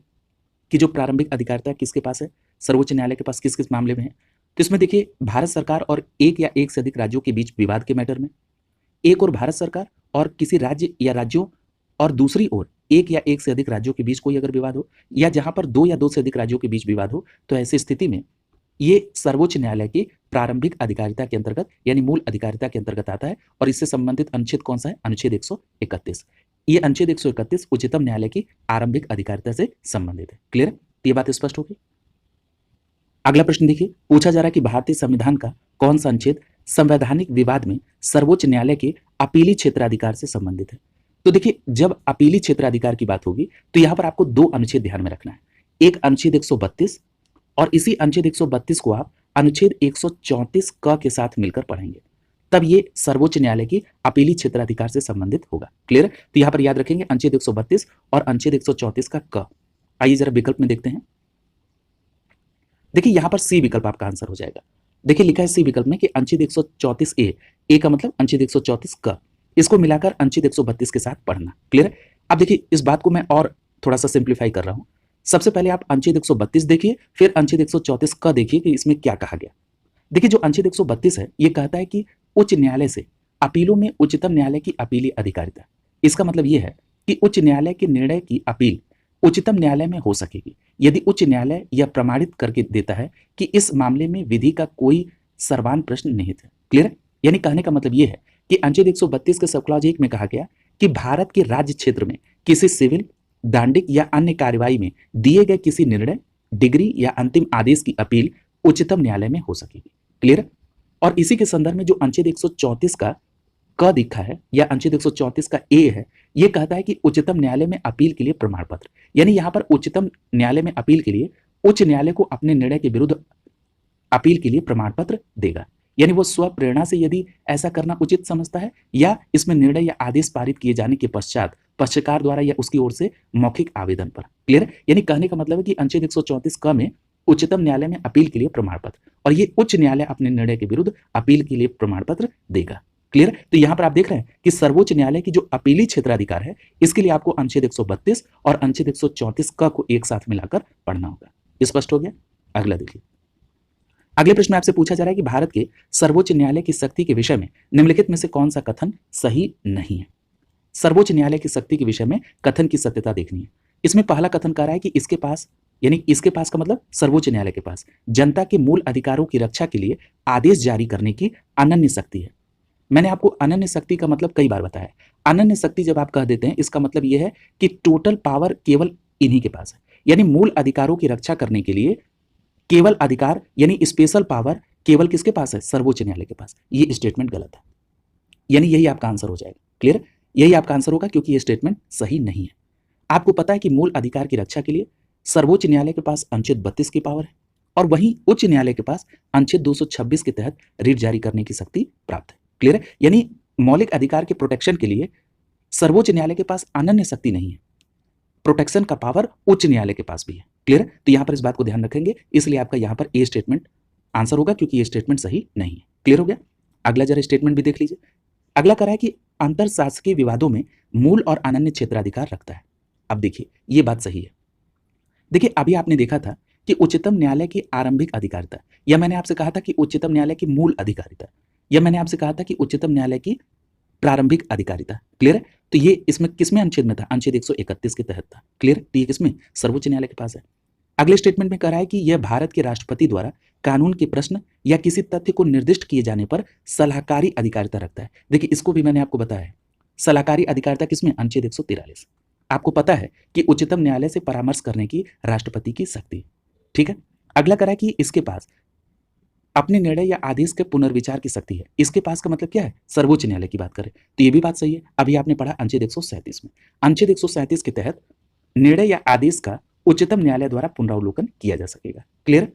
कि जो प्रारंभिक अधिकारिता किसके पास है, सर्वोच्च न्यायालय के पास किस किस मामले में है। तो इसमें देखिए, भारत सरकार और एक या एक से अधिक राज्यों के बीच विवाद के मैटर में, एक और भारत सरकार और किसी राज्य या राज्यों और दूसरी ओर एक या एक से अधिक राज्यों के बीच कोई अगर विवाद हो, या जहां पर दो या दो से अधिक राज्यों के बीच विवाद हो, तो ऐसी स्थिति में ये सर्वोच्च न्यायालय की प्रारंभिक अधिकारिता के अंतर्गत यानी मूल अधिकारिता के अंतर्गत आता है। और इससे संबंधित अनुच्छेद कौन सा है? अनुच्छेद 131। ये अनुच्छेद 131 उच्चतम न्यायालय की आरंभिक अधिकारिता से संबंधित है। क्लियर? ये बात स्पष्ट होगी। अगला प्रश्न देखिए, पूछा जा रहा है कि भारतीय संविधान का कौन सा अनुच्छेद संवैधानिक विवाद में सर्वोच्च न्यायालय के अपीली क्षेत्राधिकार से संबंधित है? तो देखिए, जब अपीली क्षेत्राधिकार की बात होगी तो यहां पर आपको दो अनुच्छेद ध्यान में रखना है। एक अनुच्छेद 132 और इसी अनुच्छेद 132 को आप अनुच्छेद 134 क के साथ मिलकर पढ़ेंगे, तब ये सर्वोच्च न्यायालय की अपीली क्षेत्राधिकार से संबंधित होगा। क्लियर? तो यहां पर याद रखेंगे अनुच्छेद 132 और अनुच्छेद 134 का क। आइए जरा विकल्प में देखते हैं। देखिए, यहां पर सी विकल्प आपका आंसर हो जाएगा। देखिए, लिखा है सी विकल्प में कि अनुच्छेद 134 ए का मतलब अनुच्छेद 134 क, इसको मिलाकर अनुच्छेद 132 के साथ पढ़ना। क्लियर? अब देखिए, इस बात को मैं और थोड़ा सा सिंप्लीफाई कर रहा हूं। सबसे पहले आप अनुच्छेद 132 देखिए, फिर अनुच्छेद 134 का देखिए कि इसमें क्या कहा गया। देखिए, जो अनुच्छेद 132 है ये कहता है कि उच्च न्यायालय से अपीलों में उच्चतम न्यायालय की अपीली अधिकारिता। इसका मतलब यह है कि उच्च न्यायालय के निर्णय की अपील उच्चतम न्यायालय में हो सकेगी यदि उच्च न्यायालय यह प्रमाणित करके देता है कि इस मामले में विधि का कोई सर्वान प्रश्न निहित है। क्लियर? यानी कहने का मतलब यह है कि अनुच्छेद 132 के सब क्लॉज 1 में कहा गया कि भारत के राज्य क्षेत्र में किसी सिविल, दांडिक या अन्य कार्रवाई में दिए गए किसी निर्णय, डिग्री या अंतिम आदेश की अपील उच्चतम न्यायालय में हो सकेगी। क्लियर? और इसी के संदर्भ में जो अनुच्छेद 134 का क दिखा है या अनुच्छेद 134 का ए है, यह कहता है कि उच्चतम न्यायालय में अपील के लिए प्रमाण पत्र, यानी यहां पर उच्चतम न्यायालय में अपील के लिए उच्च न्यायालय को अपने निर्णय के विरुद्ध अपील के लिए प्रमाण पत्र देगा। यानी वो स्वप्रेरणा से यदि ऐसा करना उचित समझता है या इसमें निर्णय या आदेश पारित किए जाने के पश्चात पक्षकार द्वारा या उसकी ओर से मौखिक आवेदन पर। क्लियर? यानी कहने का मतलब है कि अनुच्छेद 134 क में उच्चतम न्यायालय में अपील के लिए प्रमाण पत्र, और ये उच्च न्यायालय अपने निर्णय के विरुद्ध अपील के लिए प्रमाण पत्र देगा। क्लियर? तो यहां पर आप देख रहे हैं कि सर्वोच्च न्यायालय की जो अपीली क्षेत्राधिकार है, इसके लिए आपको अनुच्छेद 132 और अनुच्छेद 134 क को एक साथ मिलाकर पढ़ना होगा। स्पष्ट हो गया? अगला देखिए, अगले प्रश्न में आपसे पूछा जा रहा है कि भारत के सर्वोच्च न्यायालय की शक्ति के विषय में निम्नलिखित में से कौन सा कथन सही नहीं है। सर्वोच्च न्यायालय की शक्ति के विषय में कथन की सत्यता देखनी है। इसमें पहला कथन कह रहा है कि इसके पास, यानी इसके पास का मतलब सर्वोच्च न्यायालय के पास जनता के मूल अधिकारों की रक्षा के लिए आदेश जारी करने की अनन्य शक्ति है। मैंने आपको अनन्य शक्ति का मतलब कई बार बताया। अनन्य शक्ति जब आप कह देते हैं, इसका मतलब यह है कि टोटल पावर केवल इन्हीं के पास है, यानी मूल अधिकारों की रक्षा करने के लिए केवल अधिकार यानी स्पेशल पावर केवल किसके पास है? सर्वोच्च न्यायालय के पास। ये स्टेटमेंट गलत है, यानी यही आपका आंसर हो जाएगा। क्लियर? यही आपका आंसर होगा, क्योंकि ये स्टेटमेंट सही नहीं है। आपको पता है कि मूल अधिकार की रक्षा के लिए सर्वोच्च न्यायालय के पास अनुच्छेद 32 की पावर है, और वहीं उच्च न्यायालय के पास अनुच्छेद 226 के तहत रिट जारी करने की शक्ति प्राप्त है। क्लियर है? यानी मौलिक अधिकार के प्रोटेक्शन के लिए सर्वोच्च न्यायालय के पास अनन्य शक्ति नहीं है, प्रोटेक्शन का पावर उच्च न्यायालय के पास भी है। क्लियर? तो यहां पर इस बात को ध्यान रखेंगे, इसलिए आपका यहां पर ए स्टेटमेंट आंसर होगा, क्योंकि ये स्टेटमेंट सही नहीं है। क्लियर हो गया? अगला जरा स्टेटमेंट भी देख लीजिए। अगला कह रहा है कि अंतर शासकीय विवादों में मूल और अनन्य क्षेत्राधिकार रखता है। अब देखिए, ये बात सही है। देखिए, अभी आपने देखा था कि उच्चतम न्यायालय की आरंभिक अधिकारिता, या मैंने आपसे कहा था कि उच्चतम न्यायालय की मूल अधिकारिता, या मैंने आपसे कहा था कि उच्चतम न्यायालय की प्रारंभिक अधिकारिता। क्लियर है? तो ये इसमें किसमें अनुच्छेद में था? अनुच्छेद 131 के तहत था। क्लियर? तो ये किसमें? सर्वोच्च न्यायालय के पास है। अगले स्टेटमेंट में कह रहा है कि यह भारत के राष्ट्रपति द्वारा कानून के प्रश्न या किसी तथ्य को निर्दिष्ट किए जाने पर सलाहकारी अधिकारिता रखता है। देखिए, इसको भी मैंने आपको बताया है। सलाहकारी अधिकारिता किसमें? अनुच्छेद 143। आपको पता है कि उच्चतम न्यायालय से परामर्श करने की राष्ट्रपति की शक्ति। ठीक है? अगला कह रहा है कि इसके पास अपने निर्णय या आदेश के पुनर्विचार की शक्ति है। इसके पास का मतलब क्या है? सर्वोच्च न्यायालय की बात करें तो ये भी बात सही है। अभी आपने पढ़ा अनुच्छेद 137 में, अनुच्छेद 137 के तहत निर्णय या आदेश का उच्चतम न्यायालय द्वारा पुनरावलोकन किया जा सकेगा। क्लियर?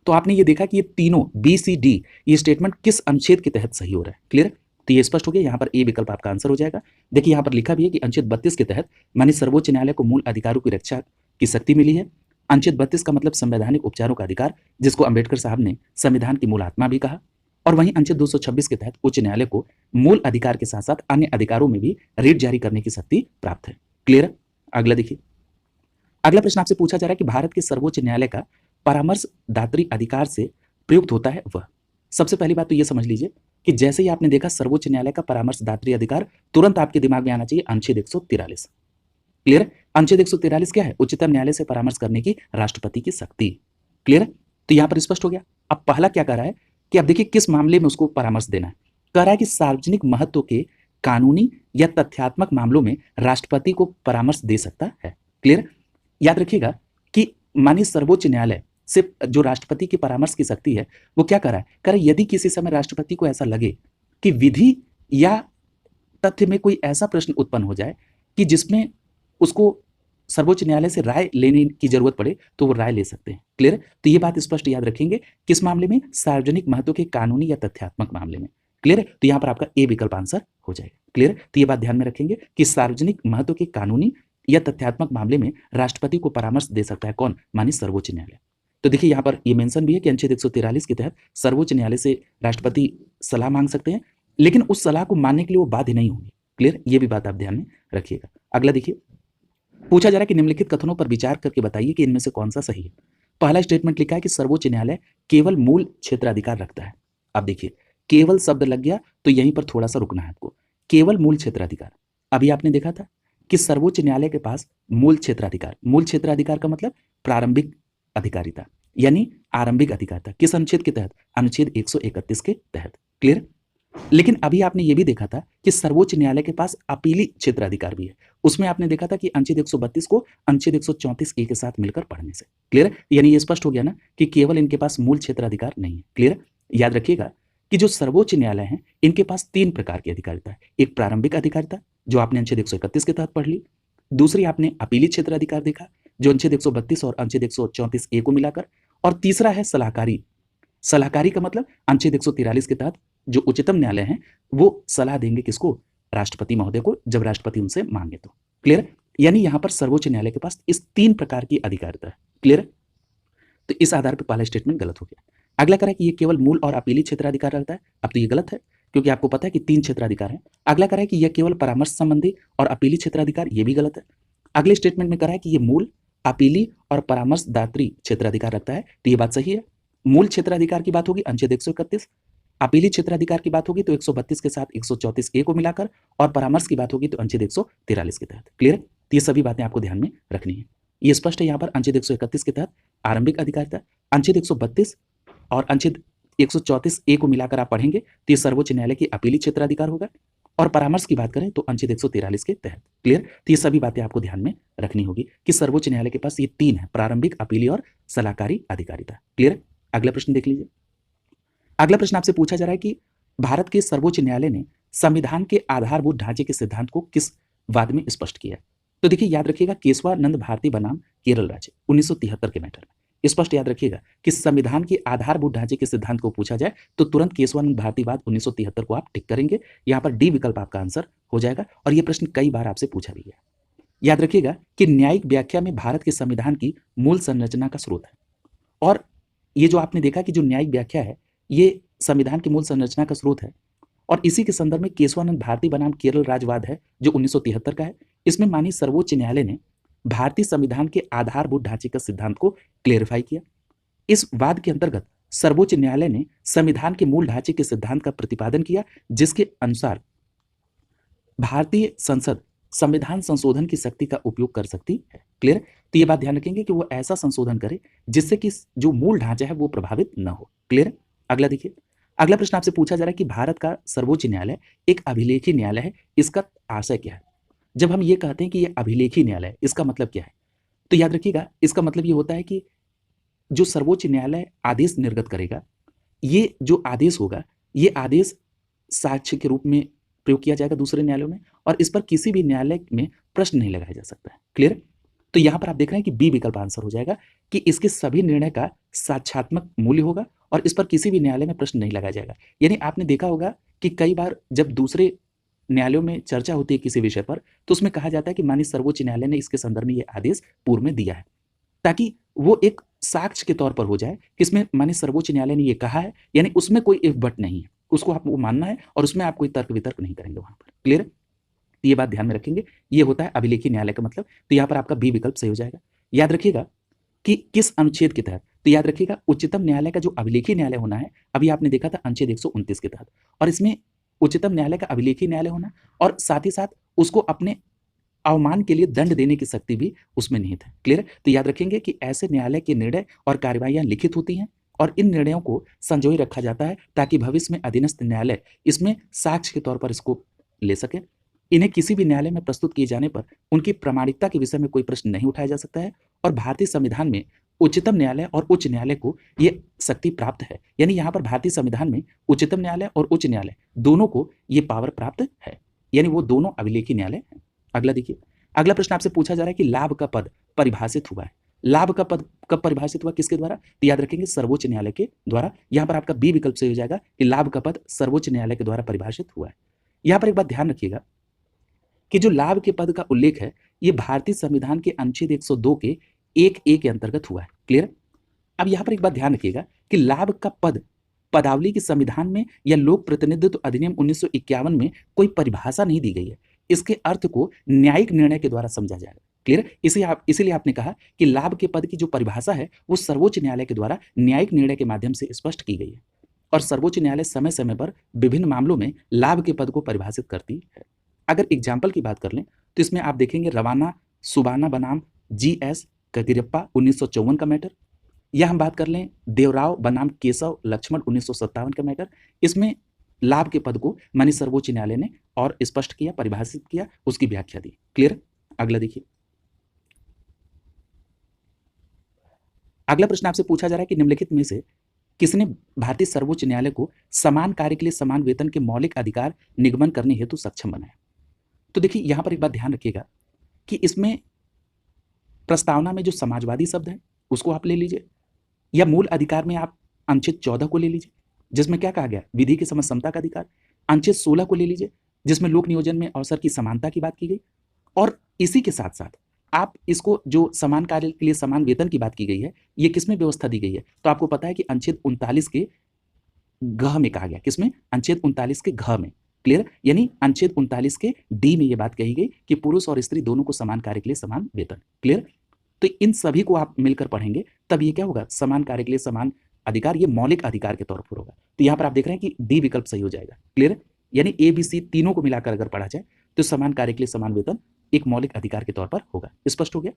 तो आपने ये देखा कि ये तीनों बी सी डी ये स्टेटमेंट किस अनुच्छेद के तहत सही हो रहा है। क्लियर? तो ये स्पष्ट हो गया, यहाँ पर ए विकल्प आपका आंसर हो जाएगा। देखिए, यहाँ पर लिखा भी है कि अनुच्छेद 32 के तहत माननीय सर्वोच्च न्यायालय को मूल अधिकारों की रक्षा की शक्ति मिली है। अनुच्छेद 32 का मतलब संवैधानिक उपचारों का अधिकार, जिसको अंबेडकर साहब ने संविधान की मूल आत्मा भी कहा। और वहीं अनुच्छेद 226 के तहत उच्च न्यायालय को मूल अधिकार के साथ साथ अन्य अधिकारों में भी रिट जारी करने की शक्ति प्राप्त है। क्लियर? अगला देखिए, अगला प्रश्न आपसे पूछा जा रहा है कि भारत के सर्वोच्च न्यायालय का परामर्शदात्री अधिकार से प्रयुक्त होता है वह। सबसे पहली बात तो ये समझ लीजिए कि जैसे ही आपने देखा सर्वोच्च न्यायालय का परामर्शदात्री अधिकार, तुरंत आपके दिमाग में आना चाहिए अनुच्छेद 143। क्लियर? अनुच्छेद 143 क्या है? उच्चतम न्यायालय से परामर्श करने की राष्ट्रपति की शक्ति। क्लियर? तो यहां पर स्पष्ट हो गया। अब पहला क्या कह रहा है कि अब देखिए किस मामले में उसको परामर्श देना है। कह रहा है कि सार्वजनिक महत्व के कानूनी या तथ्यात्मक मामलों में राष्ट्रपति को परामर्श दे सकता है। क्लियर? याद रखिएगा कि माननीय सर्वोच्च न्यायालय से जो राष्ट्रपति की परामर्श की शक्ति है, वो क्या कर रहा है? कह रहा है यदि किसी समय राष्ट्रपति को ऐसा लगे कि विधि या तथ्य में कोई ऐसा प्रश्न उत्पन्न हो जाए कि जिसमें उसको सर्वोच्च न्यायालय से राय लेने की जरूरत पड़े, तो वो राय ले सकते हैं। क्लियर? तो ये बात स्पष्ट याद रखेंगे, किस मामले में? सार्वजनिक महत्व के कानूनी या तथ्यात्मक मामले में। क्लियर? तो यहाँ पर आपका ए विकल्प आंसर हो जाएगा। क्लियर? तो ये बात ध्यान में रखेंगे कि सार्वजनिक महत्व के कानूनी या तथ्यात्मक मामले में राष्ट्रपति को परामर्श दे सकता है कौन? माननीय सर्वोच्च न्यायालय। तो देखिए, यहाँ पर ये मेंशन भी है कि अनुच्छेद 143 के तहत सर्वोच्च न्यायालय से राष्ट्रपति सलाह मांग सकते हैं, लेकिन उस सलाह को मानने के लिए वो बाध्य नहीं होंगे। क्लियर? ये भी बात आप ध्यान में रखिएगा। अगला देखिए, पूछा जा रहा है कि निम्नलिखित कथनों पर विचार करके बताइए कि इनमें से कौन सा सही है। पहला स्टेटमेंट लिखा है कि सर्वोच्च न्यायालय केवल मूल क्षेत्राधिकार रखता है। अब देखिए, केवल शब्द लग गया तो यहीं पर थोड़ा सा रुकना है आपको। केवल मूल क्षेत्राधिकार, अभी आपने देखा था कि सर्वोच्च न्यायालय के पास मूल क्षेत्राधिकार, मूल क्षेत्राधिकार का मतलब प्रारंभिक अधिकारिता यानी आरंभिक अधिकारिता, किस अनुच्छेद के तहत? अनुच्छेद 131 के तहत। क्लियर? लेकिन अभी आपने ये भी देखा था कि सर्वोच्च न्यायालय के पास अपीली क्षेत्राधिकार भी है। उसमें आपने देखा था कि अनुच्छेद 132 को अनुच्छेद 134 ए के साथ मिलकर पढ़ने से। क्लियर? यानी ये स्पष्ट हो गया ना कि केवल इनके पास मूल क्षेत्राधिकार नहीं है। क्लियर? याद रखिएगा कि जो सर्वोच्च न्यायालय है, इनके पास 3 प्रकार की अधिकारिता है। एक प्रारंभिक अधिकारिता, जो आपने अनुच्छेद 131 के तहत पढ़ ली। दूसरी आपने अपीली क्षेत्राधिकार देखा, जो अनुच्छेद 132 और अनुच्छेद 134 ए को मिलाकर। और तीसरा है सलाहकारी। सलाहकारी का मतलब अनुच्छेद 143 के तहत जो उच्चतम न्यायालय है, वो सलाह देंगे किसको? राष्ट्रपति महोदय को, जब राष्ट्रपति उनसे मांगे तो। क्लियर? यानी यहां पर सर्वोच्च न्यायालय के पास इस 3 प्रकार की अधिकारिता है। क्लियर? तो इस आधार पर पहला स्टेटमेंट गलत हो गया। अगला कह रहा है कि ये केवल मूल और अपीली क्षेत्राधिकार रहता है। अब तो ये गलत है, क्योंकि आपको पता है कि 3 क्षेत्राधिकार है। अगला कह रहा है कि यह केवल परामर्श संबंधी और अपीली क्षेत्राधिकार, ये भी गलत है। अगले स्टेटमेंट में कह रहा है कि ये मूल, अपीली और परामर्शदात्री क्षेत्राधिकार रखता है, तो ये बात सही है। मूल क्षेत्राधिकार की बात होगी अनुच्छेद 131, अपीली क्षेत्राधिकार की बात होगी तो 132 के साथ 134 ए को मिलाकर, और परामर्श की बात होगी तो अनुच्छेद 143 के तहत। क्लियर? तो ये सभी बातें आपको ध्यान में रखनी है। ये स्पष्ट है यहाँ पर अनुच्छेद 131 के तहत आरंभिक अधिकारिता, अनुच्छेद 132 और अनुच्छेद 134 ए को मिलाकर आप पढ़ेंगे तो ये सर्वोच्च न्यायालय की अपीली क्षेत्राधिकार होगा, और परामर्श की बात करें तो अनुच्छेद 143 के तहत। क्लियर? तो ये सभी बातें आपको ध्यान में रखनी होगी कि सर्वोच्च न्यायालय के पास ये 3 है, प्रारंभिक, अपीली और सलाहकारी अधिकारिता। क्लियर? अगला प्रश्न देख लीजिए। अगला प्रश्न आपसे पूछा जा रहा है कि भारत के सर्वोच्च न्यायालय ने संविधान के आधारभूत ढांचे के सिद्धांत को किस वाद में स्पष्ट किया? तो देखिए, याद रखिएगा, केशवानंद भारती बनाम केरल राज्य 1973 के मैटर में। स्पष्ट याद रखिएगा कि संविधान के आधारभूत ढांचे के सिद्धांत को पूछा जाए तो तुरंत केशवानंद भारतीवाद 1973 को आप टिक करेंगे। यहाँ पर डी विकल्प आपका आंसर हो जाएगा, और यह प्रश्न कई बार आपसे पूछा भी गया। याद रखिएगा कि न्यायिक व्याख्या में भारत के संविधान की मूल संरचना का स्रोत है, और ये जो आपने देखा कि जो न्यायिक व्याख्या है ये संविधान की मूल संरचना का स्रोत है, और इसी के संदर्भ में केशवानंद भारती बनाम केरल राज्यवाद है जो 1973 का है। इसमें माननीय सर्वोच्च न्यायालय ने भारतीय संविधान के आधारभूत ढांचे का सिद्धांत को क्लेरिफाई किया। इस वाद के अंतर्गत सर्वोच्च न्यायालय ने संविधान के मूल ढांचे के सिद्धांत का प्रतिपादन किया, जिसके अनुसार भारतीय संसद संविधान संशोधन की शक्ति का उपयोग कर सकती है। क्लियर? तो ये बात ध्यान रखेंगे कि वो ऐसा संशोधन करे जिससे कि जो मूल ढांचा है वो प्रभावित न हो। क्लियर? अगला देखिए, अगला प्रश्न आपसे पूछा जा रहा है कि भारत का सर्वोच्च न्यायालय एक अभिलेखी न्यायालय है, इसका आशय क्या है? जब हम ये कहते हैं कि ये अभिलेखी न्यायालय है, इसका मतलब क्या है? तो याद रखिएगा, इसका मतलब ये होता है कि जो सर्वोच्च न्यायालय आदेश निर्गत करेगा, ये जो आदेश होगा, ये आदेश साक्ष्य के रूप में प्रयोग किया जाएगा दूसरे न्यायालयों में, और इस पर किसी भी न्यायालय में प्रश्न नहीं लगाया जा सकता है। क्लियर? तो यहां पर आप देख रहे हैं कि बी विकल्प आंसर हो जाएगा कि इसके सभी निर्णय का साक्ष्यात्मक मूल्य होगा और इस पर किसी भी न्यायालय में प्रश्न नहीं लगाया जाएगा। यानी आपने देखा होगा कि कई बार जब दूसरे न्यायालयों में चर्चा होती है किसी विषय पर, तो उसमें कहा जाता है कि माननीय सर्वोच्च न्यायालय ने इसके संदर्भ में ये आदेश पूर्व में दिया है, ताकि वो एक साक्ष्य के तौर पर हो जाए कि इसमें माननीय सर्वोच्च न्यायालय ने ये कहा है, यानी उसमें कोई इफ बट नहीं है, उसको आपको मानना है और उसमें आप कोई तर्क वितर्क नहीं करेंगे वहां पर। क्लियर? ये बात ध्यान में रखेंगे, ये होता है अभिलेखी न्यायालय का मतलब। तो यहाँ पर आपका बी विकल्प सही हो जाएगा। याद रखिएगा कि किस अनुच्छेद के तहत, तो याद रखिएगा उच्चतम न्यायालय का जो अभिलेखी न्यायालय होना है, अभी आपने देखा था अनुच्छेद 129 के तहत, और इसमें उच्चतम न्यायालय का अभिलेखी न्यायालय होना और साथ ही साथ उसको अपने अवमान के लिए दंड देने की शक्ति भी उसमें निहित है। क्लियर? तो याद रखेंगे कि ऐसे न्यायालय के निर्णय और कार्यवाहियां लिखित होती हैं, और इन निर्णयों को संजोए रखा जाता है ताकि भविष्य में अधीनस्थ न्यायालय इसमें साक्ष्य के तौर पर इसको ले सके। इन्हें किसी भी न्यायालय में प्रस्तुत किए जाने पर उनकी प्रामाणिकता के विषय में कोई प्रश्न नहीं उठाया जा सकता है, और भारतीय संविधान में उच्चतम न्यायालय और उच्च न्यायालय को ये शक्ति प्राप्त है। यानी यहाँ पर भारतीय संविधान में उच्चतम न्यायालय और उच्च न्यायालय दोनों को ये पावर प्राप्त है, यानी वो दोनों अभिलेखी न्यायालय हैं। अगला देखिए, अगला प्रश्न आपसे पूछा जा रहा है कि लाभ का पद परिभाषित हुआ है। लाभ का पद कब परिभाषित हुआ, किसके द्वारा? तो याद रखेंगे सर्वोच्च न्यायालय के द्वारा। यहाँ पर आपका बी विकल्प से हो जाएगा कि लाभ का पद सर्वोच्च न्यायालय के द्वारा परिभाषित हुआ है। यहाँ पर एक बात ध्यान रखिएगा कि जो लाभ के पद का उल्लेख है ये भारतीय संविधान के अनुच्छेद 102 के 1A के अंतर्गत हुआ है। क्लियर? अब यहाँ पर एक बात ध्यान रखिएगा कि लाभ का पद पदावली के संविधान में या लोक प्रतिनिधित्व अधिनियम 1951 में कोई परिभाषा नहीं दी गई है। इसके अर्थ को न्यायिक निर्णय के द्वारा समझा जाएगा। क्लियर? इसीलिए आपने कहा कि लाभ के पद की जो परिभाषा है वो सर्वोच्च न्यायालय के द्वारा न्यायिक निर्णय के माध्यम से स्पष्ट की गई है, और सर्वोच्च न्यायालय समय समय पर विभिन्न मामलों में लाभ के पद को परिभाषित करती है। अगर एग्जाम्पल की बात कर लें तो इसमें आप देखेंगे रवाना सुबाना बनाम GS कगिरप्पा 1954 का मैटर, या हम बात कर लें देवराव बनाम केशव लक्ष्मण 1957 का मैटर। इसमें लाभ के पद को माननीय सर्वोच्च न्यायालय ने और स्पष्ट किया, परिभाषित किया, उसकी व्याख्या दी। क्लियर? अगला देखिए, अगला प्रश्न आपसे पूछा जा रहा है कि निम्नलिखित में से किसने भारतीय सर्वोच्च न्यायालय को समान कार्य के लिए समान वेतन के मौलिक अधिकार निगमन करने हेतु सक्षम बनाया? तो देखिए, यहां पर एक बात ध्यान रखिएगा कि इसमें प्रस्तावना में जो समाजवादी शब्द है उसको आप ले लीजिए, या मूल अधिकार में आप अनुच्छेद 14 को ले लीजिए जिसमें क्या कहा गया, विधि की समझ समता का अधिकार। अनुच्छेद 16 को ले लीजिए जिसमें लोक नियोजन में अवसर की समानता की बात की गई। और इसी के साथ साथ आप इसको जो समान कार्य के लिए समान वेतन की बात की गई है, ये किसमें व्यवस्था दी गई है? तो आपको पता है कि अनुच्छेद 39 के घ में कहा गया। किसमें? अनुच्छेद 39 के घ में। क्लियर? यानी अनुच्छेद 39 के डी में ये बात कही गई कि पुरुष और स्त्री दोनों को समान कार्य के लिए समान वेतन। क्लियर? तो इन सभी को आप मिलकर पढ़ेंगे तब ये क्या होगा? समान कार्य के लिए समान अधिकार, ये मौलिक अधिकार के तौर पर होगा। तो यहाँ पर आप देख रहे हैं कि डी विकल्प सही हो जाएगा। क्लियर? यानी ए बी सी तीनों को मिलाकर अगर पढ़ा जाए तो समान कार्य के लिए समान वेतन एक मौलिक अधिकार के तौर पर होगा। स्पष्ट हो गया?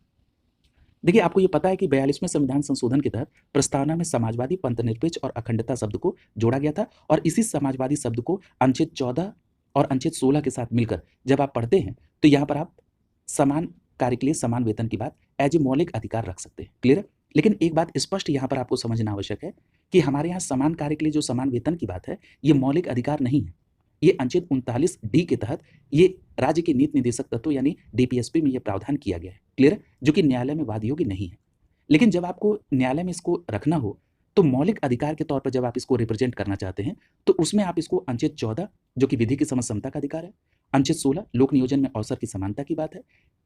देखिए, आपको ये पता है कि 42वें संविधान संशोधन के तहत प्रस्तावना में समाजवादी, पंथनिरपेक्ष और अखंडता शब्द को जोड़ा गया था और इसी समाजवादी शब्द को अनुच्छेद 14 और अनुच्छेद 16 के साथ मिलकर जब आप पढ़ते हैं तो यहाँ पर आप समान कार्य के लिए समान वेतन की बात एज ए मौलिक अधिकार रख सकते हैं। क्लियर है? लेकिन एक बात स्पष्ट यहाँ पर आपको समझना आवश्यक है कि हमारे यहाँ समान कार्य के लिए जो समान वेतन की बात है ये मौलिक अधिकार नहीं है। ये अनुच्छेद 39 डी के तहत ये राज्य के नीति निर्देशक तत्व यानी डीपीएसपी में ये प्रावधान किया गया है। क्लियर है? जो कि न्यायालय में वाद योग्य नहीं है। लेकिन जब आपको न्यायालय में इसको रखना हो तो मौलिक अधिकार के तौर पर जब आप इसको रिप्रेजेंट करना चाहते हैं तो उसमें आप इसको अनुच्छेद 14 जो कि विधि की समझ समता का अधिकार है, अनुच्छेद 16 लोक नियोजन में अवसर की समानता की बात है,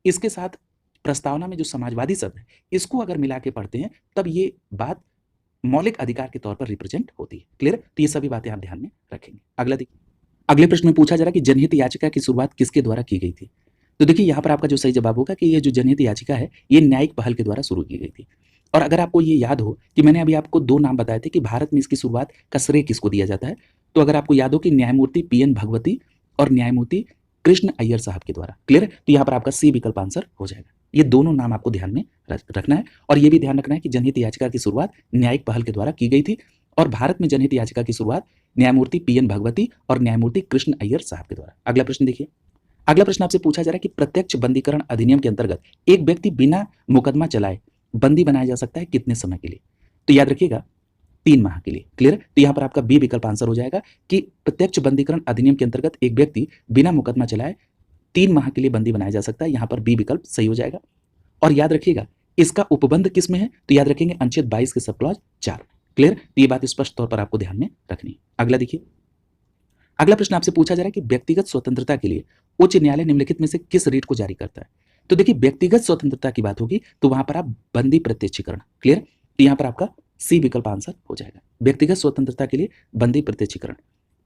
इसके साथ प्रस्तावना में जो समाजवादी शब्द है इसको अगर मिला के पढ़ते हैं तब ये बात मौलिक अधिकार के तौर पर रिप्रेजेंट होती है। क्लियर? तो ये सभी बातें आप ध्यान में रखेंगे। अगला देखिए, अगले प्रश्न में पूछा जा रहा है कि जनहित याचिका की शुरुआत किसके द्वारा की गई थी? तो देखिए यहाँ पर आपका जो सही जवाब होगा कि ये जो जनहित याचिका है ये न्यायिक पहल के द्वारा शुरू की गई थी। और अगर आपको ये याद हो कि मैंने अभी आपको दो नाम बताए थे कि भारत में इसकी शुरुआत का श्रेय किसको दिया जाता है, तो अगर आपको याद हो कि न्यायमूर्ति पीएन भगवती और न्यायमूर्ति कृष्ण अय्यर साहब के द्वारा। क्लियर है? तो यहाँ पर आपका सी विकल्प आंसर हो जाएगा। ये दोनों नाम आपको ध्यान में रखना है और ये भी ध्यान रखना है कि जनहित याचिका की शुरुआत न्यायिक पहल के द्वारा की गई थी और भारत में जनहित याचिका की शुरुआत न्यायमूर्ति पीएन भगवती और न्यायमूर्ति कृष्ण अय्यर साहब के द्वारा। अगला प्रश्न देखिए, अगला प्रश्न आपसे पूछा जा रहा है कि प्रत्यक्ष बंदीकरण अधिनियम के अंतर्गत एक व्यक्ति बिना मुकदमा चलाए बंदी बनाया जा सकता है कितने समय के लिए? तो याद रखिएगा 3 माह के लिए। क्लियर? तो यहाँ पर आपका बी विकल्प आंसर हो जाएगा कि प्रत्यक्ष बंदीकरण अधिनियम के अंतर्गत एक व्यक्ति बिना मुकदमा चलाए 3 माह के लिए बंदी बनाया जा सकता है। यहाँ पर बी विकल्प सही हो जाएगा। और याद रखिएगा इसका उपबंध किस में है? तो याद रखेंगे अनुच्छेद 22 के सब क्लॉज 4। क्लियर? तो ये बात स्पष्ट तौर पर आपको ध्यान में रखनी है। अगला देखिए, अगला प्रश्न आपसे पूछा जा रहा है कि व्यक्तिगत स्वतंत्रता के लिए उच्च न्यायालय निम्नलिखित में से किस रीट को जारी करता है? तो देखिए, व्यक्तिगत स्वतंत्रता की बात होगी तो वहां पर आप बंदी प्रत्यक्षीकरण। क्लियर? तो यहाँ पर आपका सी विकल्प आंसर हो जाएगा। व्यक्तिगत स्वतंत्रता के लिए बंदी प्रत्यक्षीकरण।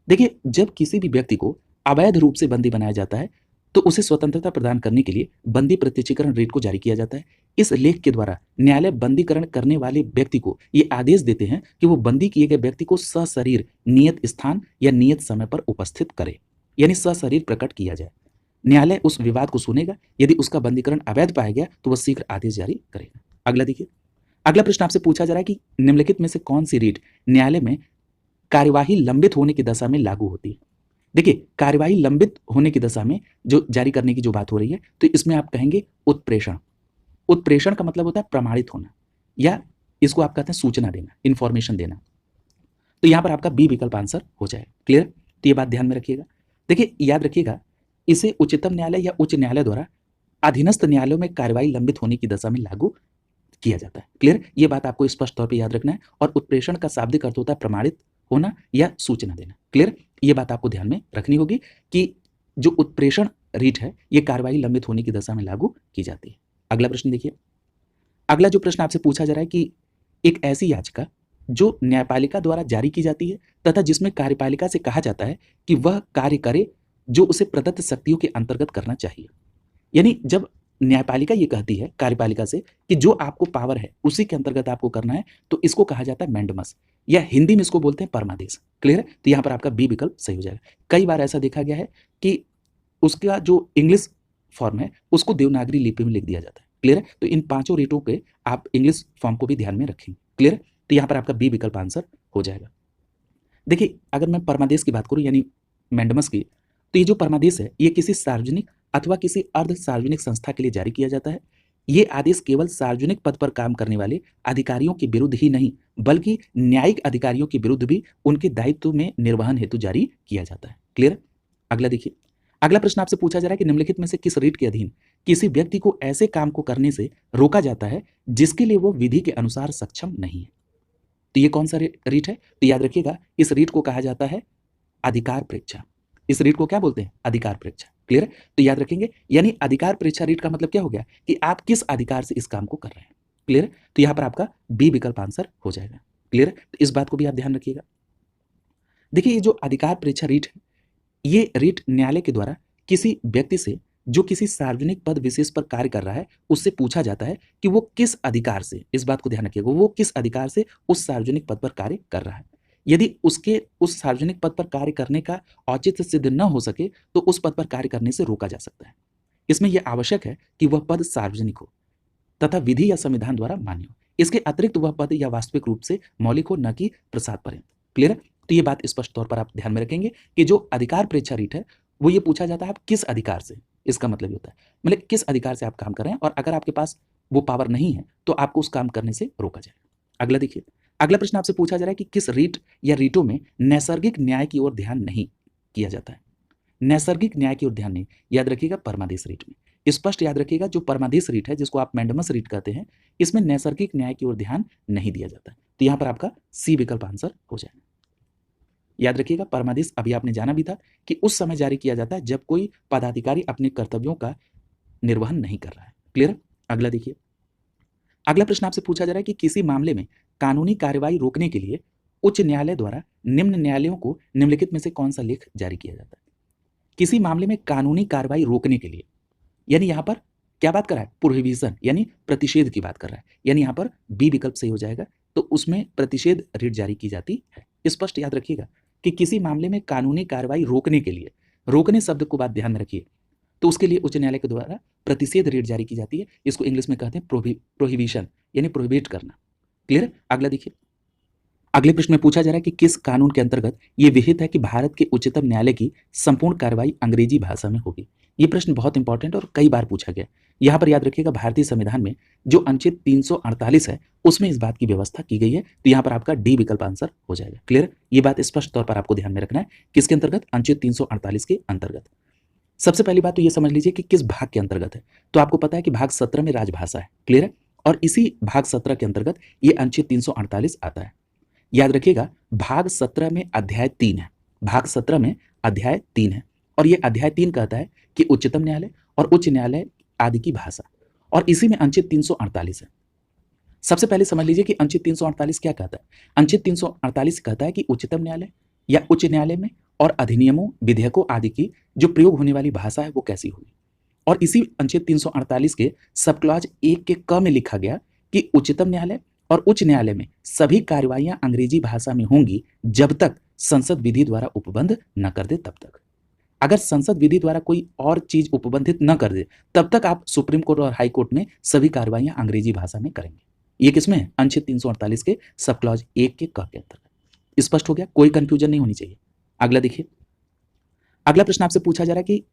देखिए, जब किसी भी व्यक्ति को अवैध रूप से बंदी बनाया जाता है तो उसे स्वतंत्रता प्रदान करने के लिए बंदी प्रत्यक्षीकरण रीट को जारी किया जाता है। इस लेख के द्वारा न्यायालय बंदीकरण करने वाले व्यक्ति को ये आदेश देते हैं कि वो बंदी किए गए व्यक्ति को सशरीर नियत स्थान या नियत समय पर उपस्थित करे, यानी सशरीर प्रकट किया जाए। न्यायालय उस विवाद को सुनेगा, यदि उसका बंदीकरण अवैध पाया गया तो वह शीघ्र आदेश जारी करेगा। अगला देखिए, अगला प्रश्न आपसे पूछा जा रहा है कि निम्नलिखित में से कौन सी रीट न्यायालय में कार्यवाही लंबित होने की दशा में लागू होती है? देखिए, कार्यवाही लंबित होने की दशा में जो जारी करने की जो बात हो रही है तो इसमें आप कहेंगे उत्प्रेषण। उत्प्रेषण का मतलब होता है प्रमाणित होना या इसको आप कहते हैं सूचना देना, इंफॉर्मेशन देना। तो यहाँ पर आपका बी विकल्प आंसर हो जाएगा। क्लियर? तो ये बात ध्यान में रखिएगा। देखिए, याद रखिएगा इसे उच्चतम न्यायालय या उच्च न्यायालय द्वारा अधीनस्थ न्यायालयों में कार्यवाही लंबित होने की दशा में लागू किया जाता है। क्लियर? ये बात आपको स्पष्ट तौर पर याद रखना है। और उत्प्रेषण का शाब्दिक अर्थ होता है प्रमाणित होना या सूचना देना। क्लियर? ये बात आपको ध्यान में रखनी होगी कि जो उत्प्रेषण रीट है ये कार्यवाही लंबित होने की दशा में लागू की जाती है। अगला प्रश्न देखिए, अगला जो प्रश्न आपसे पूछा जा रहा है कि एक ऐसी याचिका जो न्यायपालिका द्वारा जारी की जाती है तथा जिसमें कार्यपालिका से कहा जाता है कि वह कार्य करे जो उसे प्रदत्त शक्तियों के अंतर्गत करना चाहिए। यानी जब न्यायपालिका ये कहती है कार्यपालिका से कि जो आपको पावर है उसी के अंतर्गत आपको करना है तो इसको कहा जाता है मैंडमस या हिंदी में इसको बोलते हैं परमादेश। क्लियर है? तो यहाँ पर आपका बी विकल्प सही हो जाएगा। कई बार ऐसा देखा गया है कि उसका जो इंग्लिश फॉर्म है उसको देवनागरी लिपि में लिख दिया जाता है। क्लियर है? तो इन 5 रीटों के आप इंग्लिश फॉर्म को भी ध्यान में रखेंगे। क्लियर है? तो यहाँ पर आपका बी विकल्प आंसर हो जाएगा। देखिए, अगर मैं परमादेश की बात करूँ यानी मैंडमस की, तो ये जो परमादेश है ये किसी सार्वजनिक अथवा किसी अर्ध सार्वजनिक संस्था के लिए जारी किया जाता है। ये आदेश केवल सार्वजनिक पद पर काम करने वाले अधिकारियों के विरुद्ध ही नहीं बल्कि न्यायिक अधिकारियों के विरुद्ध भी उनके दायित्व में निर्वहन हेतु जारी किया जाता है। क्लियर? अगला देखिए, अगला प्रश्न आपसे पूछा जा रहा है कि निम्नलिखित में से किस रीट के अधीन किसी व्यक्ति को ऐसे काम को करने से रोका जाता है जिसके लिए वो विधि के अनुसार सक्षम नहीं है? तो ये कौन सा रीट है? तो याद रखिएगा इस रीट को कहा जाता है अधिकार परीक्षा। इस रीट को क्या बोलते हैं? अधिकार परीक्षा। क्लियर है? तो याद रखेंगे, यानी अधिकार परीक्षा रीट का मतलब क्या हो गया कि आप किस अधिकार से इस काम को कर रहे हैं। क्लियर है? तो यहां पर आपका बी विकल्प आंसर हो जाएगा। क्लियर है? तो इस बात को भी आप ध्यान रखिएगा। देखिए, ये जो अधिकार परीक्षा रीट है, ये रीट न्यायालय के द्वारा किसी व्यक्ति से जो किसी सार्वजनिक पद विशेष पर कार्य कर रहा है, उससे पूछा जाता है कि वो किस अधिकार से, इस बात को ध्यान रखिएगा, वो किस अधिकार से उस सार्वजनिक पद पर कार्य कर रहा है। यदि उसके उस सार्वजनिक पद पर कार्य करने का औचित्य सिद्ध न हो सके, तो उस पद पर कार्य करने से रोका जा सकता है। इसमें यह आवश्यक है कि वह पद सार्वजनिक हो तथा विधि या संविधान द्वारा मान्य हो। इसके अतिरिक्त वह पद या वास्तविक रूप से मौलिक हो, न कि प्रसाद पर्यंत। क्लियर है? तो ये बात स्पष्ट तौर पर आप ध्यान में रखेंगे कि जो अधिकार परीक्षा रीट है, वो ये पूछा जाता है आप किस अधिकार से, इसका मतलब ये होता है, मतलब किस अधिकार से आप काम कर रहे हैं, और अगर आपके पास वो पावर नहीं है तो आपको उस काम करने से रोका जाएगा। अगला देखिए, अगला प्रश्न आपसे पूछा जा रहा है कि किस रीट या रीटों में नैसर्गिक न्याय की ओर ध्यान नहीं किया जाता है। नैसर्गिक न्याय की ओर ध्यान नहीं, याद रखिएगा परमादेश रीट में। स्पष्ट याद रखिएगा, जो परमादेश रीट है, जिसको आप मैंडमस रीट कहते हैं, इसमें नैसर्गिक न्याय की ओर ध्यान नहीं दिया जाता है। तो यहां पर आपका सी विकल्प आंसर हो जाएगा। याद रखिएगा, परमादेश अभी आपने जाना भी था कि उस समय जारी किया जाता है जब कोई पदाधिकारी अपने कर्तव्यों का निर्वहन नहीं कर रहा है। क्लियर? अगला देखिए, अगला प्रश्न आपसे पूछा जा रहा है कि किसी मामले में कानूनी कार्रवाई रोकने के लिए उच्च न्यायालय द्वारा निम्न न्यायालयों को निम्नलिखित में से कौन सा लेख जारी किया जाता है। किसी मामले में कानूनी कार्रवाई रोकने के लिए, यानी यहां पर क्या बात कर रहा है? प्रोहिबिशन, यानी प्रतिषेध की बात कर रहा है, यानी यहां पर बी विकल्प सही हो जाएगा। तो उसमें प्रतिषेध रीट जारी की जाती है। स्पष्ट याद रखिएगा कि किसी मामले में कानूनी कार्रवाई रोकने के लिए, रोकने शब्द को बात ध्यान में रखिए, तो उसके लिए उच्च न्यायालय के द्वारा प्रतिषेध रीट जारी की जाती है। इसको इंग्लिश में कहते हैं प्रोहिबिशन, यानी प्रोहिबिट करना। क्लियर? अगला देखिए, अगले प्रश्न में पूछा जा रहा है कि किस कानून के अंतर्गत ये विहित है कि भारत के उच्चतम न्यायालय की संपूर्ण कार्रवाई अंग्रेजी भाषा में होगी। ये प्रश्न बहुत इंपॉर्टेंट और कई बार पूछा गया। यहाँ पर याद रखिएगा, भारतीय संविधान में जो अनुच्छेद 348 है, उसमें इस बात की व्यवस्था की गई है। तो यहाँ पर आपका डी विकल्प आंसर हो जाएगा। क्लियर? ये बात स्पष्ट तौर पर आपको ध्यान में रखना है। किसके अंतर्गत? अनुच्छेद 348 के अंतर्गत। सबसे पहली बात तो ये समझ लीजिए कि किस भाग के अंतर्गत है। तो आपको पता है कि भाग 17 में राजभाषा है। क्लियर है? और इसी भाग 17 के अंतर्गत ये अनुच्छेद 348 आता है। याद रखिएगा, भाग 17 में अध्याय 3 है। भाग 17 में अध्याय 3 है, और ये अध्याय 3 कहता है कि उच्चतम न्यायालय और उच्च न्यायालय आदि की भाषा, और इसी में अनुच्छेद 348 है। सबसे पहले समझ लीजिए कि अनुच्छेद 348 क्या कहता है। अनुच्छेद 348 कहता है कि उच्चतम न्यायालय या उच्च न्यायालय में और अधिनियमों, विधेयकों आदि की जो प्रयोग होने वाली भाषा है वो कैसी होगी। और इसी अनुच्छेद 348 के सब क्लॉज 1 के क में लिखा गया कि उच्चतम न्यायालय और उच्च न्यायालय में सभी कार्रवाइयां अंग्रेजी भाषा में होंगी जब तक संसद विधि द्वारा उपबंध न कर दे तब तक। अगर संसद विधि द्वारा कोई और चीज उपबंधित न कर दे, तब तक आप सुप्रीम कोर्ट और हाई कोर्ट में सभी कार्रवाइयां अंग्रेजी भाषा में करेंगे। ये किसमें है? अनुच्छेद 348 के सब क्लॉज 1 के क के अंतर्गत। स्पष्ट हो गया? कोई कंफ्यूजन नहीं होनी चाहिए। अगला देखिए, अगला प्रश्न आपसे पूछा जा रहा है कि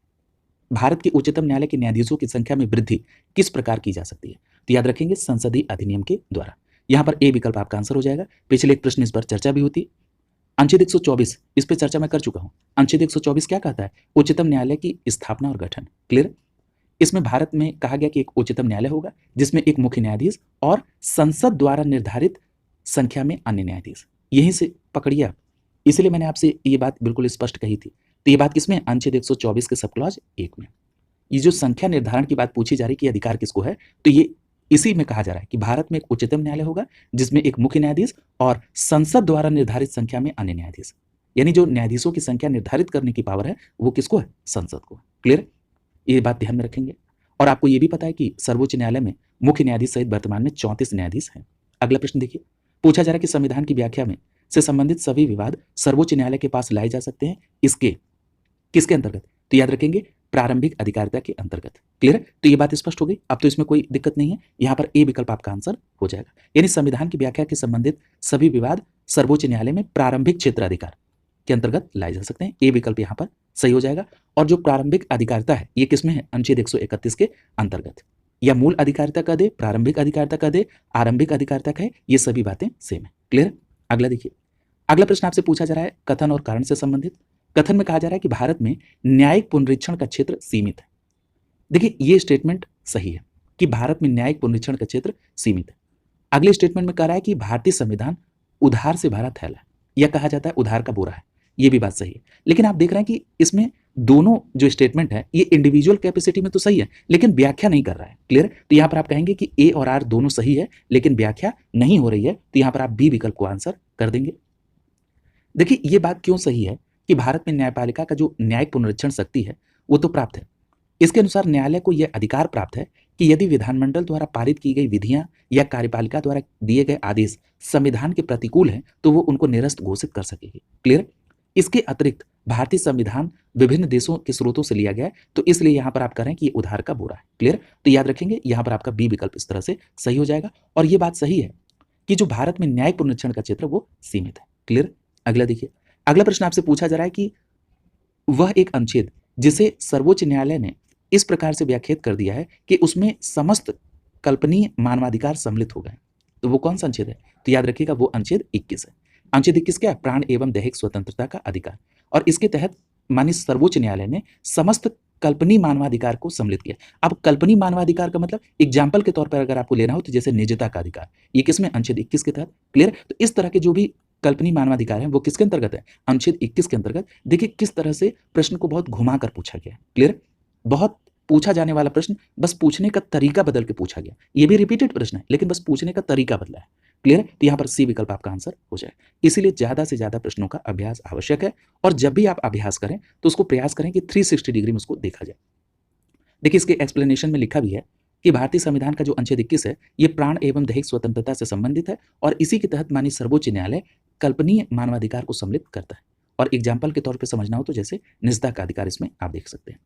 भारत के उच्चतम न्यायालय के न्यायाधीशों की संख्या में वृद्धि किस प्रकार की जा सकती है। तो याद रखेंगे, संसदीय अधिनियम के द्वारा। यहां पर ए विकल्प आपका आंसर हो जाएगा। पिछले एक प्रश्न इस पर चर्चा भी होती। अनुच्छेद 124, इस पर चर्चा मैं कर चुका हूं। अनुच्छेद 124 क्या कहता है? उच्चतम न्यायालय की स्थापना और गठन। क्लियर? इसमें भारत में कहा गया कि एक उच्चतम न्यायालय होगा जिसमें एक मुख्य न्यायाधीश और संसद द्वारा निर्धारित संख्या में अन्य न्यायाधीश। यहीं से पकड़िए आप, इसलिए मैंने आपसे ये बात बिल्कुल स्पष्ट कही थी। तो ये बात किसमें? अनुच्छेद 124 के सब क्लॉज 1 में। ये जो संख्या निर्धारण की बात पूछी जा रही है कि अधिकार किसको है, तो ये इसी में कहा जा रहा है कि भारत में एक उच्चतम न्यायालय होगा जिसमें एक मुख्य न्यायाधीश और संसद द्वारा निर्धारित संख्या में अन्य न्यायाधीश, यानी जो न्यायाधीशों की संख्या निर्धारित करने की पावर है वो किसको है? संसद को। क्लियर? ये बात ध्यान में रखेंगे। और आपको ये भी पता है कि सर्वोच्च न्यायालय में मुख्य न्यायाधीश सहित वर्तमान में 34 न्यायाधीश हैं। अगला प्रश्न देखिए, पूछा जा रहा है कि संविधान की व्याख्या में से संबंधित सभी विवाद सर्वोच्च न्यायालय के पास लाए जा सकते हैं इसके किसके अंतर्गत? तो याद रखेंगे, प्रारंभिक अधिकारिता के अंतर्गत। क्लियर? तो ये बात स्पष्ट हो गई। अब तो इसमें कोई दिक्कत नहीं है। यहाँ पर ए विकल्प आपका आंसर हो जाएगा, यानी संविधान की व्याख्या के संबंधित सभी विवाद सर्वोच्च न्यायालय में प्रारंभिक क्षेत्र अधिकार के अंतर्गत लाए जा सकते हैं। ए विकल्प यहाँ पर सही हो जाएगा। और जो प्रारंभिक अधिकारिता है ये किसमें है? अनुच्छेद 131 के अंतर्गत। या मूल अधिकारिता का दे, प्रारंभिक अधिकारिता का दे, आरंभिक अधिकारिता का है, ये सभी बातें सेम है। क्लियर? अगला देखिए, अगला प्रश्न आपसे पूछा जा रहा है कथन और कारण से संबंधित। कथन में कहा जा रहा है कि भारत में न्यायिक पुनरीक्षण का क्षेत्र सीमित है। देखिए, ये स्टेटमेंट सही है कि भारत में न्यायिक पुनरीक्षण का क्षेत्र सीमित है। अगले स्टेटमेंट में कह रहा है कि भारतीय संविधान उधार से भरा थैला है, या कहा जाता है उधार का बोरा है। ये भी बात सही है। लेकिन आप देख रहे हैं कि इसमें दोनों जो स्टेटमेंट है ये इंडिविजुअल कैपेसिटी में तो सही है, लेकिन व्याख्या नहीं कर रहा है। क्लियर? तो यहाँ पर आप कहेंगे कि ए और आर दोनों सही है, लेकिन व्याख्या नहीं हो रही है, तो यहाँ पर आप बी विकल्प को आंसर कर देंगे। देखिए ये बात क्यों सही है कि भारत में न्यायपालिका का जो न्यायिक पुनरीक्षण शक्ति है वो तो प्राप्त है। इसके अनुसार न्यायालय को यह अधिकार प्राप्त है कि यदि विधानमंडल द्वारा पारित की गई विधियां या कार्यपालिका द्वारा दिए गए आदेश संविधान के प्रतिकूल हैं तो वो उनको निरस्त घोषित कर सकेगी। क्लियर? इसके अतिरिक्त भारतीय संविधान विभिन्न देशों के स्रोतों से लिया गया है, तो इसलिए यहाँ पर आप कह रहे हैं कि ये उधार का बोरा है। क्लियर? तो याद रखेंगे यहाँ पर आपका बी विकल्प इस तरह से सही हो जाएगा। और ये बात सही है कि जो भारत में न्यायिक पुनरीक्षण का क्षेत्र वो सीमित है। क्लियर? अगला देखिए, अगला प्रश्न आपसे पूछा जा रहा है कि वह एक अनुच्छेद जिसे सर्वोच्च न्यायालय ने इस प्रकार से व्याख्यात कर दिया है कि उसमें समस्त कल्पनीय मानवाधिकार सम्मिलित हो गए, तो वो कौन सा अनुच्छेद है? तो याद रखिएगा वो अनुच्छेद 21 है। अनुच्छेद 21 क्या है? प्राण एवं दैहिक स्वतंत्रता का अधिकार। और इसके तहत माननीय सर्वोच्च न्यायालय ने समस्त कल्पनीय मानवाधिकार को सम्मिलित किया। अब कल्पनीय मानवाधिकार का मतलब एग्जाम्पल के तौर पर अगर आपको लेना हो तो जैसे निजता का अधिकार, ये किसमें? अनुच्छेद 21 के तहत। क्लियर? तो इस तरह के जो भी कल्पनीय मानवाधिकार है वो किसके अंतर्गत है? अनुच्छेद 21 के अंतर्गत। देखिए किस तरह से प्रश्न को बहुत घुमा कर पूछा गया। क्लियर? बहुत पूछा जाने वाला प्रश्न, बस पूछने का तरीका बदल के पूछा गया। ये भी रिपीटेड प्रश्न है लेकिन बस पूछने का तरीका बदला है। क्लियर? तो यहाँ पर सी विकल्प आपका आंसर हो जाए। इसीलिए ज्यादा से ज्यादा प्रश्नों का अभ्यास आवश्यक है, और जब भी आप अभ्यास करें तो उसको प्रयास करें कि 360 डिग्री में उसको देखा जाए। देखिए इसके एक्सप्लेनेशन में लिखा भी है कि भारतीय संविधान का जो अनुच्छेद 21 है ये प्राण एवं दैहिक स्वतंत्रता से संबंधित है, और इसी के तहत माननीय सर्वोच्च न्यायालय कल्पनीय मानवाधिकार को सम्मिलित करता है। और एग्जाम्पल के तौर पर समझना हो तो जैसे निजता का अधिकार इसमें आप देख सकते हैं।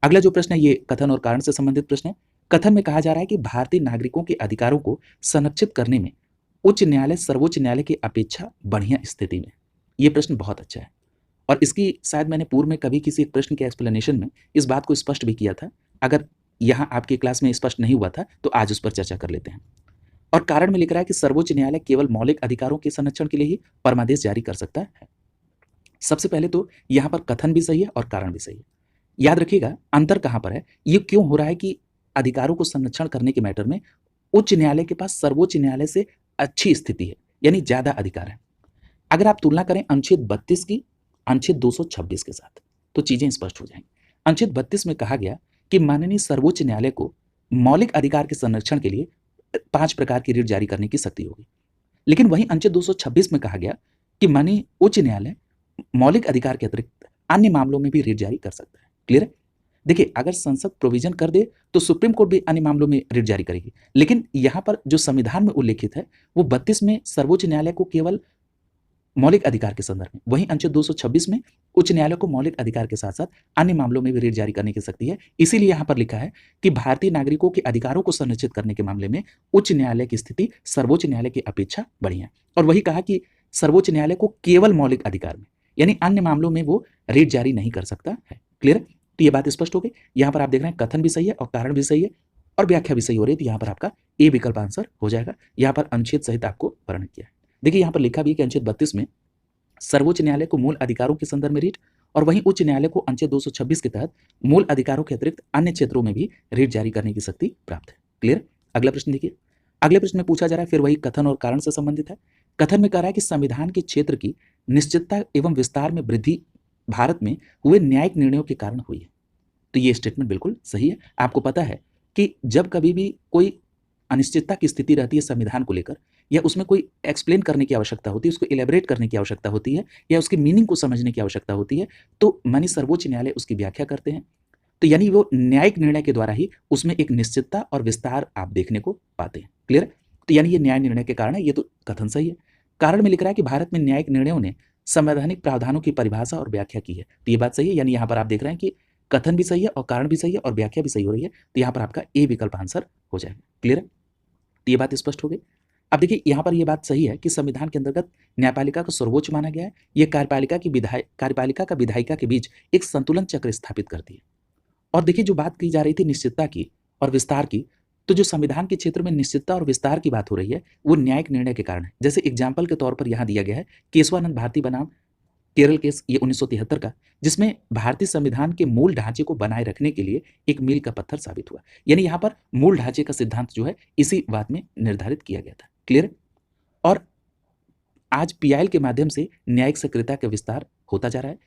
अगला जो प्रश्न है ये कथन और कारण से संबंधित प्रश्न है। कथन में कहा जा रहा है कि भारतीय नागरिकों के अधिकारों को संरक्षित करने में उच्च न्यायालय सर्वोच्च न्यायालय की अपेक्षा बढ़िया स्थिति में। ये प्रश्न बहुत अच्छा है, और इसकी शायद मैंने पूर्व में कभी किसी एक प्रश्न के एक्सप्लेनेशन में इस बात को स्पष्ट भी किया था। अगर यहाँ आपकी क्लास में स्पष्ट नहीं हुआ था तो आज उस पर चर्चा कर लेते हैं। और कारण में लिख रहा है कि सर्वोच्च न्यायालय केवल मौलिक अधिकारों के संरक्षण के लिए ही परमादेश जारी कर सकता है। सबसे पहले तो यहाँ पर कथन भी सही है और कारण भी सही है। याद रखिएगा अंतर कहां पर है। ये क्यों हो रहा है कि अधिकारों को संरक्षण करने के मैटर में उच्च न्यायालय के पास सर्वोच्च न्यायालय से अच्छी स्थिति है, यानी ज्यादा अधिकार है। अगर आप तुलना करें अनुच्छेद 32 की अनुच्छेद 226 के साथ तो चीजें स्पष्ट हो जाएंगी। अनुच्छेद 32 में कहा गया कि माननीय सर्वोच्च न्यायालय को मौलिक अधिकार के संरक्षण के लिए 5 प्रकार की रिट जारी करने की शक्ति होगी। लेकिन वहीं अनुच्छेद 226 में कहा गया कि माननीय उच्च न्यायालय मौलिक अधिकार के अतिरिक्त अन्य मामलों में भी रिट जारी कर सकता है। क्लियर? देखिए अगर संसद प्रोविजन कर दे तो सुप्रीम कोर्ट भी अन्य मामलों में रिट जारी करेगी, लेकिन यहां पर जो संविधान में उल्लेखित है वो 32 में सर्वोच्च न्यायालय को केवल मौलिक अधिकार के संदर्भ में, वहीं अनुच्छेद 226 में उच्च न्यायालय को मौलिक अधिकार के साथ साथ अन्य मामलों में भी रिट जारी करने की शक्ति है। इसीलिए यहां पर लिखा है कि भारतीय नागरिकों के अधिकारों को संरक्षित करने के मामले में उच्च न्यायालय की स्थिति सर्वोच्च न्यायालय की अपेक्षा बढ़िया। और वही कहा कि सर्वोच्च न्यायालय को केवल मौलिक अधिकार में यानी अन्य मामलों में वो रिट जारी नहीं कर सकता है। क्लियर? तो ये बात स्पष्ट हो गई। यहाँ पर आप देख रहे हैं कथन भी सही है और कारण भी सही है और व्याख्या भी सही हो रही है, तो यहाँ पर आपका ए विकल्प आंसर हो जाएगा। यहाँ पर अनुच्छेद सहित आपको वर्णन किया है। देखिए यहाँ पर लिखा भी है कि अनुच्छेद 32 में सर्वोच्च न्यायालय को मूल अधिकारों के संदर्भ में रिट, और वहीं उच्च न्यायालय को अनुच्छेद 226 के तहत मूल अधिकारों के अतिरिक्त अन्य क्षेत्रों में भी रिट जारी करने की शक्ति प्राप्त है। क्लियर? अगला प्रश्न देखिए। अगले प्रश्न में पूछा जा रहा है फिर वही कथन और कारण से संबंधित है। कथन में कह रहा है कि संविधान के क्षेत्र की निश्चितता एवं विस्तार में वृद्धि भारत में हुए न्यायिक निर्णयों के कारण हुई है। तो ये स्टेटमेंट बिल्कुल सही है। आपको पता है कि जब कभी भी कोई अनिश्चितता की स्थिति रहती है संविधान को लेकर, या उसमें कोई एक्सप्लेन करने की आवश्यकता होती है, उसको इलेबरेट करने की आवश्यकता होती है, या उसकी मीनिंग को समझने की आवश्यकता होती है, तो माननीय सर्वोच्च न्यायालय उसकी व्याख्या करते हैं। तो यानी वो न्यायिक निर्णय के द्वारा ही उसमें एक निश्चितता और विस्तार आप देखने को पाते हैं। क्लियर? तो यानी ये न्याय निर्णय के कारण है, ये तो कथन सही है। कारण में लिख रहा है कि भारत में न्यायिक निर्णयों ने संवैधानिक प्रावधानों की परिभाषा और व्याख्या की है, तो ये बात सही है। यानी यहाँ पर आप देख रहे हैं कि कथन भी सही है और कारण भी सही है और व्याख्या भी सही हो रही है, तो यहाँ पर आपका ए विकल्प आंसर हो जाएगा। क्लियर है? तो ये बात स्पष्ट हो गई। अब देखिए यहाँ पर ये बात सही है कि संविधान के अंतर्गत न्यायपालिका को सर्वोच्च माना गया है। ये कार्यपालिका का विधायिका के बीच एक संतुलन चक्र स्थापित करती है। और देखिए जो बात की जा रही थी निश्चितता की और विस्तार की, तो जो संविधान के क्षेत्र में निश्चितता और विस्तार की बात हो रही है वो न्यायिक निर्णय के कारण है। जैसे एग्जाम्पल के तौर पर यहाँ दिया गया है केशवानंद भारती बनाम केरल केस, ये 1973 का, जिसमें भारतीय संविधान के मूल ढांचे को बनाए रखने के लिए एक मील का पत्थर साबित हुआ। यानी यहाँ पर मूल ढांचे का सिद्धांत जो है इसी बात में निर्धारित किया गया था। क्लियर? और आज पीआईएल के माध्यम से न्यायिक सक्रियता का विस्तार होता जा रहा है।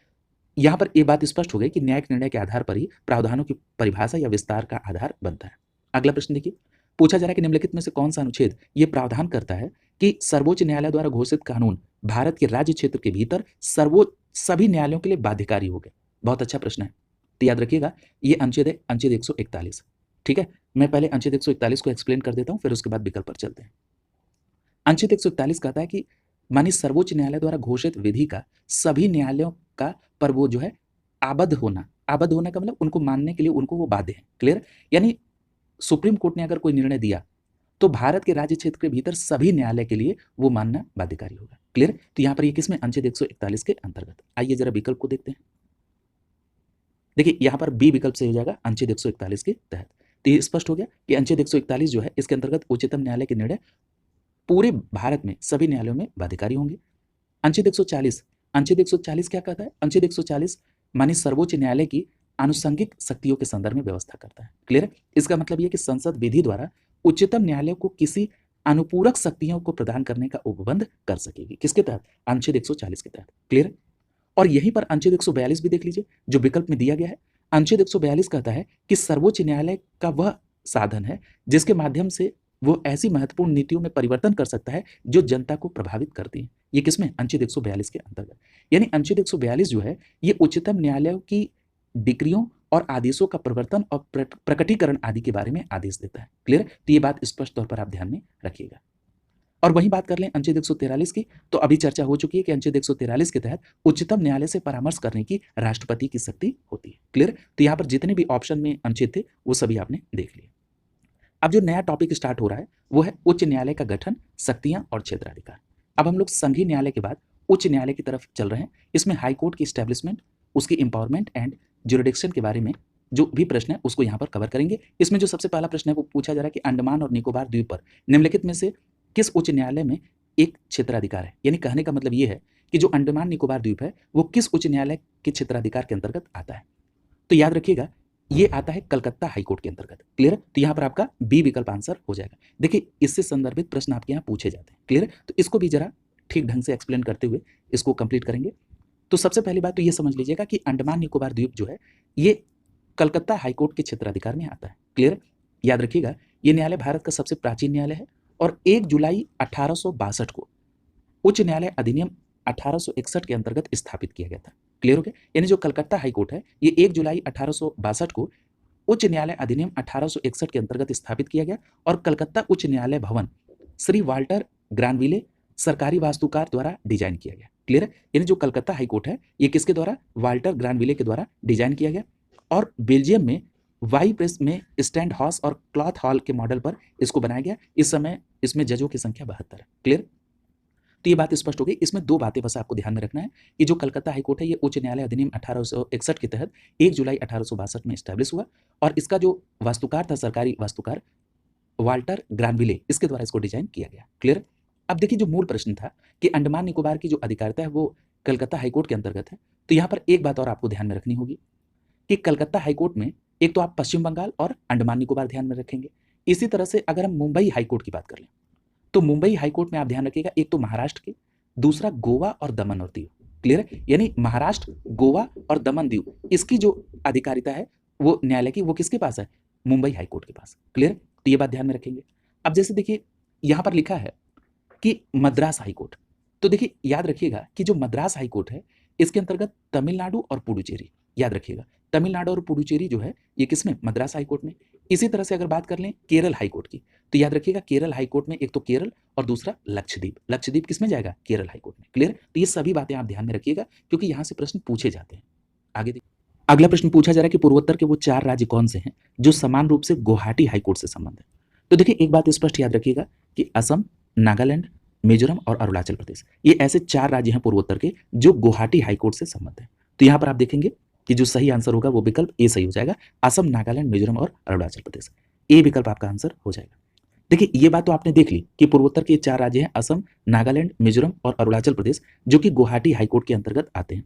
यहाँ पर ये बात स्पष्ट हो गई कि न्यायिक निर्णय के आधार पर ही प्रावधानों की परिभाषा या विस्तार का आधार बनता है। अगला प्रश्न देखिए, पूछा जा रहा है कि निम्नलिखित में से कौन सा अनुच्छेद ये प्रावधान करता है कि सर्वोच्च न्यायालय द्वारा घोषित कानून भारत के राज्य क्षेत्र के भीतर सर्वोच्च सभी न्यायालयों के लिए बाध्यकारी हो गए। बहुत अच्छा प्रश्न है, तो याद रखिएगा ये अनुच्छेद है अनुच्छेद 141। ठीक है, मैं पहले अनुच्छेद 141 को एक्सप्लेन कर देता हूँ, फिर उसके बाद विकल्प पर चलते हैं। अनुच्छेद 141 कहता है कि माननीय सर्वोच्च न्यायालय द्वारा घोषित विधि का सभी न्यायालयों का पर वो जो है आबद्ध होना का मतलब उनको मानने के लिए उनको वो बाध्य है। क्लियर, यानी सुप्रीम कोर्ट ने अगर कोई निर्णय दिया तो भारत के राज्य क्षेत्र के भीतर सभी न्यायालय के लिए वो मानना बाध्यकारी होगा। क्लियर, तो यहाँ पर ये किसमें, अनुच्छेद 141 के अंतर्गत। आइए जरा विकल्प को देखते हैं। देखिए यहाँ पर बी विकल्प से हो जाएगा अनुच्छेद 141 के तहत। तो ये स्पष्ट हो गया कि अनुच्छेद 141 जो है इसके अंतर्गत उच्चतम न्यायालय के निर्णय पूरे भारत में सभी न्यायालयों में बाध्यकारी होंगे। अनुच्छेद 140 क्या कहता है? अनुच्छेद 140 माननीय सर्वोच्च न्यायालय की आनुषंगिक शक्तियों के संदर्भ में व्यवस्था करता है। क्लियर, इसका मतलब यह कि संसद विधि द्वारा उच्चतम न्यायालय को किसी अनुपूरक शक्तियों को प्रदान करने का उपबंध कर सकेगी। किसके तहत? अनुच्छेद 140 के तहत। क्लियर, और यहीं पर अनुच्छेद 142 भी देख लीजिए जो विकल्प में दिया गया है। अनुच्छेद 142 कहता है कि सर्वोच्च न्यायालय का वह साधन है जिसके माध्यम से वो ऐसी महत्वपूर्ण नीतियों में परिवर्तन कर सकता है जो जनता को प्रभावित करती है। ये किसमें? अनुच्छेद 142 के अंतर्गत। यानी अनुच्छेद 142 जो है ये उच्चतम न्यायालयों की डिक्रियों और आदेशों का प्रवर्तन और प्रकटीकरण आदि के बारे में आदेश देता है। क्लियर, तो ये बात स्पष्ट तौर पर आप ध्यान में रखिएगा। और वहीं बात कर लें अनुच्छेद 143 की, तो अभी चर्चा हो चुकी है कि अनुच्छेद 143 के तहत उच्चतम न्यायालय से परामर्श करने की राष्ट्रपति की शक्ति होती है। क्लियर, तो यहाँ पर जितने भी ऑप्शन में अनुच्छेद थे वो सभी आपने देख लिए। अब जो नया टॉपिक स्टार्ट हो रहा है वो है उच्च न्यायालय का गठन, शक्तियां और क्षेत्राधिकार। अब हम लोग संघीय न्यायालय के बाद उच्च न्यायालय की तरफ चल रहे हैं। इसमें हाई कोर्ट की स्टैब्लिशमेंट, उसकी एम्पावरमेंट एंड ज्यूरिडिक्शन के बारे में जो भी प्रश्न है उसको यहाँ पर कवर करेंगे। इसमें जो सबसे पहला प्रश्न है वो पूछा जा रहा है कि अंडमान और निकोबार द्वीप पर निम्नलिखित में से किस उच्च न्यायालय में एक क्षेत्राधिकार है। यानी कहने का मतलब ये है कि जो अंडमान निकोबार द्वीप है वो किस उच्च न्यायालय के क्षेत्राधिकार के अंतर्गत आता है। तो याद रखिएगा ये आता है कलकत्ता हाईकोर्ट के अंतर्गत। क्लियर, तो यहाँ पर आपका बी विकल्प आंसर हो जाएगा। देखिए इससे संदर्भित प्रश्न आपके यहाँ पूछे जाते हैं। क्लियर, तो इसको भी जरा ठीक ढंग से एक्सप्लेन करते हुए इसको कंप्लीट करेंगे। तो सबसे पहली बात तो ये समझ लीजिएगा कि अंडमान निकोबार द्वीप जो है ये कलकत्ता हाईकोर्ट के क्षेत्राधिकार में आता है। क्लियर, याद रखिएगा ये न्यायालय भारत का सबसे प्राचीन न्यायालय है और 1 जुलाई 1862 को उच्च न्यायालय अधिनियम 1861 के अंतर्गत स्थापित किया गया था। क्लियर हो गया, यानी जो कलकत्ता हाईकोर्ट है ये 1 जुलाई 1862 को उच्च न्यायालय अधिनियम 1861 के अंतर्गत स्थापित किया गया और कलकत्ता उच्च न्यायालय भवन श्री वाल्टर ग्रानविले सरकारी वास्तुकार द्वारा डिजाइन किया गया। क्लियर, यानी जो कलकत्ता हाईकोर्ट है ये किसके द्वारा? वाल्टर ग्रानविले के द्वारा डिजाइन किया गया और बेल्जियम में वाई प्रेस में स्टैंड हाउस और क्लॉथ हॉल के मॉडल पर इसको बनाया गया। इस समय इसमें जजों की संख्या 72 है। क्लियर, तो ये बात स्पष्ट हो गई। इसमें दो बातें बस आपको ध्यान में रखना है कि जो कलकत्ता हाईकोर्ट है ये उच्च न्यायालय अधिनियम 1861 के तहत 1 जुलाई 1862 में स्टैब्लिश हुआ और इसका जो वास्तुकार था सरकारी वास्तुकार वाल्टर ग्रानविले, इसके द्वारा इसको डिजाइन किया गया। क्लियर, अब देखिए जो मूल प्रश्न था कि अंडमान निकोबार की जो अधिकारिता है वो कलकत्ता हाईकोर्ट के अंतर्गत है। तो यहाँ पर एक बात और आपको ध्यान में रखनी होगी कि कलकत्ता हाईकोर्ट में एक तो आप पश्चिम बंगाल और अंडमान निकोबार ध्यान में रखेंगे। इसी तरह से अगर हम मुंबई हाईकोर्ट की बात कर लें तो मुंबई हाईकोर्ट में आप ध्यान रखिएगा एक तो महाराष्ट्र के, दूसरा गोवा और दमन और दीव। क्लियर है, यानी महाराष्ट्र, गोवा और दमन दीव इसकी जो अधिकारिता है वो न्यायालय की वो किसके पास है? मुंबई हाईकोर्ट के पास। क्लियर, तो ये बात ध्यान में रखेंगे। अब जैसे देखिए यहाँ पर लिखा है कि मद्रास हाईकोर्ट, तो देखिए याद रखिएगा कि जो मद्रास हाईकोर्ट है इसके अंतर्गत तमिलनाडु और पुडुचेरी, याद रखिएगा तमिलनाडु और पुडुचेरी जो है ये किसमें? मद्रास हाईकोर्ट में। इसी तरह से अगर बात कर लें केरल हाईकोर्ट की तो याद रखिएगा केरल हाईकोर्ट में एक तो केरल और दूसरा लक्षद्वीप। लक्षद्वीप किसमें जाएगा? केरल हाईकोर्ट में। क्लियर, तो ये सभी बातें आप ध्यान में रखिएगा क्योंकि यहाँ से प्रश्न पूछे जाते हैं। आगे देखिए अगला प्रश्न पूछा जा रहा है कि पूर्वोत्तर के वो 4 राज्य कौन से हैं जो समान रूप से गुवाहाटी हाईकोर्ट से संबंधित है। तो देखिए एक बात स्पष्ट याद रखिएगा कि असम, नागालैंड, मिजोरम और अरुणाचल प्रदेश ये ऐसे 4 राज्य हैं पूर्वोत्तर के जो गुवाहाटी हाईकोर्ट से संबंधित है। तो यहाँ पर आप देखेंगे कि जो सही आंसर होगा वो विकल्प ए सही हो जाएगा। असम, नागालैंड, मिजोरम और अरुणाचल प्रदेश, ए विकल्प आपका आंसर हो जाएगा। देखिए ये बात तो आपने देख ली कि पूर्वोत्तर के 4 राज्य हैं असम, नागालैंड, मिजोरम और अरुणाचल प्रदेश जो कि गुवाहाटी हाईकोर्ट के अंतर्गत आते हैं।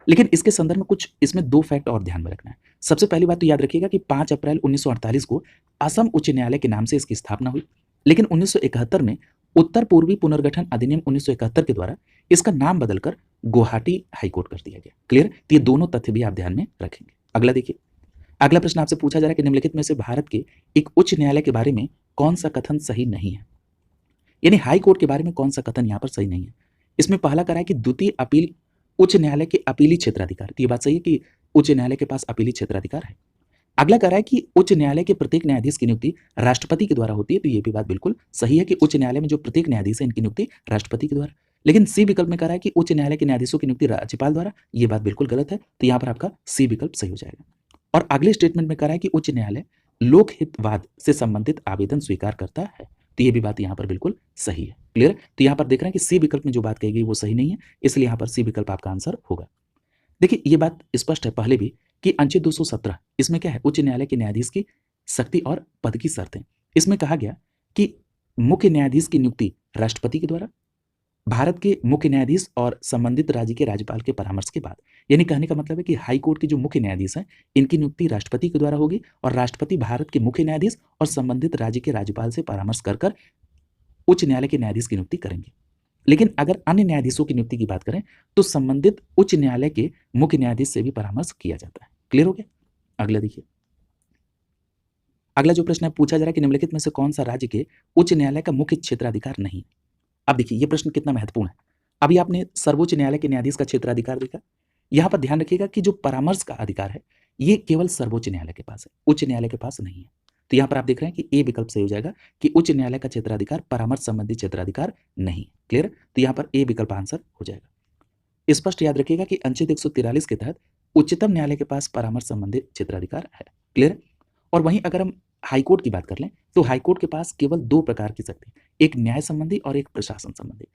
लेकिन इसके संदर्भ में कुछ इसमें 2 फैक्ट और ध्यान में रखना है। सबसे पहली बात तो याद रखिएगा कि 5 अप्रैल 1948 को असम उच्च न्यायालय के नाम से इसकी स्थापना हुई, लेकिन 1971 में उत्तर पूर्वी पुनर्गठन अधिनियम 1971 के द्वारा इसका नाम बदलकर गुवाहाटी हाईकोर्ट कर दिया गया। क्लियर? तो ये दोनों तथ्य भी आप ध्यान में रखेंगे। अगला देखिए, अगला प्रश्न आपसे पूछा जा रहा है कि निम्नलिखित में से भारत के एक उच्च न्यायालय के बारे में कौन सा कथन सही नहीं है, यानी हाई कोर्ट के बारे में कौन सा कथन यहाँ पर सही नहीं है। इसमें पहला करा है कि द्वितीय अपील उच्च न्यायालय के अपीली क्षेत्राधिकार, तो ये बात सही है कि उच्च न्यायालय के पास अपीली क्षेत्राधिकार है। अगला कह रहा है कि उच्च न्यायालय के प्रत्येक न्यायाधीश की नियुक्ति राष्ट्रपति के द्वारा होती है, तो ये भी बात बिल्कुल सही है कि उच्च न्यायालय में जो प्रत्येक न्यायाधीश है इनकी नियुक्ति राष्ट्रपति के द्वारा। लेकिन सी विकल्प में कह रहा है कि उच्च न्यायालय के न्यायाधीशों की नियुक्ति राज्यपाल द्वारा, ये बात बिल्कुल गलत है, तो यहाँ पर आपका सी विकल्प सही हो जाएगा। और अगले स्टेटमेंट में कह रहा है कि उच्च न्यायालय लोकहितवाद से संबंधित आवेदन स्वीकार करता है, तो ये भी बात यहाँ पर बिल्कुल सही है। क्लियर? तो यहाँ पर देख रहे हैं कि सी विकल्प में जो बात कही गई वो सही नहीं है, इसलिए यहाँ पर सी विकल्प आपका आंसर होगा। देखिए ये बात स्पष्ट है पहले भी कि अनुच्छेद 217 इसमें क्या है, उच्च न्यायालय के न्यायाधीश की शक्ति और पद की शर्तें। इसमें कहा गया कि मुख्य न्यायाधीश की नियुक्ति राष्ट्रपति के द्वारा, भारत के मुख्य न्यायाधीश और संबंधित राज्य के राज्यपाल के परामर्श के बाद, यानी कहने का मतलब है कि हाई कोर्ट के जो मुख्य न्यायाधीश हैं इनकी नियुक्ति राष्ट्रपति के द्वारा होगी और राष्ट्रपति भारत के मुख्य न्यायाधीश और संबंधित राज्य के राज्यपाल से परामर्श कर उच्च न्यायालय के न्यायाधीश की नियुक्ति करेंगे। लेकिन अगर अन्य न्यायाधीशों की नियुक्ति की बात करें तो संबंधित उच्च न्यायालय के मुख्य न्यायाधीश से भी परामर्श किया जाता है। क्लियर हो गया? अगला देखिए, अगला जो प्रश्न है पूछा जा रहा है कि निम्नलिखित में से कौन सा राज्य के उच्च न्यायालय का मुख्य क्षेत्राधिकार नहीं है। अब देखिए ये प्रश्न कितना महत्वपूर्ण है। अभी आपने सर्वोच्च न्यायालय के न्यायाधीश का क्षेत्राधिकार देखा, यहाँ पर ध्यान रखिएगा कि जो परामर्श का अधिकार है ये केवल सर्वोच्च न्यायालय के पास है, उच्च न्यायालय के पास नहीं है। तो यहाँ पर आप देख रहे हैं कि ए विकल्प सही हो जाएगा कि उच्च न्यायालय का क्षेत्राधिकार परामर्श संबंधी क्षेत्राधिकार नहीं। क्लियर? तो यहाँ पर ए विकल्प आंसर हो जाएगा। स्पष्ट याद रखिएगा कि अनुच्छेद 143 के तहत उच्चतम न्यायालय के पास परामर्श संबंधी क्षेत्राधिकार है। क्लियर? और वहीं अगर हम हाईकोर्ट की बात कर लें तो हाईकोर्ट के पास केवल दो प्रकार की शक्ति, एक न्याय संबंधी और एक प्रशासन संबंधी।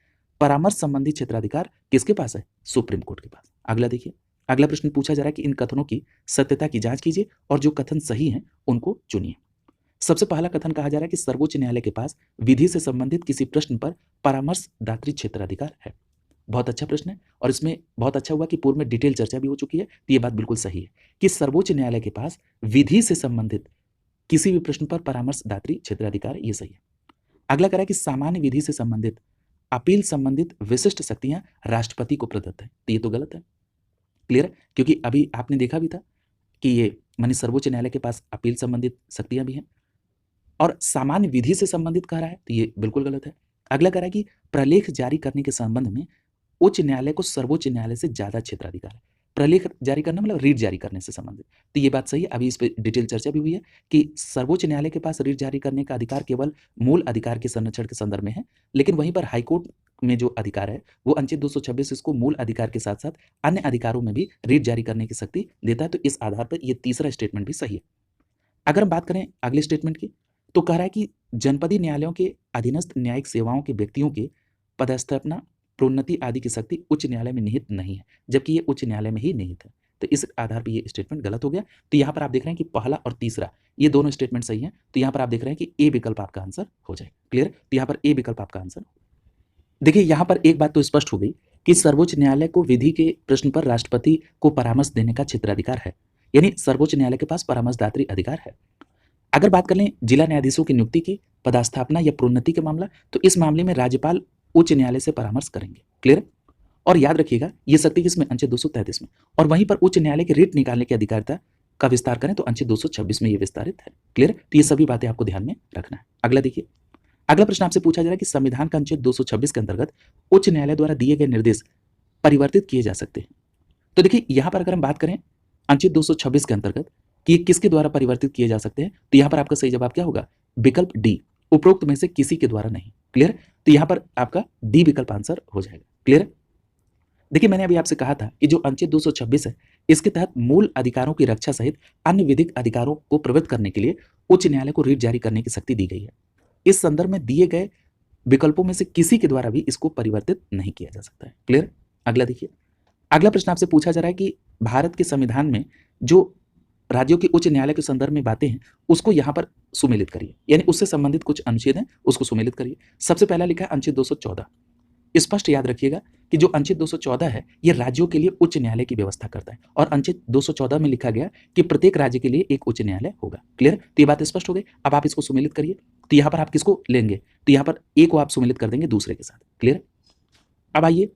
परामर्श संबंधी क्षेत्राधिकार किसके पास है? सुप्रीम कोर्ट के पास। अगला देखिए, अगला प्रश्न पूछा जा रहा है कि इन कथनों की सत्यता की जांच कीजिए और जो कथन सही हैं उनको चुनिए। सबसे पहला कथन कहा जा रहा है कि सर्वोच्च न्यायालय के पास विधि से संबंधित किसी प्रश्न पर परामर्शदात्री क्षेत्राधिकार है। बहुत अच्छा प्रश्न है और इसमें बहुत अच्छा हुआ कि पूर्व में डिटेल चर्चा भी हो चुकी है, तो ये बात बिल्कुल सही है कि सर्वोच्च न्यायालय के पास विधि से संबंधित किसी भी प्रश्न पर परामर्शदात्री क्षेत्राधिकार, ये सही है। अगला कह रहा है कि सामान्य विधि से संबंधित अपील संबंधित विशिष्ट शक्तियां राष्ट्रपति को प्रदत्त है, तो ये तो गलत है। क्लियर? क्योंकि अभी आपने देखा भी था कि ये माने सर्वोच्च न्यायालय के पास अपील संबंधित शक्तियां भी हैं और सामान्य विधि से संबंधित कह रहा है, तो ये बिल्कुल गलत है। अगला कह रहा है कि प्रलेख जारी करने के संबंध में उच्च न्यायालय को सर्वोच्च न्यायालय से ज्यादा क्षेत्राधिकार है। प्रलेख जारी करना मतलब रीट जारी करने से संबंधित, तो ये बात सही है। अभी इस पर डिटेल चर्चा भी हुई है कि सर्वोच्च न्यायालय के पास रीट जारी करने का अधिकार केवल मूल अधिकार के संरक्षण के संदर्भ में है, लेकिन वहीं पर हाईकोर्ट में जो अधिकार है वो अनुच्छेद 226 इसको मूल अधिकार के साथ साथ अन्य अधिकारों में भी रीट जारी करने की शक्ति देता है। तो इस आधार पर ये तीसरा स्टेटमेंट भी सही है। अगर हम बात करें अगले स्टेटमेंट की तो कह रहा है कि जनपदीय न्यायालयों के अधीनस्थ न्यायिक सेवाओं के व्यक्तियों के पदस्थापना, प्रोन्नति आदि की शक्ति उच्च न्यायालय में निहित नहीं है, जबकि ये उच्च न्यायालय में ही निहित है। तो इस आधार पर ये स्टेटमेंट गलत हो गया। तो यहाँ पर आप देख रहे हैं कि पहला और तीसरा ये दोनों स्टेटमेंट सही है, तो यहाँ पर आप देख रहे हैं कि ए विकल्प आपका आंसर हो जाए। क्लियर? तो यहाँ पर ए विकल्प आपका आंसर। देखिए यहाँ पर एक बात तो स्पष्ट हो गई कि सर्वोच्च न्यायालय को विधि के प्रश्न पर राष्ट्रपति को परामर्श देने का क्षेत्राधिकार है, यानी सर्वोच्च न्यायालय के पास परामर्शदात्री अधिकार है। अगर बात कर लें जिला न्यायाधीशों की नियुक्ति की, पदस्थापना या प्रोन्नति के मामला, तो इस मामले में राज्यपाल उच्च न्यायालय से परामर्श करेंगे। क्लियर? और याद रखिएगा ये शक्ति किसमें? अनुच्छेद 233 में। और वहीं पर उच्च न्यायालय के रिट निकालने की अधिकारिता का विस्तार करें तो अनुच्छेद 226 में ये विस्तारित है। क्लियर? तो ये सभी बातें आपको ध्यान में रखना है। अगला देखिए, अगला प्रश्न आपसे पूछा जा रहा है कि संविधान का अनुच्छेद 226 के अंतर्गत उच्च न्यायालय द्वारा दिए गए निर्देश परिवर्तित किए जा सकते हैं। तो देखिए यहाँ पर अगर हम बात करें अनुच्छेद 226 के अंतर्गत कि ये किसके द्वारा परिवर्तित किए जा सकते हैं, तो यहाँ पर आपका सही जवाब क्या होगा? विकल्प डी, उपरोक्त में से किसी के द्वारा नहीं। क्लियर? तो यहाँ पर आपका डी विकल्प आंसर हो जाएगा। क्लियर? देखिए मैंने अभी आपसे कहा था कि जो अनुच्छेद 226 है इसके तहत मूल अधिकारों की रक्षा सहित अन्य विधिक अधिकारों को प्रवृत्त करने के लिए उच्च न्यायालय को रीट जारी करने की शक्ति दी गई है। इस संदर्भ में दिए गए विकल्पों में से किसी के द्वारा भी इसको परिवर्तित नहीं किया जा सकता है। क्लियर? अगला देखिए, अगला प्रश्न आपसे पूछा जा रहा है कि भारत के संविधान में जो राज्यों के उच्च न्यायालय के संदर्भ में बातें हैं उसको यहाँ पर सुमेलित करिए, यानी उससे संबंधित कुछ अनुच्छेद हैं उसको सुमेलित करिए। सबसे पहला लिखा है अनुच्छेद 214, स्पष्ट याद रखिएगा कि जो अनुच्छेद 214 है ये राज्यों के लिए उच्च न्यायालय की व्यवस्था करता है और अनुच्छेद 214 में लिखा गया कि प्रत्येक राज्य के लिए एक उच्च न्यायालय होगा। क्लियर? तो ये बात स्पष्ट हो गई। अब आप इसको सुमेलित करिए। तो यहाँ पर आप किसको लेंगे? तो यहाँ पर ए को आप सुमेलित कर देंगे दूसरे के साथ। क्लियर? अब आइए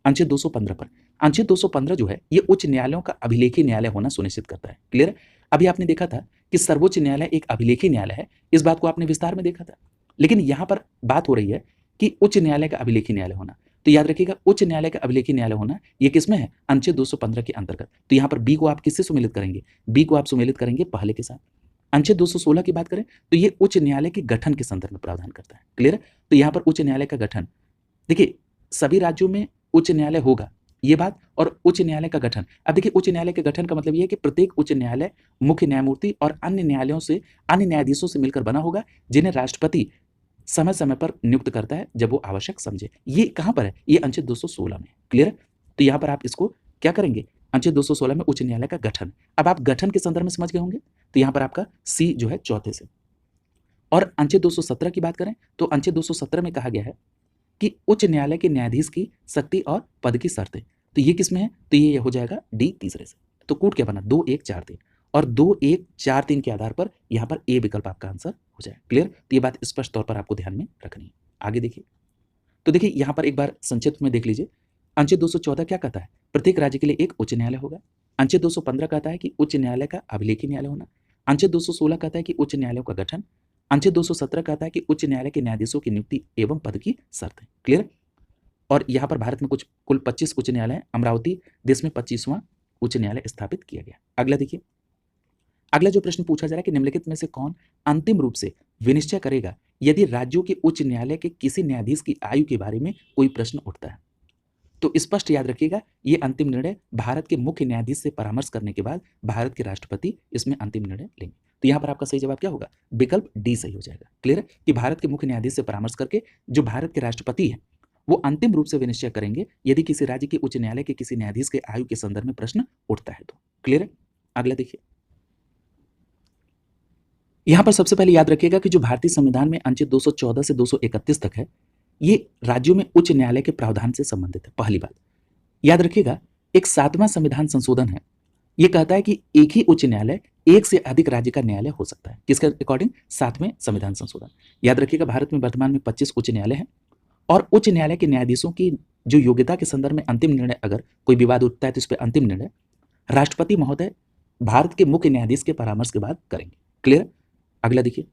अनुच्छेद 215 पर। अनुच्छेद 215 जो है ये उच्च न्यायालयों का अभिलेखीय न्यायालय होना सुनिश्चित करता है। क्लियर? अभी आपने देखा था कि सर्वोच्च न्यायालय एक अभिलेखीय न्यायालय है, इस बात को आपने विस्तार में देखा था। लेकिन यहाँ पर बात हो रही है कि उच्च न्यायालय का अभिलेखीय न्यायालय होना। तो याद रखिएगा उच्च न्यायालय का अभिलेखीय न्यायालय होना ये किसमें है? अनुच्छेद 215 के अंतर्गत। तो यहाँ पर बी को आप किससे सुमेलित करेंगे? बी को आप सुमेलित करेंगे पहले के साथ। अनुच्छेद 216 की बात करें तो ये उच्च न्यायालय के गठन के संदर्भ में प्रावधान करता है। क्लियर? तो यहाँ पर उच्च न्यायालय का गठन, देखिए सभी राज्यों में उच्च न्यायालय होगा ये बात, और उच्च न्यायालय का गठन। अब देखिए उच्च न्यायालय के गठन का मतलब ये है कि प्रत्येक उच्च न्यायालय मुख्य न्यायमूर्ति और अन्य न्यायालयों से, अन्य न्यायाधीशों से मिलकर बना होगा, जिन्हें राष्ट्रपति समय समय पर नियुक्त करता है जब वो आवश्यक समझे। ये कहाँ पर है? ये अनुच्छेद 216 में। क्लियर? तो यहाँ पर आप इसको क्या करेंगे? अनुच्छेद 216 में उच्च न्यायालय का गठन। अब आप गठन के संदर्भ में समझ गए होंगे, तो यहाँ पर आपका सी जो है चौथे से। और अनुच्छेद 217 की बात करें तो अनुच्छेद 217 में कहा गया है कि उच्च न्यायालय के न्यायाधीश की शक्ति और पद की शर्तें। तो ये किसमें है? तो ये हो जाएगा डी तीसरे से। तो कूट क्या बना? 2 1 4 3 और 2 1 4 3 के आधार पर यहाँ पर ए विकल्प आपका आंसर हो जाए। क्लियर? तो ये बात स्पष्ट तौर पर आपको ध्यान में रखनी है। आगे देखिए, तो देखिए यहाँ पर एक बार संक्षिप्त में देख लीजिए। अनुच्छेद 214 क्या कहता है? प्रत्येक राज्य के लिए एक उच्च न्यायालय होगा। अनुच्छेद 215 कहता है कि उच्च न्यायालय का अभिलेखीय न्यायालय होना। अनुच्छेद 216 कहता है कि उच्च न्यायालयों का गठन। अनुच्छेद 217 कहता है कि उच्च न्यायालय के न्यायाधीशों की नियुक्ति एवं पद की शर्तें। क्लियर? और यहाँ पर भारत में कुल 25 उच्च न्यायालय हैं। अमरावती देश में 25वां उच्च न्यायालय स्थापित किया गया। अगला देखिए, अगला जो प्रश्न पूछा जा रहा है कि निम्नलिखित में से कौन अंतिम रूप से विनिश्चय करेगा यदि राज्यों के उच्च न्यायालय के किसी न्यायाधीश की आयु के बारे में कोई प्रश्न उठता है? तो स्पष्ट याद रखिएगा ये अंतिम निर्णय भारत के मुख्य न्यायाधीश से परामर्श करने के बाद भारत के राष्ट्रपति इसमें अंतिम निर्णय लेंगे। तो यहाँ पर आपका सही जवाब क्या होगा? विकल्प डी सही हो जाएगा। क्लियर? कि भारत के मुख्य न्यायाधीश से परामर्श करके जो भारत के राष्ट्रपति है वो अंतिम रूप से विनिश्चय करेंगे यदि किसी राज्य के उच्च न्यायालय के किसी न्यायाधीश के आयु के संदर्भ में प्रश्न उठता है तो। क्लियर है? अगला देखिए, यहां पर सबसे पहले याद रखिएगा कि जो भारतीय संविधान में अनुच्छेद 214 से 231 तक है ये राज्यों में उच्च न्यायालय के प्रावधान से संबंधित है। पहली बात याद रखिएगा, एक 7वां संविधान संशोधन है, ये कहता है कि एक ही उच्च न्यायालय एक से अधिक राज्य का न्यायालय हो सकता है। किसके अकॉर्डिंग? 7वें संविधान संशोधन। याद रखिएगा भारत में वर्तमान में 25 उच्च न्यायालय हैं और उच्च न्यायालय के न्यायाधीशों की जो योग्यता के संदर्भ में अंतिम निर्णय, अगर कोई विवाद उठता है तो इस पर अंतिम निर्णय राष्ट्रपति महोदय भारत के मुख्य न्यायाधीश के परामर्श के बाद करेंगे। क्लियर? अगला देखिए,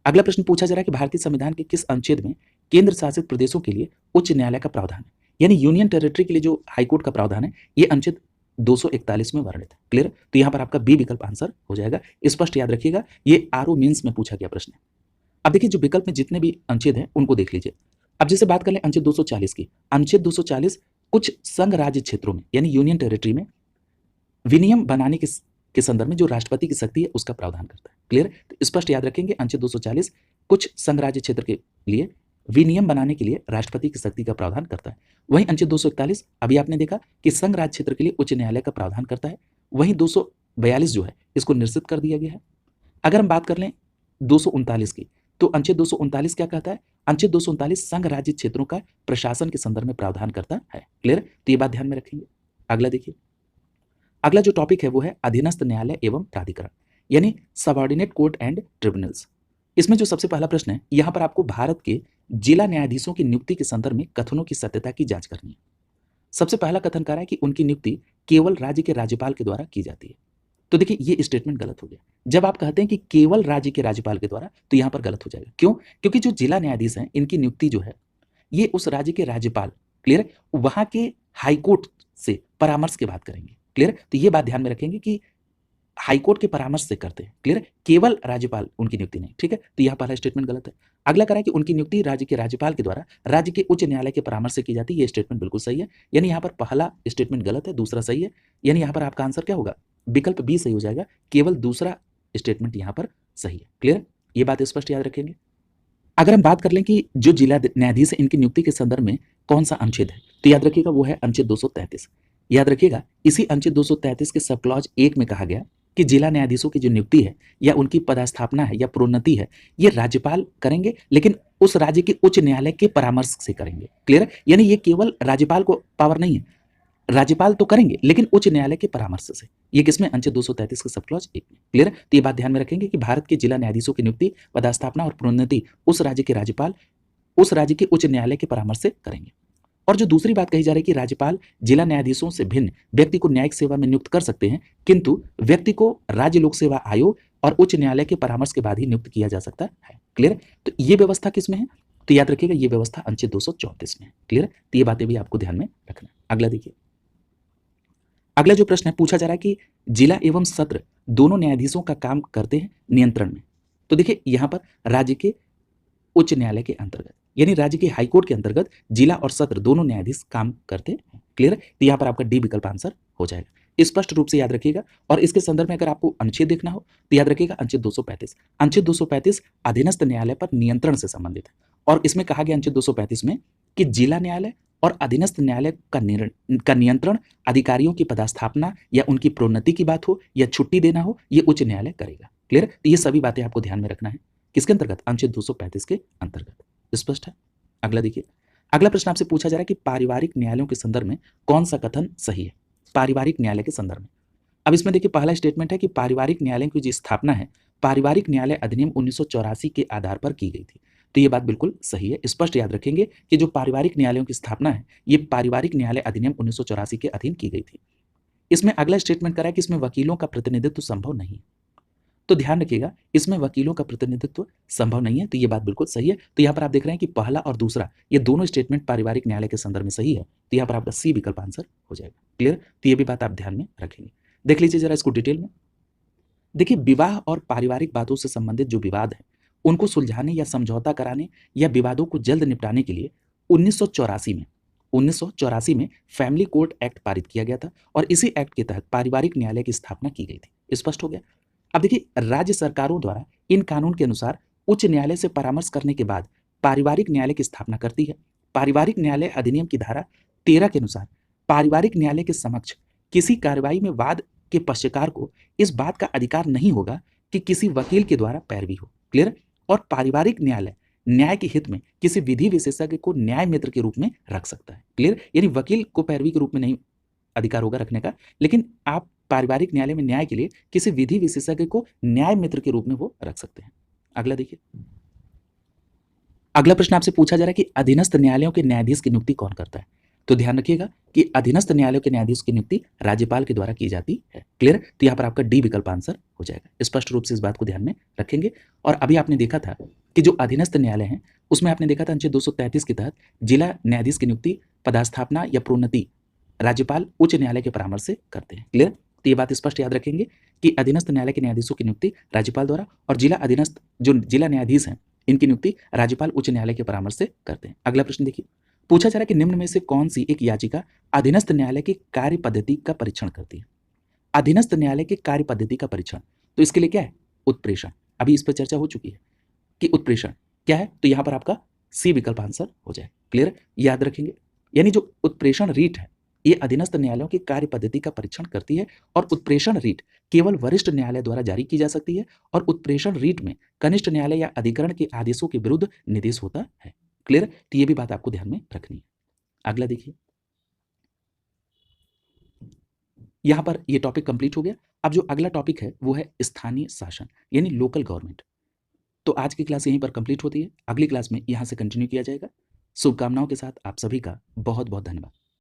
अगला प्रश्न पूछा जा रहा है कि भारतीय संविधान के किस अनुच्छेद में केंद्र शासित प्रदेशों के लिए उच्च न्यायालय का प्रावधान है? यानी यूनियन टेरिटरी के लिए जो हाईकोर्ट का प्रावधान है ये अनुच्छेद 241 में वर्णित है। क्लियर? तो यहाँ पर आपका बी विकल्प आंसर हो जाएगा। स्पष्ट याद रखिएगा, ये आरओ मेंस में पूछा गया प्रश्न है। अब देखिए जो विकल्प में जितने भी अनुच्छेद हैं उनको देख लीजिए। अब जैसे बात कर लें अनुच्छेद 240 की, अनुच्छेद 240 कुछ संघ राज्य क्षेत्रों में यानी यूनियन टेरिटरी में विनियम बनाने के संदर्भ में जो राष्ट्रपति की शक्ति है उसका प्रावधान करता है। क्लियर? तो स्पष्ट याद रखेंगे अनुच्छेद 240 कुछ संघ राज्य क्षेत्र के लिए विनियम बनाने के लिए राष्ट्रपति की शक्ति का प्रावधान करता है। वहीं अनुच्छेद 241 अभी आपने देखा कि संघ राज्य क्षेत्र के लिए उच्च न्यायालय का प्रावधान करता है। वहीं 242 जो है इसको निश्चित कर दिया गया है। अगर हम बात कर लें 239 की, तो अनुच्छेद 239 क्या कहता है? अनुच्छेद 239 संघ राज्य क्षेत्रों का प्रशासन के संदर्भ में प्रावधान करता है। क्लियर? तो ये बात ध्यान में रखेंगे। अगला देखिए, अगला जो टॉपिक है वो है अधीनस्थ न्यायालय एवं प्राधिकरण यानी सबऑर्डिनेट कोर्ट एंड ट्रिब्यूनल्स। इसमें जो सबसे पहला प्रश्न है, यहाँ पर आपको भारत के जिला न्यायाधीशों की नियुक्ति के संदर्भ में कथनों की सत्यता की जांच करनी है। सबसे पहला कथन कह रहा है कि उनकी नियुक्ति केवल राज्य के राज्यपाल के द्वारा की जाती है। तो देखिए ये स्टेटमेंट गलत हो गया। जब आप कहते हैं कि केवल राज्य के राज्यपाल के द्वारा, तो यहाँ पर गलत हो जाएगा। क्यों? क्योंकि जो जिला न्यायाधीश हैं इनकी नियुक्ति जो है ये उस राज्य के राज्यपाल, क्लियर, वहां के हाईकोर्ट से परामर्श के बाद करेंगे। क्लियर? तो ये बात ध्यान में रखेंगे कि हाईकोर्ट के परामर्श से करते हैं। क्लियर? केवल राज्यपाल उनकी नियुक्ति नहीं। ठीक है? तो यहाँ पहला स्टेटमेंट गलत है। अगला करा है कि उनकी नियुक्ति राज्य के राज्यपाल के द्वारा राज्य के उच्च न्यायालय के परामर्श से की जाती है। ये स्टेटमेंट बिल्कुल सही है। यानी यहाँ पर पहला स्टेटमेंट गलत है, दूसरा सही है। यानी यहाँ पर आपका आंसर क्या होगा? विकल्प बी सही हो जाएगा। केवल दूसरा स्टेटमेंट यहाँ पर सही है। क्लियर? ये बात स्पष्ट याद रखेंगे। अगर हम बात कर लें कि जो जिला न्यायाधीश इनकी नियुक्ति के संदर्भ में कौन सा अनुच्छेद है, तो याद रखिएगा वो है अनुच्छेद 233। याद रखिएगा इसी अनुच्छेद 233 के सब क्लॉज 1 में कहा गया कि जिला न्यायाधीशों की जो नियुक्ति है या उनकी पदस्थापना है या प्रोन्नति है, ये राज्यपाल करेंगे, लेकिन उस राज्य के उच्च न्यायालय के परामर्श से करेंगे। क्लियर है? यानी ये केवल राज्यपाल को पावर नहीं है, राज्यपाल तो करेंगे लेकिन उच्च न्यायालय के परामर्श से। ये किसमें? अनुच्छेद 233 के सब क्लॉज 1 में। क्लियर है? तो ये बात ध्यान में रखेंगे कि भारत के जिला न्यायाधीशों की नियुक्ति, पदस्थापना और प्रोन्नति उस राज्य के राज्यपाल उस राज्य के उच्च न्यायालय के परामर्श से करेंगे। और जो दूसरी बात कही जा रही है कि राज्यपाल जिला न्यायाधीशों से भिन्न व्यक्ति को न्यायिक सेवा में नियुक्त कर सकते हैं, किंतु व्यक्ति को राज्य लोक सेवा आयोग और उच्च न्यायालय के परामर्श के बाद ही नियुक्त किया जा सकता है। क्लियर? तो ये व्यवस्था किसमें है? तो याद रखिएगा ये व्यवस्था अनुच्छेद 234 में है। क्लियर? तो ये बातें भी आपको ध्यान में रखना है। अगला देखिए, अगला जो प्रश्न है पूछा जा रहा है कि जिला एवं सत्र दोनों न्यायाधीशों का काम करते हैं नियंत्रण में। तो देखिए यहां पर राज्य के उच्च न्यायालय के अंतर्गत यानी राज्य के हाईकोर्ट के अंतर्गत जिला और सत्र दोनों न्यायाधीश काम करते हैं। क्लियर? तो यहां पर आपका डी विकल्प आंसर हो जाएगा। स्पष्ट रूप से याद रखिएगा। और इसके संदर्भ में अगर आपको अनुच्छेद देखना हो तो याद रखिएगा अनुच्छेद 235। अनुच्छेद 235 अधीनस्थ न्यायालय पर नियंत्रण से संबंधित है। और इसमें कहा गया अनुच्छेद 235 में कि जिला न्यायालय और अधीनस्थ न्यायालय का नियंत्रण, अधिकारियों की पदस्थापना या उनकी प्रोन्नति की बात हो या छुट्टी देना हो, ये उच्च न्यायालय करेगा। क्लियर? तो ये सभी बातें आपको ध्यान में रखना है। किसके अंतर्गत? अनुच्छेद 235 के अंतर्गत। स्पष्ट है? अगला देखिए, अगला प्रश्न आपसे पूछा जा रहा है कि पारिवारिक न्यायालयों के संदर्भ में कौन सा कथन सही है? पारिवारिक न्यायालय के संदर्भ में। अब इसमें देखिए पहला स्टेटमेंट है कि पारिवारिक न्यायालय की जो स्थापना है पारिवारिक न्यायालय अधिनियम 1984 के आधार पर की गई थी। तो ये बात बिल्कुल सही है। स्पष्ट याद रखेंगे कि जो पारिवारिक न्यायालयों की स्थापना है ये पारिवारिक न्यायालय अधिनियम 1984 के अधीन की गई थी। इसमें अगला स्टेटमेंट करा है कि इसमें वकीलों का प्रतिनिधित्व संभव नहीं है। तो ध्यान रखिएगा इसमें वकीलों का प्रतिनिधित्व संभव नहीं है। तो ये बात बिल्कुल सही है। तो यहाँ पर आप देख रहे हैं कि पहला और दूसरा ये दोनों स्टेटमेंट पारिवारिक न्यायालय के संदर्भ में सही है। तो यहाँ पर आपका सी विकल्प आंसर हो जाएगा। क्लियर? तो ये भी बात आप ध्यान में रखेंगे। देख लीजिए जरा इसको डिटेल में। देखिए विवाह और पारिवारिक बातों से संबंधित जो विवाद है उनको सुलझाने या समझौता कराने या विवादों को जल्द निपटाने के लिए 1984 में फैमिली कोर्ट एक्ट पारित किया गया था और इसी एक्ट के तहत पारिवारिक न्यायालय की स्थापना की गई थी। स्पष्ट हो गया? अब देखिए राज्य सरकारों द्वारा इन कानून के अनुसार उच्च न्यायालय से परामर्श करने के बाद पारिवारिक न्यायालय की स्थापना करती है। पारिवारिक न्यायालय अधिनियम की धारा 13 के अनुसार पारिवारिक न्यायालय के समक्ष किसी कार्रवाई में वाद के पक्षकार को इस बात का अधिकार नहीं होगा कि किसी वकील के द्वारा पैरवी हो। क्लियर? और पारिवारिक न्यायालय न्याय के हित में किसी विधि विशेषज्ञ को न्याय मित्र के रूप में रख सकता है। क्लियर? यानी वकील को पैरवी के रूप में नहीं अधिकार होगा रखने का, लेकिन आप पारिवारिक न्यायालय में न्याय के लिए किसी विधि विशेषज्ञ को न्याय मित्र के रूप में वो रख सकते हैं। अगला देखिए, अगला प्रश्न आपसे पूछा जा रहा है कि अधीनस्थ न्यायालयों के न्यायाधीश की नियुक्ति कौन करता है? तो ध्यान रखिएगा कि अधीनस्थ न्यायालयों के न्यायाधीश की नियुक्ति राज्यपाल के द्वारा की जाती है। क्लियर? तो यहाँ पर आपका डी विकल्प आंसर हो जाएगा। स्पष्ट रूप से इस बात को ध्यान में रखेंगे। और अभी आपने देखा था कि जो अधीनस्थ न्यायालय हैं उसमें आपने देखा था अनुच्छेद 233 के तहत जिला न्यायाधीश की नियुक्ति, पदस्थापना या प्रोन्नति राज्यपाल उच्च न्यायालय के परामर्श से करते हैं। क्लियर? तो ये बात स्पष्ट याद रखेंगे कि अधीनस्थ न्यायालय के न्यायाधीशों की नियुक्ति राज्यपाल द्वारा और जिला अधीनस्थ जो जिला न्यायाधीश हैं इनकी नियुक्ति राज्यपाल उच्च न्यायालय के परामर्श से करते हैं। अगला प्रश्न देखिए, पूछा जा रहा है कि निम्न में से कौन सी एक याचिका अधीनस्थ न्यायालय की कार्य पद्धति का परीक्षण करती है? अधीनस्थ न्यायालय की कार्य पद्धति का परीक्षण, तो इसके लिए क्या है? उत्प्रेषण। अभी इस पर चर्चा हो चुकी है कि उत्प्रेषण क्या है, तो यहाँ पर आपका सी विकल्प आंसर हो जाए। क्लियर? याद रखेंगे यानी जो उत्प्रेषण रीट है ये अधीनस्थ न्यायालयों की कार्य पद्धति का परीक्षण करती है और उत्प्रेषण रीट केवल वरिष्ठ न्यायालय द्वारा जारी की जा सकती है और उत्प्रेषण रीट में कनिष्ठ न्यायालय या अधिकरण के आदेशों के विरुद्ध निर्देश होता है। क्लियर? तो ये भी बात आपको ध्यान में रखनी है। अगला देखिए, यहां पर ये टॉपिक कंप्लीट हो गया। अब जो अगला टॉपिक है वो है स्थानीय शासन यानी लोकल गवर्नमेंट। तो आज की क्लास यहीं पर कंप्लीट होती है। अगली क्लास में यहां से कंटिन्यू किया जाएगा। शुभकामनाओं के साथ आप सभी का बहुत बहुत धन्यवाद।